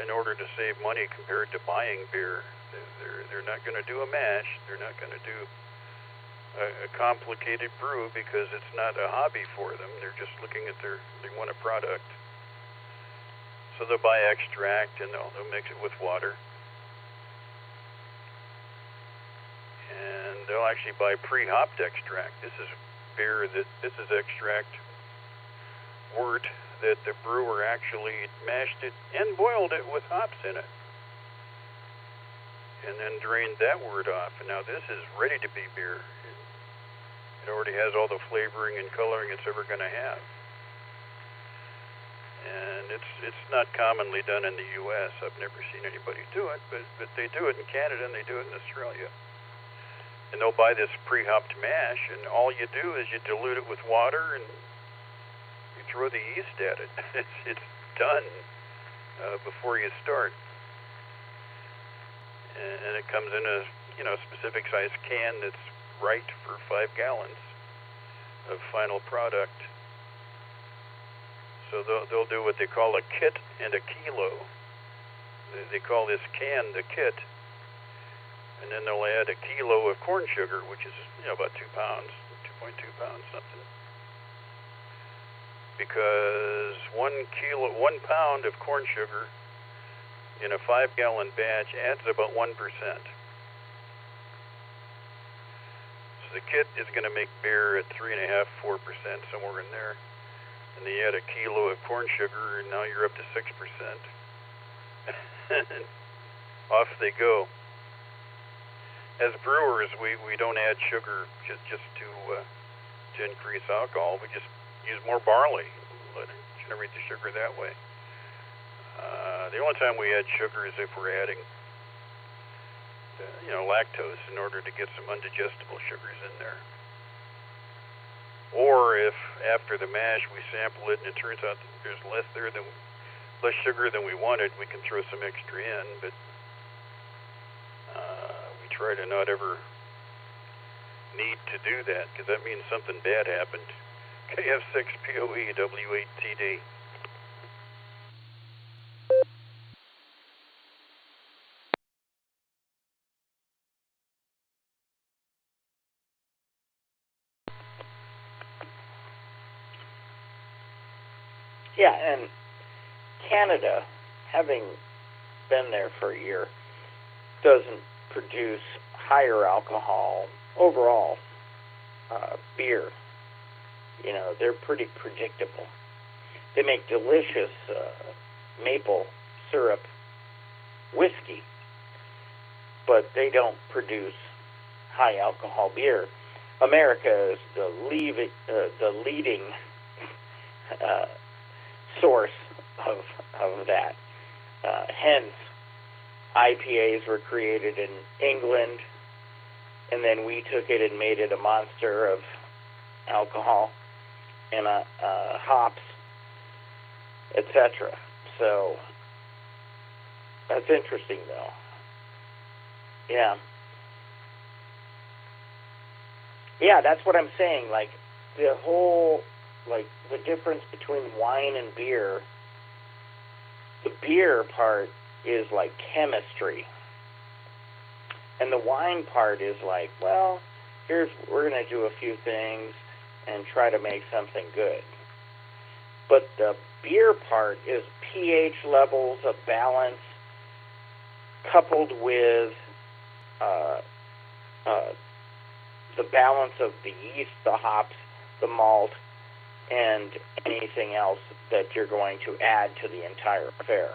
in order to save money compared to buying beer. They're not going to do a mash. They're not going to do a complicated brew because it's not a hobby for them. They're just looking at they want a product. So they'll buy extract and they'll mix it with water. And they'll actually buy pre-hopped extract. This is extract wort that the brewer actually mashed it and boiled it with hops in it. and then drained that wort off. And now this is ready-to-be beer. It already has all the flavoring and coloring it's ever going to have. And it's not commonly done in the U.S. I've never seen anybody do it, but they do it in Canada and they do it in Australia. And they'll buy this pre-hopped mash, and all you do is you dilute it with water and you throw the yeast at it. It's done before you start. And it comes in a specific size can that's right for 5 gallons of final product. So they'll do what they call a kit and a kilo. They call this can the kit. And then they'll add a kilo of corn sugar, which is about 2 pounds, 2.2 pounds, something. Because 1 pound of corn sugar in a 5-gallon batch adds about 1%. So the kit is going to make beer at 3.5%, 4%, somewhere in there. And they add a kilo of corn sugar, and now you're up to 6%. Off they go. As brewers, we don't add sugar just to increase alcohol. We just use more barley, generate the sugar that way. The only time we add sugar is if we're adding, lactose in order to get some undigestible sugars in there. Or if after the mash we sample it and it turns out that there's less sugar than we wanted, we can throw some extra in. But we try to not ever need to do that, because that means something bad happened. KF6POE W8TD. Yeah, and Canada, having been there for a year, doesn't produce higher alcohol overall beer. They're pretty predictable. They make delicious maple syrup whiskey, but they don't produce high alcohol beer. America is the leading source of that. Hence, IPAs were created in England, and then we took it and made it a monster of alcohol and hops, etc. So that's interesting, though. Yeah, that's what I'm saying. Like the whole, the difference between wine and beer. The beer part is like chemistry, and the wine part is like, well, we're going to do a few things and try to make something good. But the beer part is pH levels of balance coupled with the balance of the yeast, the hops, the malt, and anything else that you're going to add to the entire affair.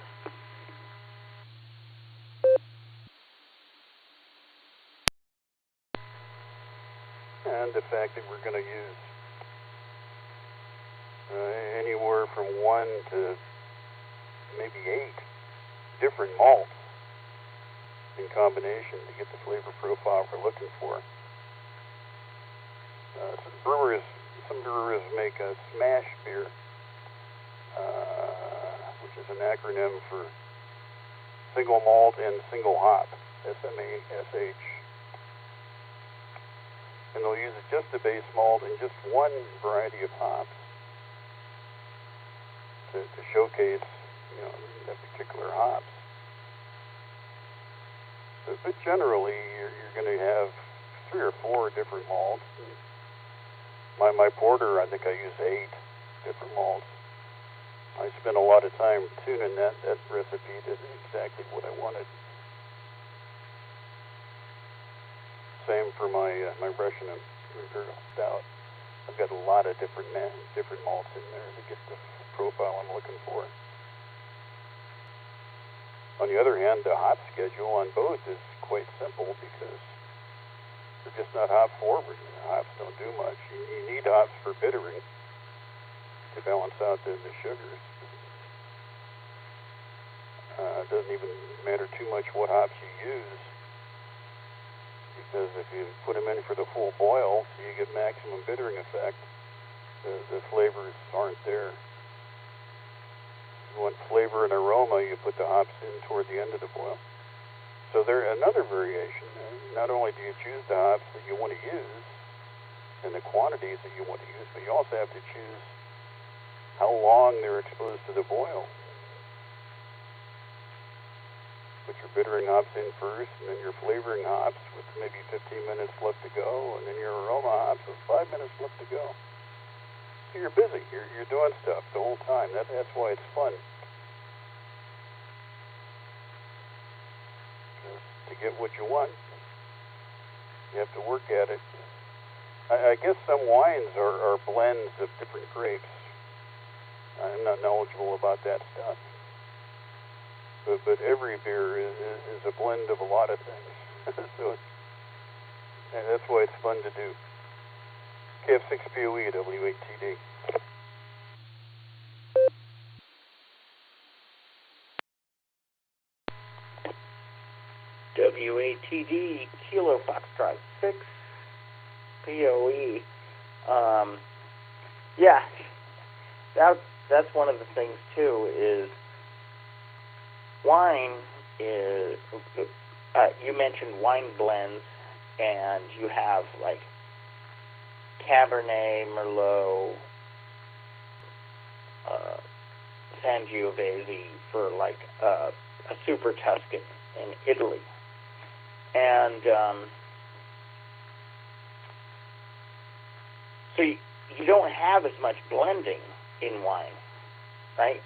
And the fact that we're going to use anywhere from 1 to maybe 8 different malts in combination to get the flavor profile we're looking for. Some brewers make a smash beer, which is an acronym for single malt and single hop, SMASH. And they'll use just a base malt and just one variety of hops to showcase, that particular hops. But generally, you're going to have 3 or 4 different malts. My porter, I think I use 8 different malts. I spent a lot of time tuning that recipe to exactly what I wanted. Same for my Russian Imperial Stout. I've got a lot of different malts in there to get the profile I'm looking for. On the other hand, the hop schedule on both is quite simple because they're just not hop forward. Hops don't do much. You need hops for bittering to balance out the sugars. It doesn't even matter too much what hops you use, because if you put them in for the full boil, so you get maximum bittering effect, the flavors aren't there. If you want flavor and aroma, you put the hops in toward the end of the boil. So they're another variation. Not only do you choose the hops that you want to use and the quantities that you want to use, but you also have to choose how long they're exposed to the boil. Put your bittering hops in first, and then your flavoring hops with maybe 15 minutes left to go, and then your aroma hops with 5 minutes left to go. So you're busy. You're doing stuff the whole time. That's why it's fun. Because to get what you want, you have to work at it. I guess some wines are blends of different grapes. I'm not knowledgeable about that stuff. But every beer is a blend of a lot of things. So that's why it's fun to do. KF6POE, W8TD. W8TD, Kilo Foxtrot 6, POE. Yeah, that's one of the things, too, is wine is, you mentioned wine blends, and you have, like, Cabernet, Merlot, Sangiovese for, like, a Super Tuscan in Italy. And so you don't have as much blending in wine, right?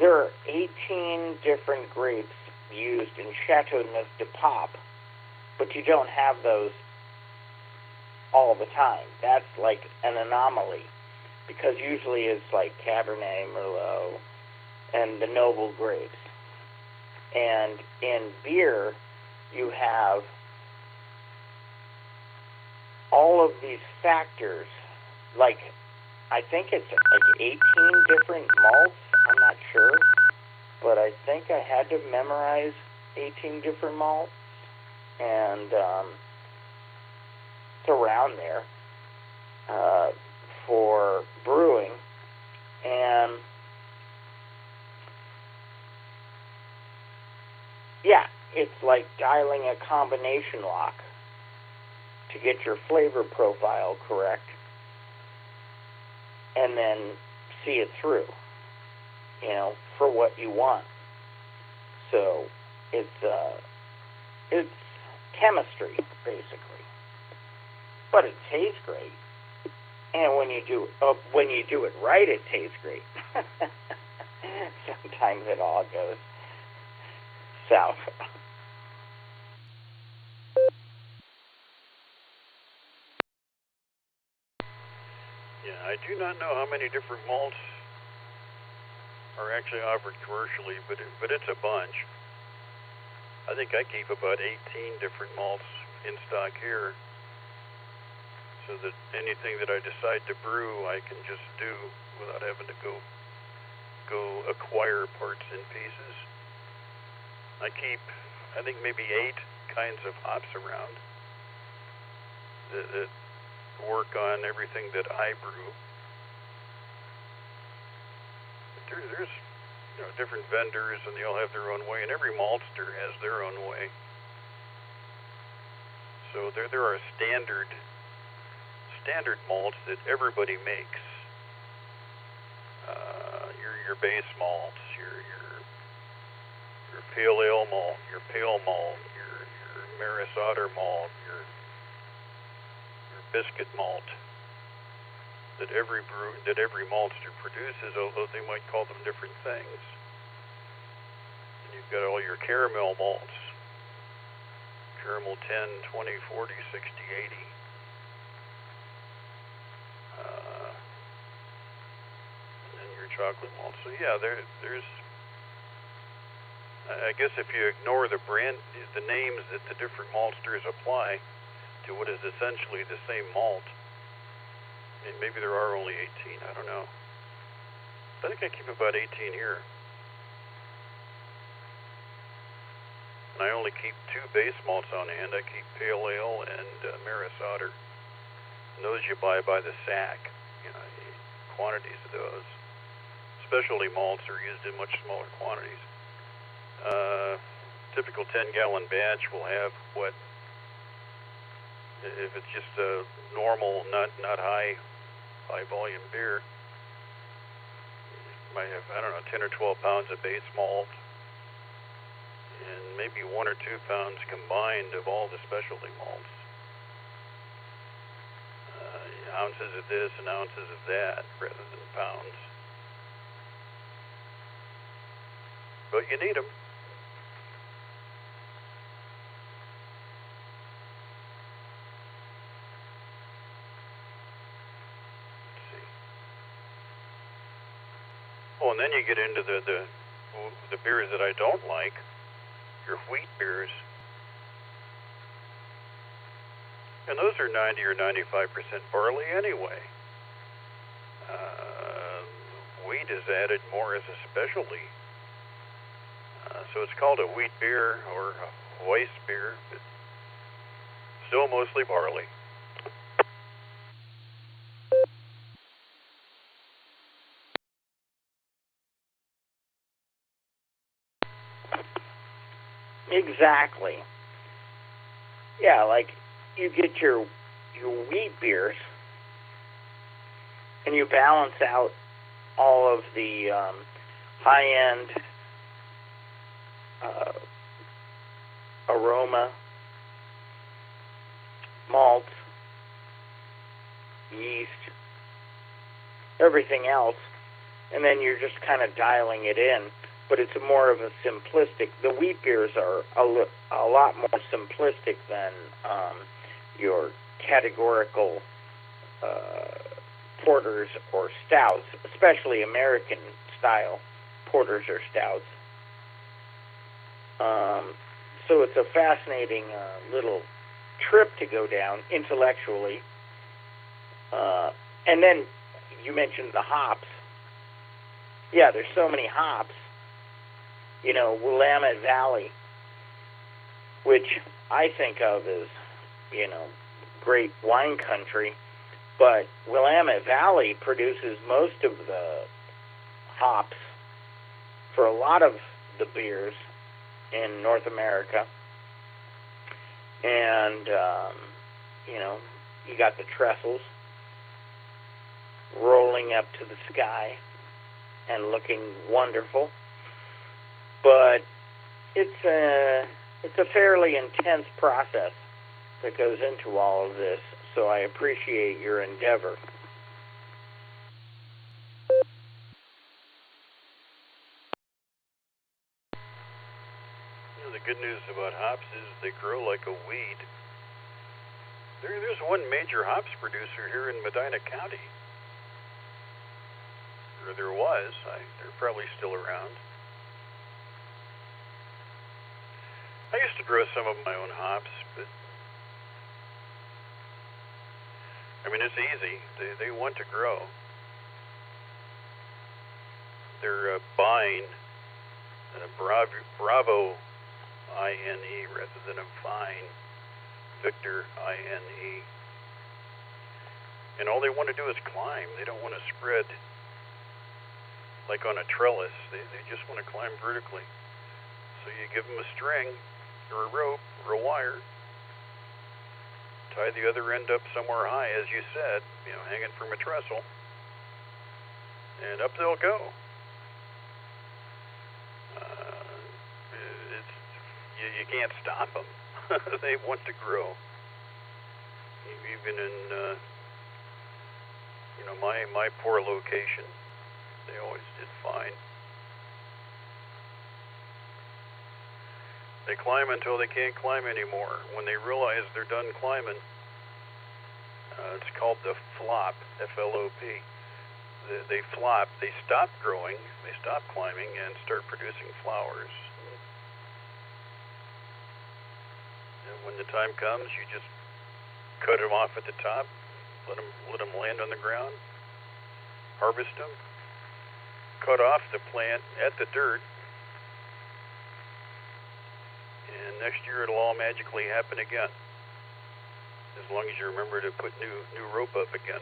There are 18 different grapes used in Chateauneuf de Pape, but you don't have those all the time. That's like an anomaly, because usually it's like Cabernet, Merlot, and the noble grapes. And in beer, you have all of these factors, like, I think it's like 18 different malts. I'm not sure, but I think I had to memorize 18 different malts, and it's around there for brewing. And yeah, it's like dialing a combination lock to get your flavor profile correct, and then see it through, you know, for what you want. So it's chemistry, basically, but it tastes great. And when you do it right, it tastes great. Sometimes it all goes south. Yeah, I do not know how many different malts are actually offered commercially, but it's a bunch. I think I keep about 18 different malts in stock here, so that anything that I decide to brew, I can just do without having to go acquire parts and pieces. I keep, I think, maybe 8 kinds of hops around that work on everything that I brew. There's different vendors, and they all have their own way, and every maltster has their own way. So there are standard malts that everybody makes. Your base malts, your pale ale malt, your pale malt, your Maris Otter malt, your biscuit malt, that every maltster produces, although they might call them different things. And you've got all your caramel malts, caramel 10, 20, 40, 60, 80. And then your chocolate malt. So yeah, there's I guess if you ignore the names that the different maltsters apply to what is essentially the same malt, maybe there are only 18, I don't know. I think I keep about 18 here. And I only keep 2 base malts on hand. I keep Pale Ale and Maris Otter. And those you buy by the sack, quantities of those. Specialty malts are used in much smaller quantities. Typical 10-gallon batch will have what, if it's just a normal, not high volume beer, might have, I don't know, 10 or 12 pounds of base malt and maybe 1 or 2 pounds combined of all the specialty malts. Ounces of this and ounces of that rather than pounds. But you need them. Oh, and then you get into the beers that I don't like, your wheat beers. And those are 90 or 95% barley anyway. Wheat is added more as a specialty. So it's called a wheat beer or a Weiss beer, but still mostly barley. Exactly. Yeah, like you get your wheat beers and you balance out all of the high-end aroma, malts, yeast, everything else, and then you're just kind of dialing it in. But it's more of a simplistic. The wheat beers are a lot more simplistic than your categorical porters or stouts, especially American-style porters or stouts. So it's a fascinating little trip to go down intellectually. And then you mentioned the hops. Yeah, there's so many hops. Willamette Valley, which I think of as, great wine country, but Willamette Valley produces most of the hops for a lot of the beers in North America. And, you got the trestles rolling up to the sky and looking wonderful. But it's a fairly intense process that goes into all of this, so I appreciate your endeavor. The good news about hops is they grow like a weed. There's one major hops producer here in Medina County. Or there was. They're probably still around. I used to grow some of my own hops, but it's easy. They want to grow. They're buying Bravo INE rather than a vine, Victor INE. And all they want to do is climb. They don't want to spread like on a trellis. They just want to climb vertically. So you give them a string or a rope or a wire, tie the other end up somewhere high, as you said, hanging from a trestle, and up they'll go. You can't stop them. They want to grow. Even in my poor location, they always did fine. They climb until they can't climb anymore. When they realize they're done climbing, it's called the flop, F-L-O-P. They flop, they stop growing, they stop climbing, and start producing flowers. when the time comes, you just cut them off at the top, let them land on the ground, harvest them, cut off the plant at the dirt, and next year it'll all magically happen again, as long as you remember to put new rope up again.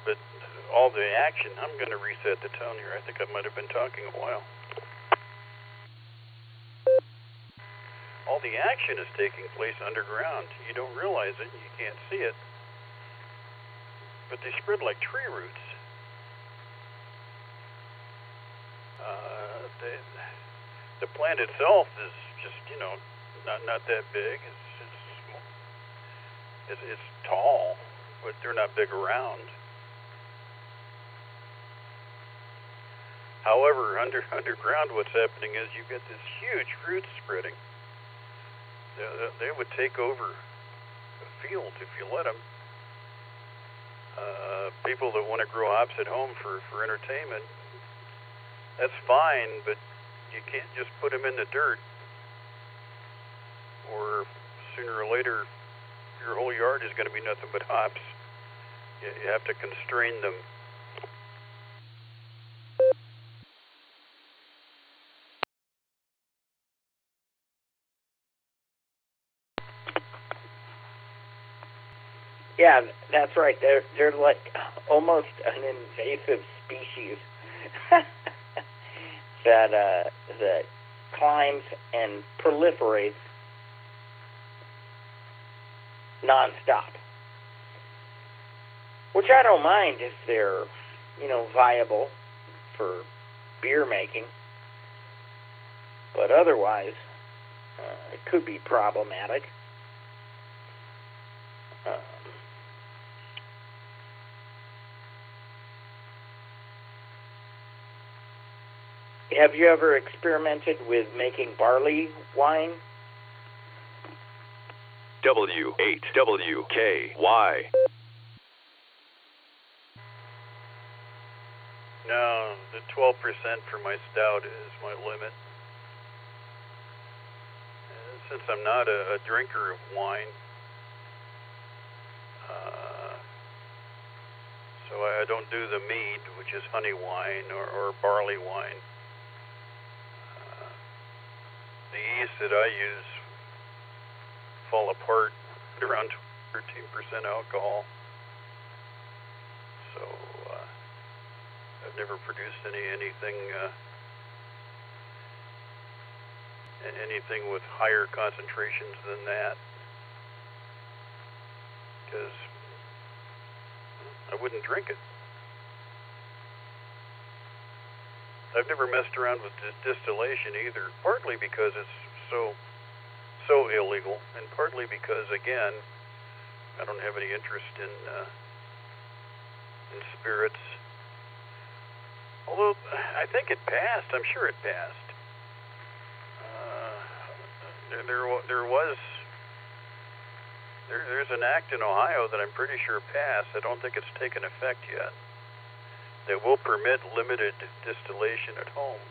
But all the action, I'm going to reset the tone here. I think I might have been talking a while. All the action is taking place underground. You don't realize it, you can't see it, but they spread like tree roots. The plant itself is just, not that big. It's tall, but they're not big around. However, underground, what's happening is you get this huge roots spreading. They would take over the field if you let them. People that want to grow hops at home for entertainment, that's fine, but you can't just put them in the dirt, or sooner or later your whole yard is going to be nothing but hops. You have to constrain them. Yeah, that's right. They're like almost an invasive species that climbs and proliferates nonstop. Which I don't mind if they're, viable for beer making. But otherwise, it could be problematic. Have you ever experimented with making barley wine? W8WKY. No, the 12% for my stout is my limit. Since I'm not a drinker of wine, so I don't do the mead, which is honey wine or barley wine. The yeast that I use fall apart at around 13% alcohol. So I've never produced anything with higher concentrations than that, because I wouldn't drink it. I've never messed around with distillation either, partly because it's so illegal, and partly because, again, I don't have any interest in spirits. Although I think it passed. I'm sure it passed. There's an act in Ohio that I'm pretty sure passed. I don't think it's taken effect yet. That will permit limited distillation at home.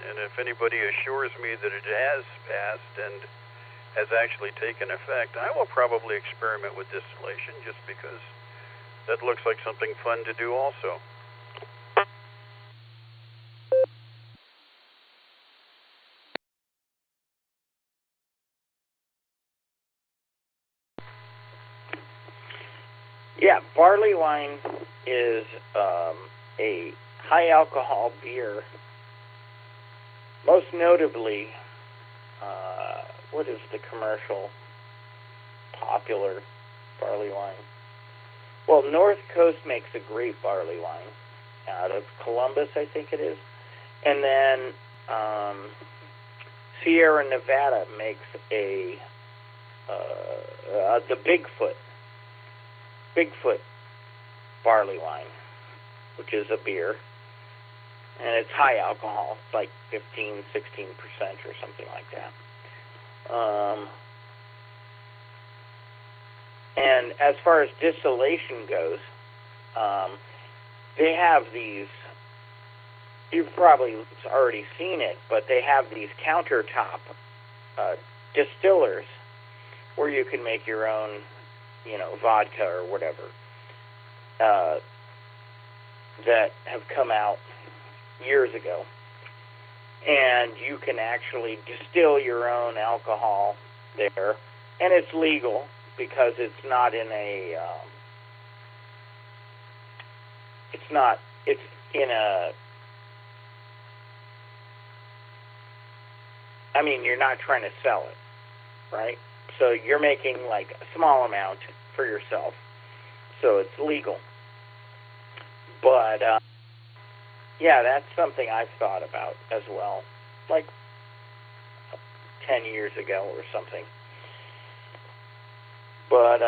And if anybody assures me that it has passed and has actually taken effect, I will probably experiment with distillation, just because that looks like something fun to do also. Yeah, barley wine is a high alcohol beer. Most notably, what is the commercial popular barley wine? Well, North Coast makes a great barley wine out of Columbus, I think it is. And then Sierra Nevada makes the Bigfoot barley wine, which is a beer, and it's high alcohol. It's like 15-16% or something like that. And as far as distillation goes, they have these you've probably already seen it, but they have these countertop distillers where you can make your own, vodka or whatever, that have come out years ago. And you can actually distill your own alcohol there, and it's legal because it's not in a, you're not trying to sell it, right? So you're making like a small amount for yourself, so it's legal. But, that's something I've thought about as well, like 10 years ago or something. But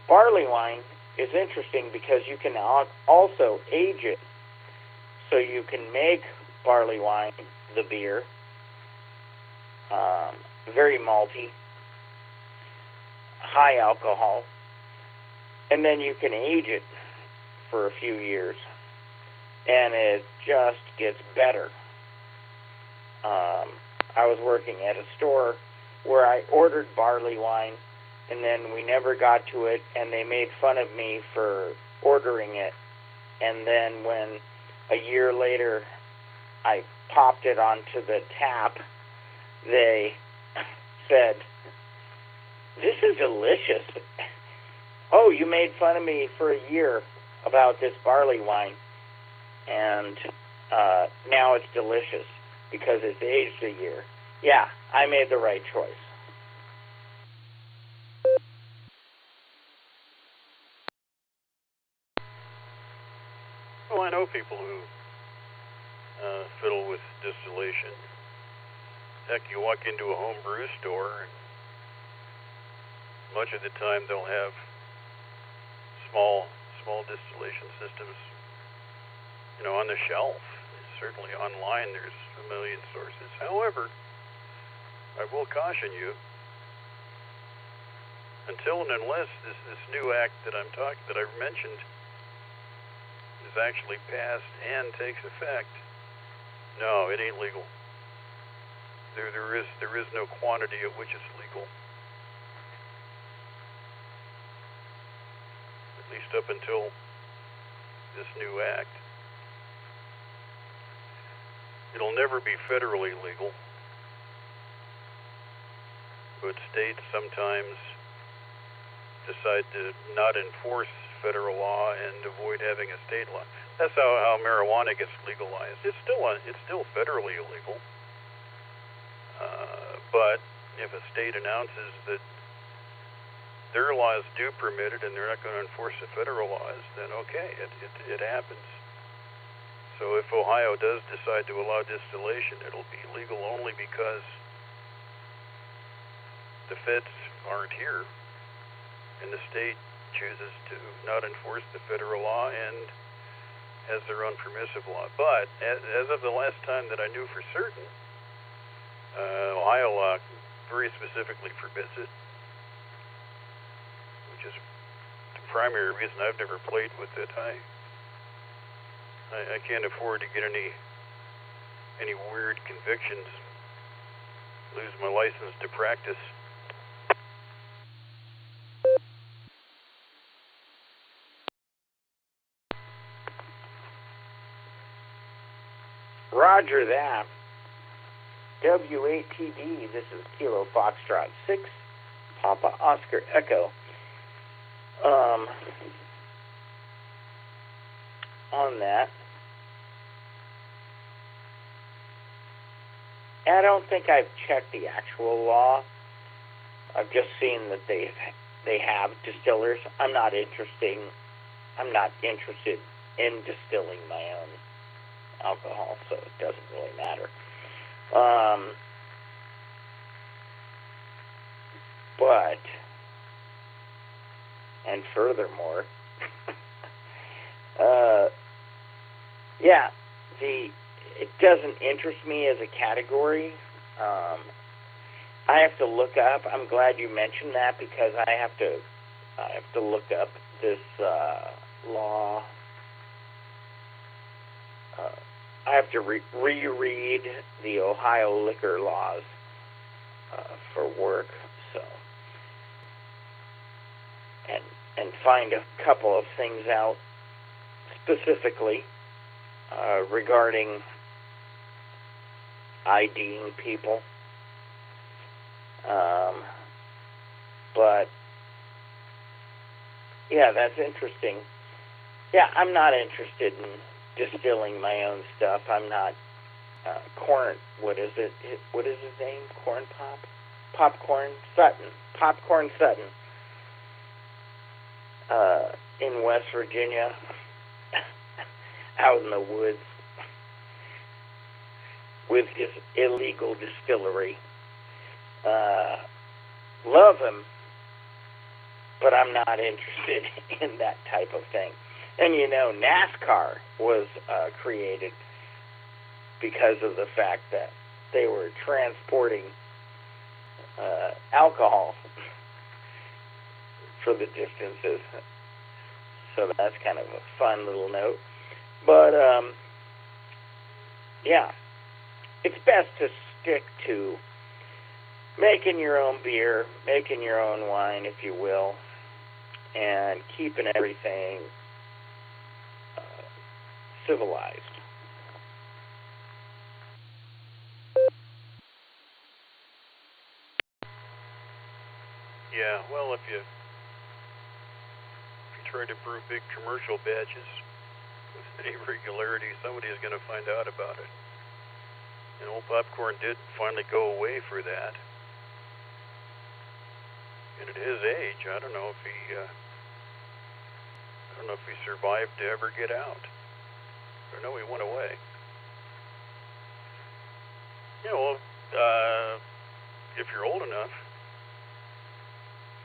barley wine is interesting because you can also age it. So you can make barley wine, the beer, very malty, high alcohol, and then you can age it for a few years, and it just gets better. I was working at a store where I ordered barley wine, and then we never got to it, and they made fun of me for ordering it. And then when a year later I popped it onto the tap, they said, "This is delicious. Oh, you made fun of me for a year about this barley wine, and now it's delicious because it's aged a year." Yeah, I made the right choice. Well, I know people who fiddle with distillation. Heck, you walk into a home brew store, and much of the time they'll have small distillation systems, on the shelf. Certainly online there's a million sources. However, I will caution you, until and unless this new act that I've mentioned is actually passed and takes effect, no, it ain't legal. There is no quantity at which it's legal. At least up until this new act. It'll never be federally legal, but states sometimes decide to not enforce federal law and avoid having a state law. That's how marijuana gets legalized. It's still federally illegal. But if a state announces that their laws do permit it and they're not going to enforce the federal laws, then okay, it happens. So if Ohio does decide to allow distillation, it'll be legal only because the feds aren't here and the state chooses to not enforce the federal law and has their own permissive law. But as of the last time that I knew for certain, Ohio law very specifically forbids it, which is the primary reason I've never played with it. I can't afford to get any weird convictions, lose my license to practice. Roger that. W8TD, this is Kilo Foxtrot 6, Papa Oscar Echo. On that, I don't think I've checked the actual law. I've just seen that they have distillers. I'm not interested in distilling my own alcohol, so it doesn't really matter. But, and furthermore, it doesn't interest me as a category. I have to look up. I'm glad you mentioned that because I have to look up this law have to reread the Ohio liquor laws for work, so and find a couple of things out specifically regarding IDing people. But yeah, that's interesting. Yeah, I'm not interested in distilling my own stuff. I'm not corn. What is it? What is his name? Corn Pop? Popcorn Sutton. Popcorn Sutton. In West Virginia, out in the woods, with his illegal distillery. Love him, but I'm not interested in that type of thing. And you know, NASCAR was created because of the fact that they were transporting alcohol for the distances. So that's kind of a fun little note. But, yeah, it's best to stick to making your own beer, making your own wine, if you will, and keeping everything civilized. Yeah, well, if you try to brew big commercial batches with any regularity, somebody is going to find out about it. And old Popcorn did finally go away for that. And at his age, I don't know if he survived to ever get out. I know he went away. You know, if you're old enough,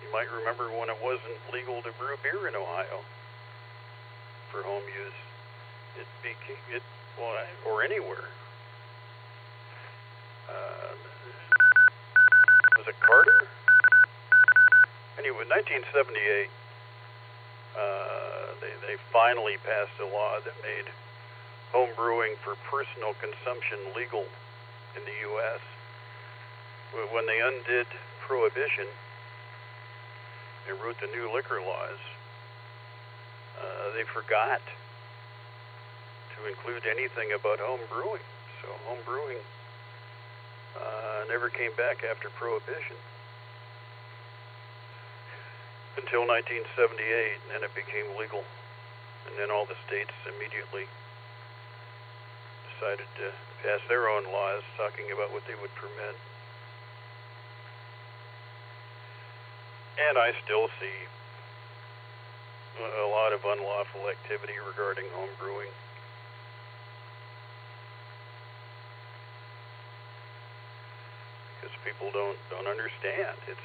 you might remember when it wasn't legal to brew beer in Ohio for home use. Or anywhere. Was it Carter? Anyway, 1978, they finally passed a law that made home brewing for personal consumption legal in the U.S. When they undid prohibition and wrote the new liquor laws, they forgot to include anything about home brewing. So home brewing never came back after prohibition until 1978, and then it became legal. And then all the states immediately decided to pass their own laws talking about what they would permit. And I still see a lot of unlawful activity regarding home brewing. Because people don't understand. It's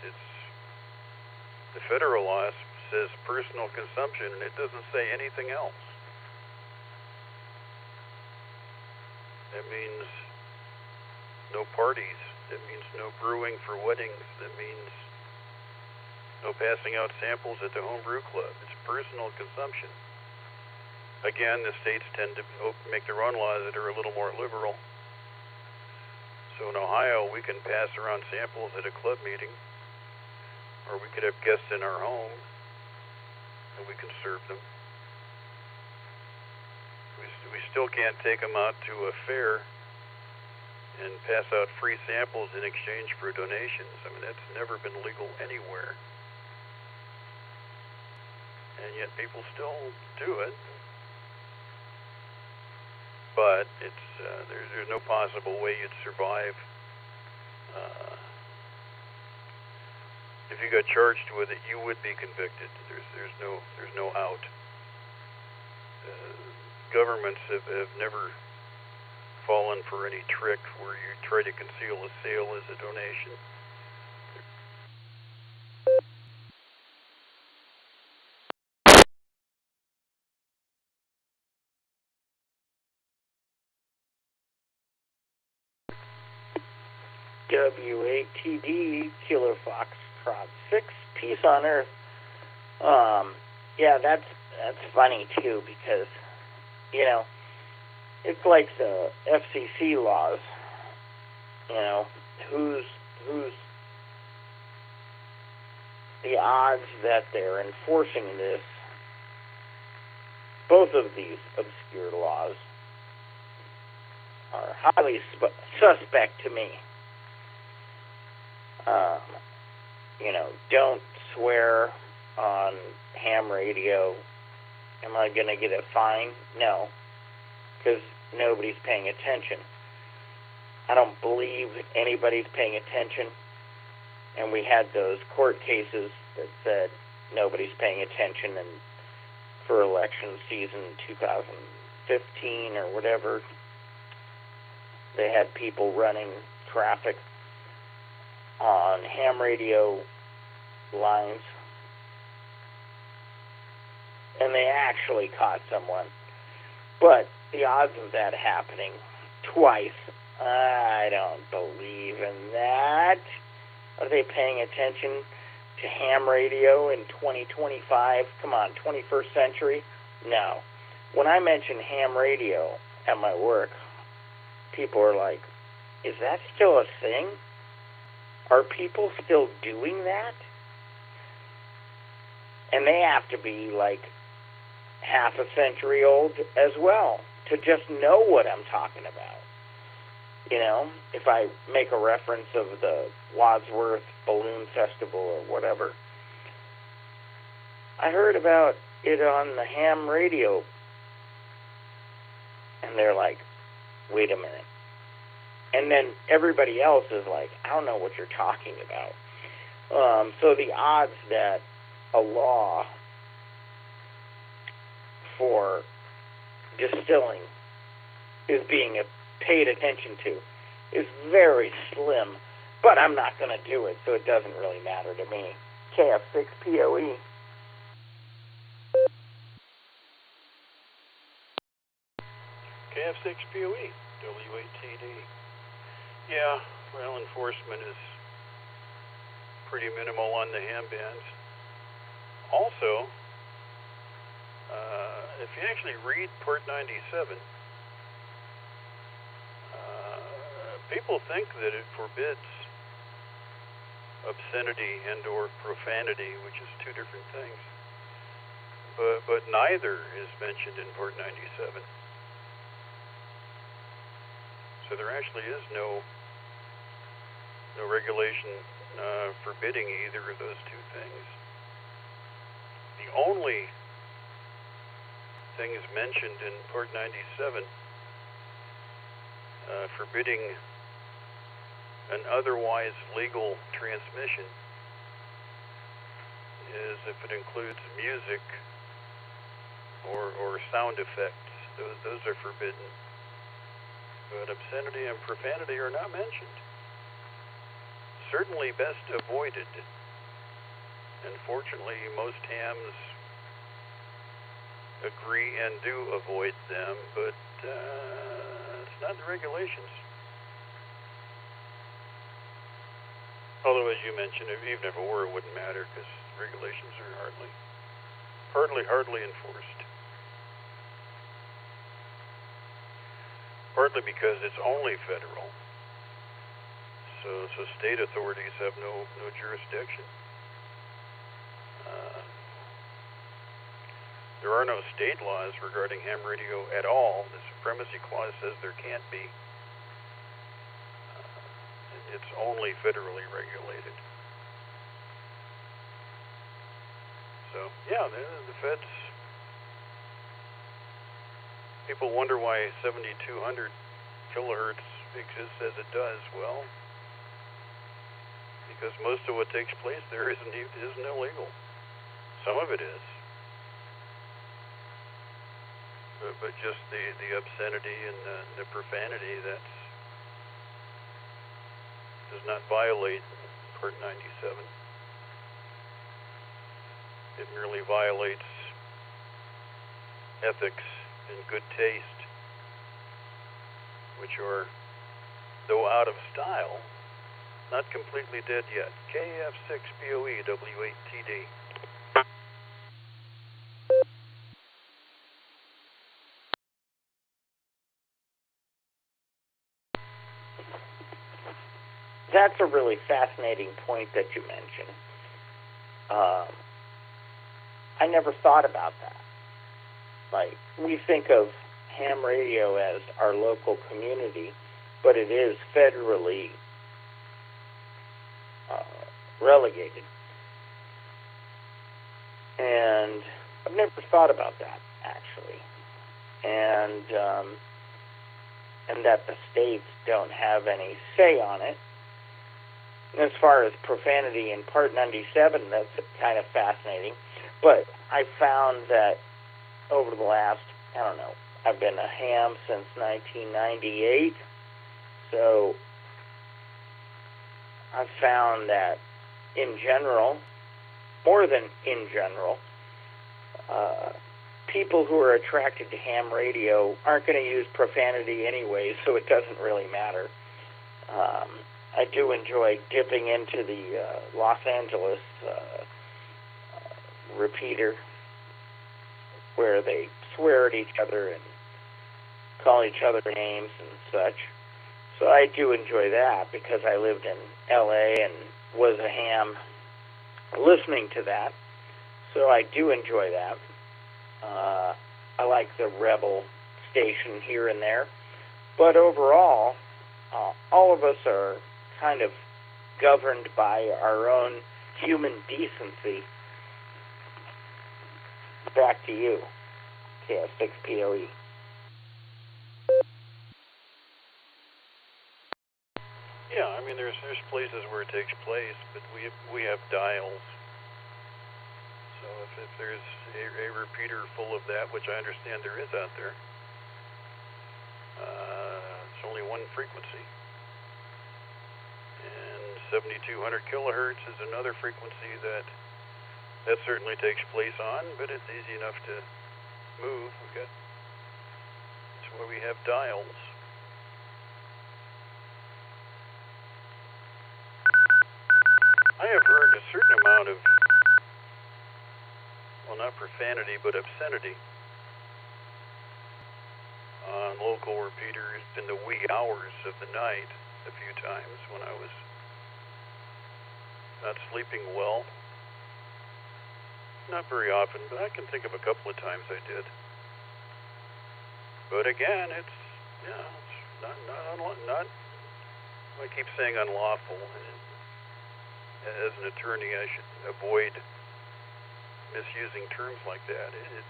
the federal law says personal consumption, and it doesn't say anything else. That means no parties. That means no brewing for weddings. That means no passing out samples at the homebrew club. It's personal consumption. Again, the states tend to make their own laws that are a little more liberal. So in Ohio, we can pass around samples at a club meeting, or we could have guests in our home, and we can serve them. We still can't take them out to a fair and pass out free samples in exchange for donations. I mean, that's never been legal anywhere. And yet people still do it. But it's there's no possible way you'd survive. If you got charged with it, you would be convicted. There's no out. Governments have never fallen for any trick where you try to conceal a sale as a donation. WATD Killer Foxtrot 6, Peace on Earth. Yeah, that's funny too, because, you know, it's like the FCC laws. You know, who's the odds that they're enforcing this, both of these obscure laws, are highly suspect to me. You know, don't swear on ham radio. Am I going to get a fine? No, because nobody's paying attention. I don't believe anybody's paying attention. And we had those court cases that said nobody's paying attention, and for election season 2015 or whatever, they had people running traffic on ham radio lines, and they actually caught someone. But the odds of that happening twice, I don't believe in that. Are they paying attention to ham radio in 2025? Come on, 21st century? No. When I mention ham radio at my work, people are like, is that still a thing? Are people still doing that? And they have to be like half a century old as well to just know what I'm talking about. You know, if I make a reference of the Wadsworth Balloon Festival or whatever, I heard about it on the ham radio, and they're like, wait a minute. And then everybody else is like, I don't know what you're talking about. So the odds that a law for distilling is being paid attention to is very slim, but I'm not going to do it, so it doesn't really matter to me. KF6POE. KF6POE, W8TD. Yeah, well, enforcement is pretty minimal on the ham bands. Also, if you actually read Part 97, people think that it forbids obscenity and or profanity, which is two different things. But neither is mentioned in Part 97. So there actually is no regulation forbidding either of those two things. The only things mentioned in Part 97 forbidding an otherwise legal transmission is if it includes music or sound effects. Those are forbidden. But obscenity and profanity are not mentioned. Certainly best avoided. And fortunately, most hams agree and do avoid them, but it's not in the regulations. Although, as you mentioned, even if it were, it wouldn't matter because regulations are hardly enforced. Partly because it's only federal, so state authorities have no jurisdiction. There are no state laws regarding ham radio at all. The Supremacy Clause says there can't be. It's only federally regulated. So, yeah, the feds... People wonder why 7,200 kilohertz exists as it does. Well, because most of what takes place there isn't illegal. Some of it is. But just the obscenity and the profanity that does not violate Part 97. It merely violates ethics and good taste, which are, though out of style, not completely dead yet. KF6POE, W8TD. that's a really fascinating point that you mentioned. I never thought about that. Like, we think of ham radio as our local community, but it is federally relegated. And I've never thought about that, actually. And that the states don't have any say on it. And as far as profanity in Part 97, that's kind of fascinating. But I found that over the last, I don't know, I've been a ham since 1998. So I've found that in general, more than in general, people who are attracted to ham radio aren't going to use profanity anyway, so it doesn't really matter. I do enjoy dipping into the Los Angeles repeater where they swear at each other and call each other names and such. So I do enjoy that because I lived in L.A. and was a ham listening to that. So I do enjoy that. I like the rebel station here and there. But overall, all of us are kind of governed by our own human decency. Back to you, KF6POE. Yeah, I mean, there's places where it takes place, but we have dials. So if there's a repeater full of that, which I understand there is out there, it's only one frequency. And 7200 kilohertz is another frequency that certainly takes place on, but it's easy enough to move. That's why we have dials. I have heard a certain amount of, well, not profanity, but obscenity on local repeaters in the wee hours of the night a few times when I was not sleeping well. Not very often, but I can think of a couple of times I did. But again, it's not I keep saying unlawful. As an attorney, I should avoid misusing terms like that. It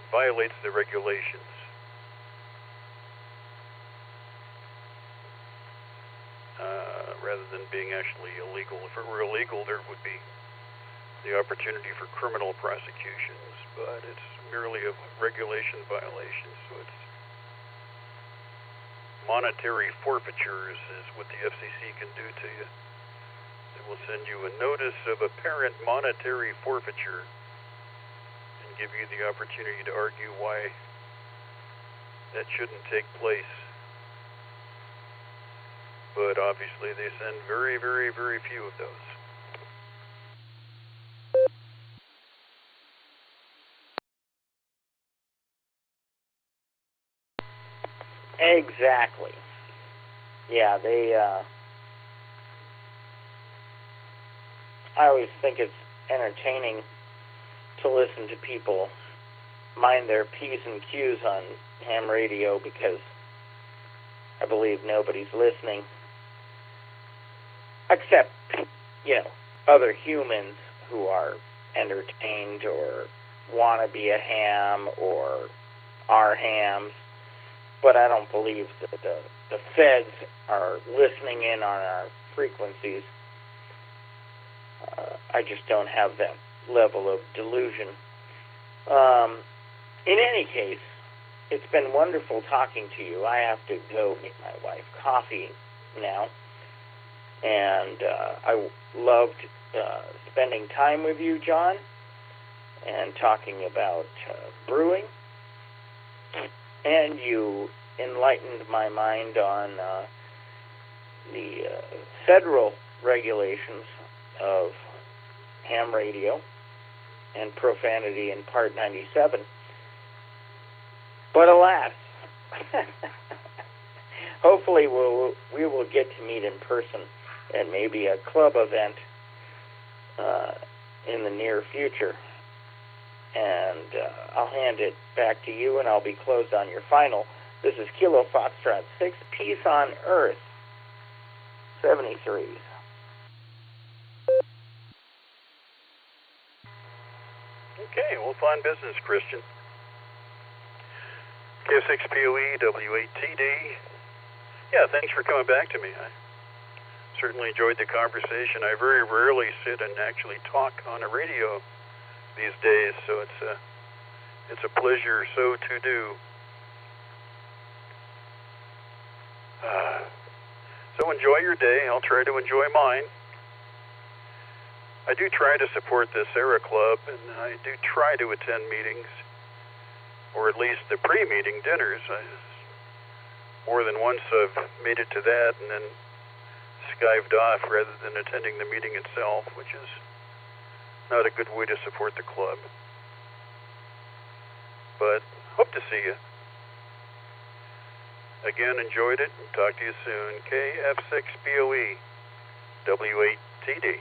violates the regulations. Rather than being actually illegal. If it were illegal, there would be the opportunity for criminal prosecutions, but it's merely a regulation violation, so it's monetary forfeitures is what the FCC can do to you. They will send you a notice of apparent monetary forfeiture and give you the opportunity to argue why that shouldn't take place. But obviously they send very, very, very few of those. Exactly. Yeah, I always think it's entertaining to listen to people mind their P's and Q's on ham radio because I believe nobody's listening except, other humans who are entertained or want to be a ham or are hams. But I don't believe that the feds are listening in on our frequencies. I just don't have that level of delusion. In any case, it's been wonderful talking to you. I have to go make my wife coffee now. And I loved spending time with you, John, and talking about brewing. And you enlightened my mind on the federal regulations of ham radio and profanity in Part 97. But alas, hopefully we will get to meet in person and maybe a club event in the near future. And I'll hand it back to you, and I'll be closed on your final. This is Kilo Foxtrot 6, Peace on Earth, 73s. Okay, well, fine business, Christian. K6POE, W8TD. Yeah, thanks for coming back to me. I certainly enjoyed the conversation. I very rarely sit and actually talk on a radio these days, so it's a pleasure so to do. So enjoy your day. I'll try to enjoy mine. I do try to support the Sarah Club, and I do try to attend meetings, or at least the pre-meeting dinners. More than once I've made it to that and then skived off rather than attending the meeting itself, which is not a good way to support the club. But hope to see you. Again, enjoyed it. Talk to you soon. KF6BOE, W8TD.